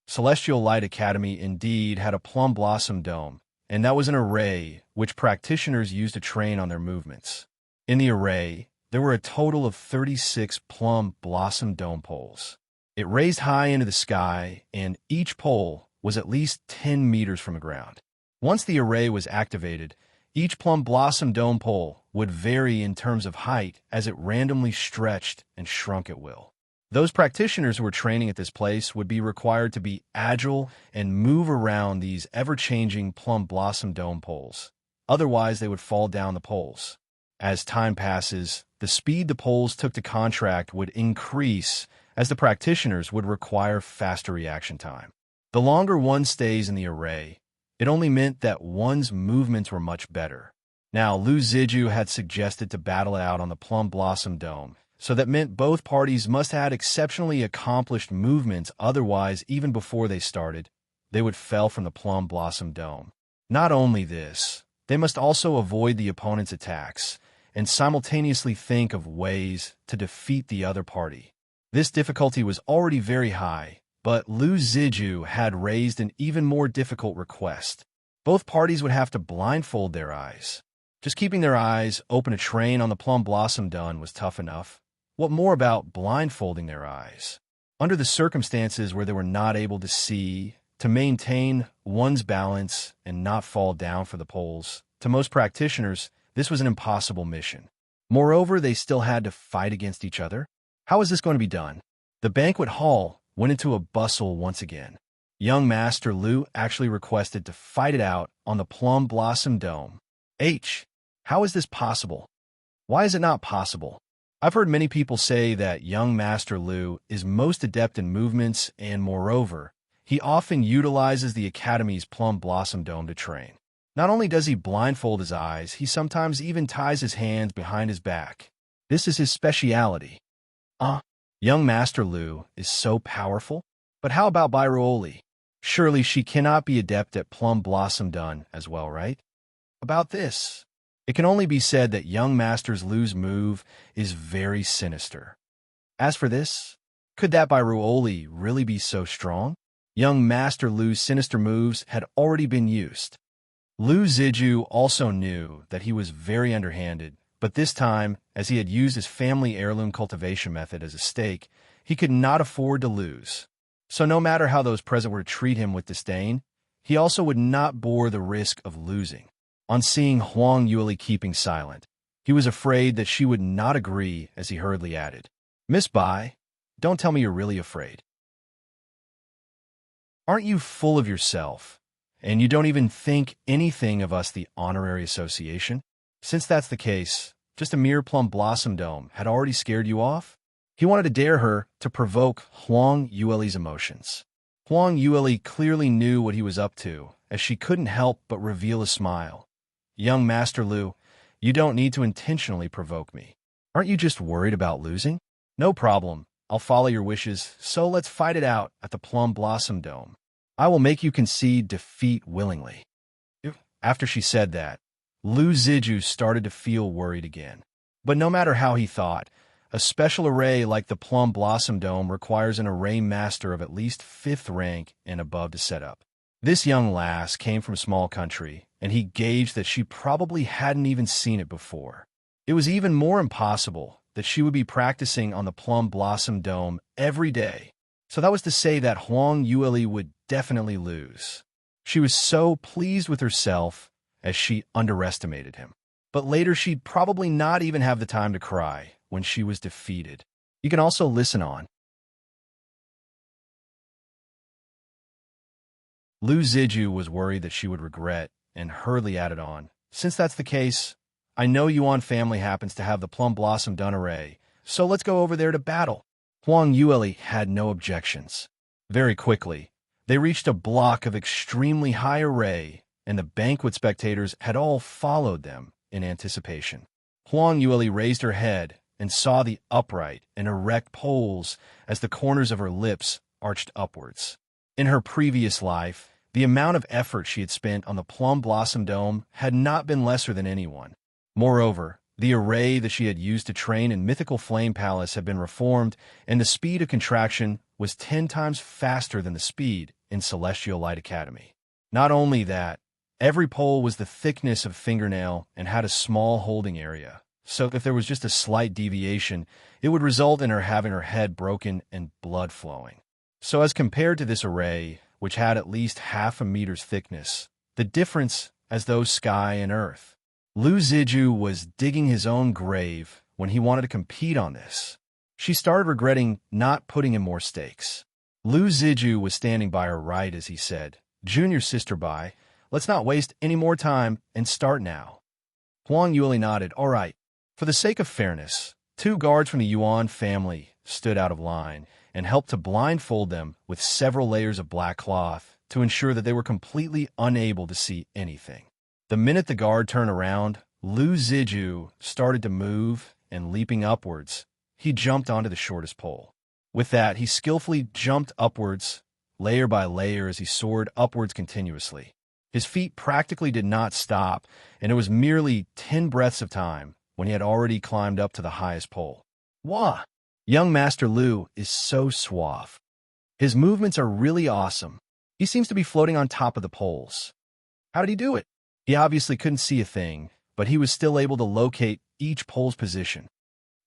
Celestial Light Academy indeed had a Plum Blossom Dome, and that was an array which practitioners used to train on their movements. In the array, there were a total of 36 Plum Blossom Dome poles. It raised high into the sky, and each pole was at least 10 meters from the ground. Once the array was activated, each Plum Blossom Dome pole would vary in terms of height as it randomly stretched and shrunk at will. Those practitioners who were training at this place would be required to be agile and move around these ever-changing Plum Blossom Dome poles. Otherwise, they would fall down the poles. As time passes, the speed the poles took to contract would increase as the practitioners would require faster reaction time. The longer one stays in the array, it only meant that one's movements were much better. Now, Lu Ziju had suggested to battle it out on the Plum Blossom Dome, so that meant both parties must have exceptionally accomplished movements, otherwise, even before they started, they would fail from the Plum Blossom Dome. Not only this, they must also avoid the opponent's attacks and simultaneously think of ways to defeat the other party. This difficulty was already very high, but Lu Ziju had raised an even more difficult request. Both parties would have to blindfold their eyes. Just keeping their eyes open to train on the Plum Blossom Dome was tough enough. What more about blindfolding their eyes? Under the circumstances where they were not able to see, to maintain one's balance and not fall down for the poles, to most practitioners, this was an impossible mission. Moreover, they still had to fight against each other. How was this going to be done? The banquet hall went into a bustle once again. Young Master Lu actually requested to fight it out on the Plum Blossom Dome. How is this possible? Why is it not possible? I've heard many people say that young Master Lu is most adept in movements, and moreover, he often utilizes the Academy's Plum Blossom Dome to train. Not only does he blindfold his eyes, he sometimes even ties his hands behind his back. This is his speciality. Young Master Lu is so powerful. But how about Bairuoli? Surely she cannot be adept at Plum Blossom done as well, right? About this, it can only be said that young Master Lu's move is very sinister. As for this, could that Bairuoli really be so strong? Young Master Lu's sinister moves had already been used. Lu Ziju also knew that he was very underhanded, but this time, as he had used his family heirloom cultivation method as a stake, he could not afford to lose. So no matter how those present were to treat him with disdain, he also would not bore the risk of losing. On seeing Huang Yueli keeping silent, he was afraid that she would not agree as he hurriedly added, "Miss Bai, don't tell me you're really afraid. Aren't you full of yourself, and you don't even think anything of us, the honorary association? Since that's the case, just a mere Plum Blossom Dome had already scared you off?" He wanted to dare her to provoke Huang Yueli's emotions. Huang Yueli clearly knew what he was up to, as she couldn't help but reveal a smile. "Young Master Lu, you don't need to intentionally provoke me. Aren't you just worried about losing? No problem. I'll follow your wishes, so let's fight it out at the Plum Blossom Dome. I will make you concede defeat willingly." After she said that, Lu Ziju started to feel worried again. But no matter how he thought, a special array like the Plum Blossom Dome requires an array master of at least 5th rank and above to set up. This young lass came from a small country, and he gauged that she probably hadn't even seen it before. It was even more impossible that she would be practicing on the Plum Blossom Dome every day. So that was to say that Huang Yueli would definitely lose. She was so pleased with herself as she underestimated him. But later she'd probably not even have the time to cry when she was defeated. You can also listen on. Lu Ziju was worried that she would regret and hurriedly added on, "Since that's the case, I know Yuan family happens to have the Plum Blossom Dun array, so let's go over there to battle." Huang Yueli had no objections. Very quickly, they reached a block of extremely high array, and the banquet spectators had all followed them in anticipation. Huang Yueli raised her head and saw the upright and erect poles as the corners of her lips arched upwards. In her previous life, the amount of effort she had spent on the Plum Blossom Dome had not been lesser than anyone. Moreover, the array that she had used to train in Mythical Flame Palace had been reformed, and the speed of contraction was 10 times faster than the speed in Celestial Light Academy. Not only that, every pole was the thickness of a fingernail and had a small holding area, so if there was just a slight deviation, it would result in her having her head broken and blood flowing. So as compared to this array, which had at least half a meter's thickness, the difference as though sky and earth. Lu Ziju was digging his own grave when he wanted to compete on this. She started regretting not putting in more stakes. Lu Ziju was standing by her right as he said, "Junior Sister Bai, let's not waste any more time and start now." Huang Yueli nodded. "All right." For the sake of fairness, 2 guards from the Yuan family stood out of line and helped to blindfold them with several layers of black cloth to ensure that they were completely unable to see anything. The minute the guard turned around, Lu Ziju started to move, and leaping upwards, he jumped onto the shortest pole. With that, he skillfully jumped upwards, layer by layer, as he soared upwards continuously. His feet practically did not stop, and it was merely 10 breaths of time when he had already climbed up to the highest pole. Wah! Young Master Lu is so suave. His movements are really awesome. He seems to be floating on top of the poles. How did he do it? He obviously couldn't see a thing, but he was still able to locate each pole's position.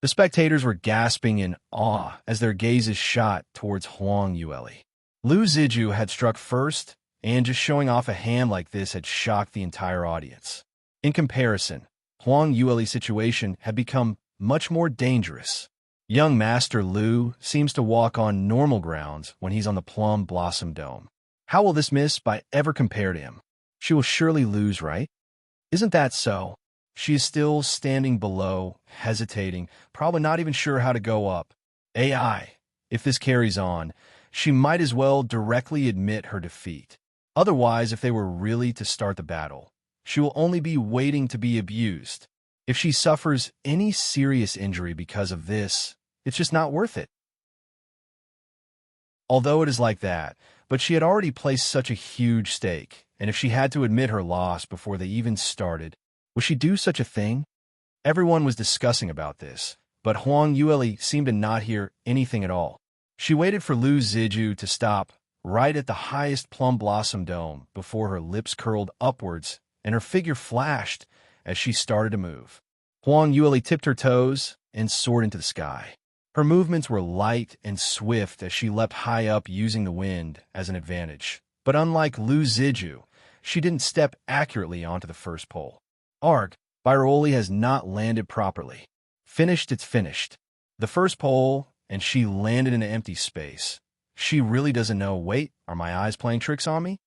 The spectators were gasping in awe as their gazes shot towards Huang Yueli. Lu Ziju had struck first, and just showing off a hand like this had shocked the entire audience. In comparison, Huang Yueli's situation had become much more dangerous. Young Master Lu seems to walk on normal grounds when he's on the Plum Blossom Dome. How will this Miss Bai ever compare to him? She will surely lose, right? Isn't that so? She is still standing below, hesitating, probably not even sure how to go up. AI, if this carries on, she might as well directly admit her defeat. Otherwise, if they were really to start the battle, she will only be waiting to be abused. If she suffers any serious injury because of this, it's just not worth it. Although it is like that, but she had already placed such a huge stake, and if she had to admit her loss before they even started, would she do such a thing? Everyone was discussing about this, but Huang Yueli seemed to not hear anything at all. She waited for Lu Ziju to stop right at the highest plum blossom dome before her lips curled upwards and her figure flashed as she started to move. Huang Yueli tipped her toes and soared into the sky. Her movements were light and swift as she leapt high up using the wind as an advantage. But unlike Lu Ziju, she didn't step accurately onto the first pole. Arg, Biroli has not landed properly. Finished, it's finished. The first pole, and she landed in an empty space. She really doesn't know. Wait, are my eyes playing tricks on me?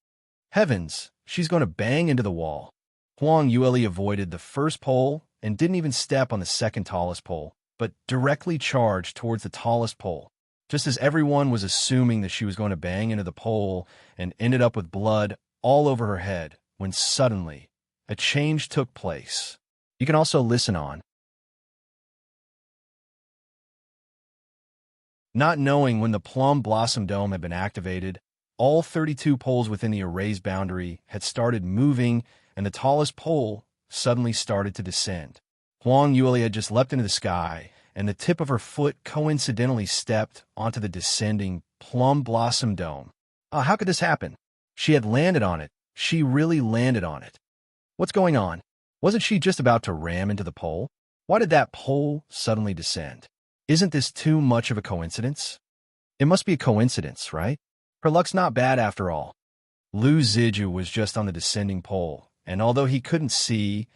Heavens, she's going to bang into the wall. Huang Yueli avoided the first pole and didn't even step on the second tallest pole, but directly charged towards the tallest pole, just as everyone was assuming that she was going to bang into the pole and ended up with blood all over her head, when suddenly a change took place. You can also listen on. Not knowing when the plum blossom dome had been activated, all 32 poles within the array's boundary had started moving, and the tallest pole suddenly started to descend. Huang Yueli had just leapt into the sky, and the tip of her foot coincidentally stepped onto the descending plum blossom dome. How could this happen? She had landed on it. She really landed on it. What's going on? Wasn't she just about to ram into the pole? Why did that pole suddenly descend? Isn't this too much of a coincidence? It must be a coincidence, right? Her luck's not bad after all. Lu Ziju was just on the descending pole, and although he couldn't see,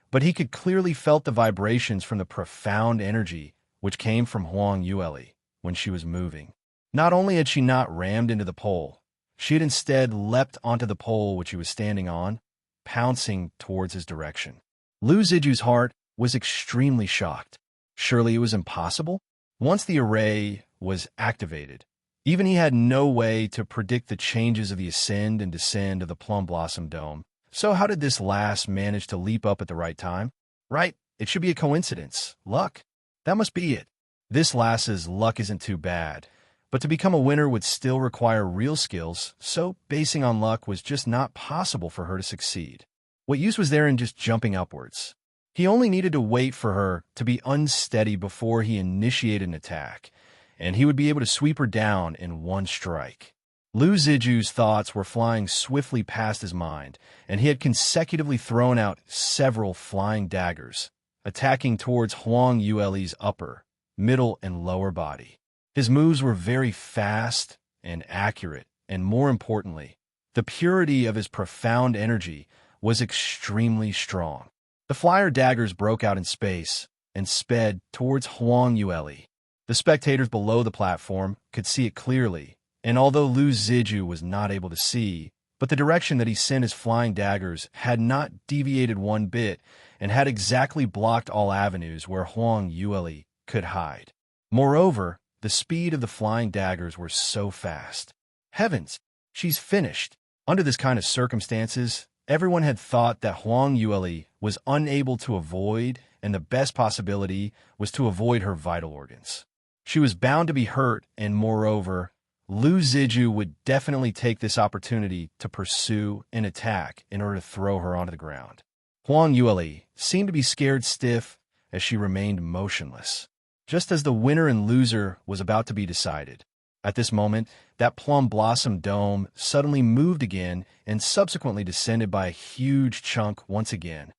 but he could clearly felt the vibrations from the profound energy which came from Huang Yueli when she was moving. Not only had she not rammed into the pole, she had instead leapt onto the pole which he was standing on, pouncing towards his direction. Lu Ziju's heart was extremely shocked. Surely it was impossible? Once the array was activated, even he had no way to predict the changes of the ascend and descend of the plum blossom dome. So how did this lass manage to leap up at the right time? Right, it should be a coincidence. Luck. That must be it. This lass's luck isn't too bad, but to become a winner would still require real skills, so basing on luck was just not possible for her to succeed. What use was there in just jumping upwards? He only needed to wait for her to be unsteady before he initiated an attack, and he would be able to sweep her down in one strike. Lu Ziju's thoughts were flying swiftly past his mind, and he had consecutively thrown out several flying daggers, attacking towards Huang Yueli's upper, middle, and lower body. His moves were very fast and accurate, and more importantly, the purity of his profound energy was extremely strong. The flyer daggers broke out in space and sped towards Huang Yueli. The spectators below the platform could see it clearly, and although Lu Ziju was not able to see, but the direction that he sent his flying daggers had not deviated one bit and had exactly blocked all avenues where Huang Yueli could hide. Moreover, the speed of the flying daggers were so fast. Heavens, she's finished. Under this kind of circumstances, everyone had thought that Huang Yueli was unable to avoid, and the best possibility was to avoid her vital organs. She was bound to be hurt, and moreover, Lu Ziju would definitely take this opportunity to pursue an attack in order to throw her onto the ground. Huang Yueli seemed to be scared stiff as she remained motionless, just as the winner and loser was about to be decided. At this moment, that plum blossom dome suddenly moved again and subsequently descended by a huge chunk once again.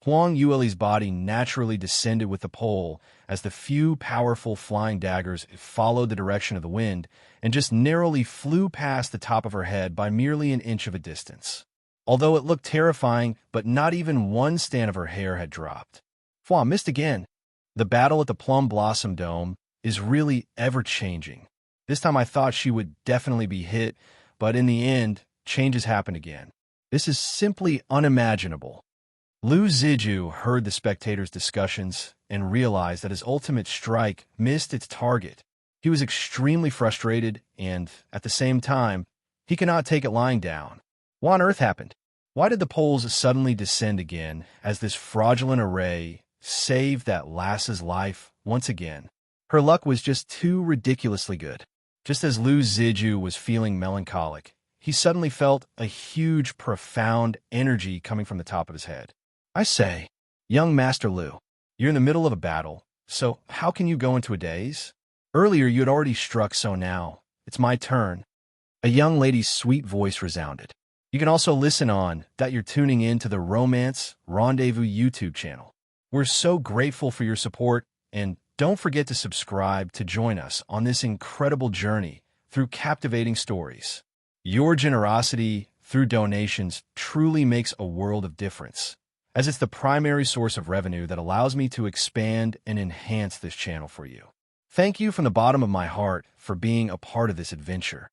Huang Yueli's body naturally descended with the pole as the few powerful flying daggers followed the direction of the wind and just narrowly flew past the top of her head by merely an inch of a distance. Although it looked terrifying, but not even one strand of her hair had dropped. Hua missed again. The battle at the Plum Blossom Dome is really ever-changing. This time I thought she would definitely be hit, but in the end, changes happened again. This is simply unimaginable. Lu Ziju heard the spectators' discussions and realized that his ultimate strike missed its target. He was extremely frustrated and, at the same time, he could not take it lying down. What on earth happened? Why did the poles suddenly descend again as this fraudulent array saved that lass's life once again? Her luck was just too ridiculously good. Just as Lu Ziju was feeling melancholic, he suddenly felt a huge, profound energy coming from the top of his head. I say, young Master Lu, you're in the middle of a battle, so how can you go into a daze? Earlier you had already struck, so now it's my turn. A young lady's sweet voice resounded. You can also listen on that you're tuning in to the Romance Rendezvous YouTube channel. We're so grateful for your support, and don't forget to subscribe to join us on this incredible journey through captivating stories. Your generosity through donations truly makes a world of difference, as it's the primary source of revenue that allows me to expand and enhance this channel for you. Thank you from the bottom of my heart for being a part of this adventure.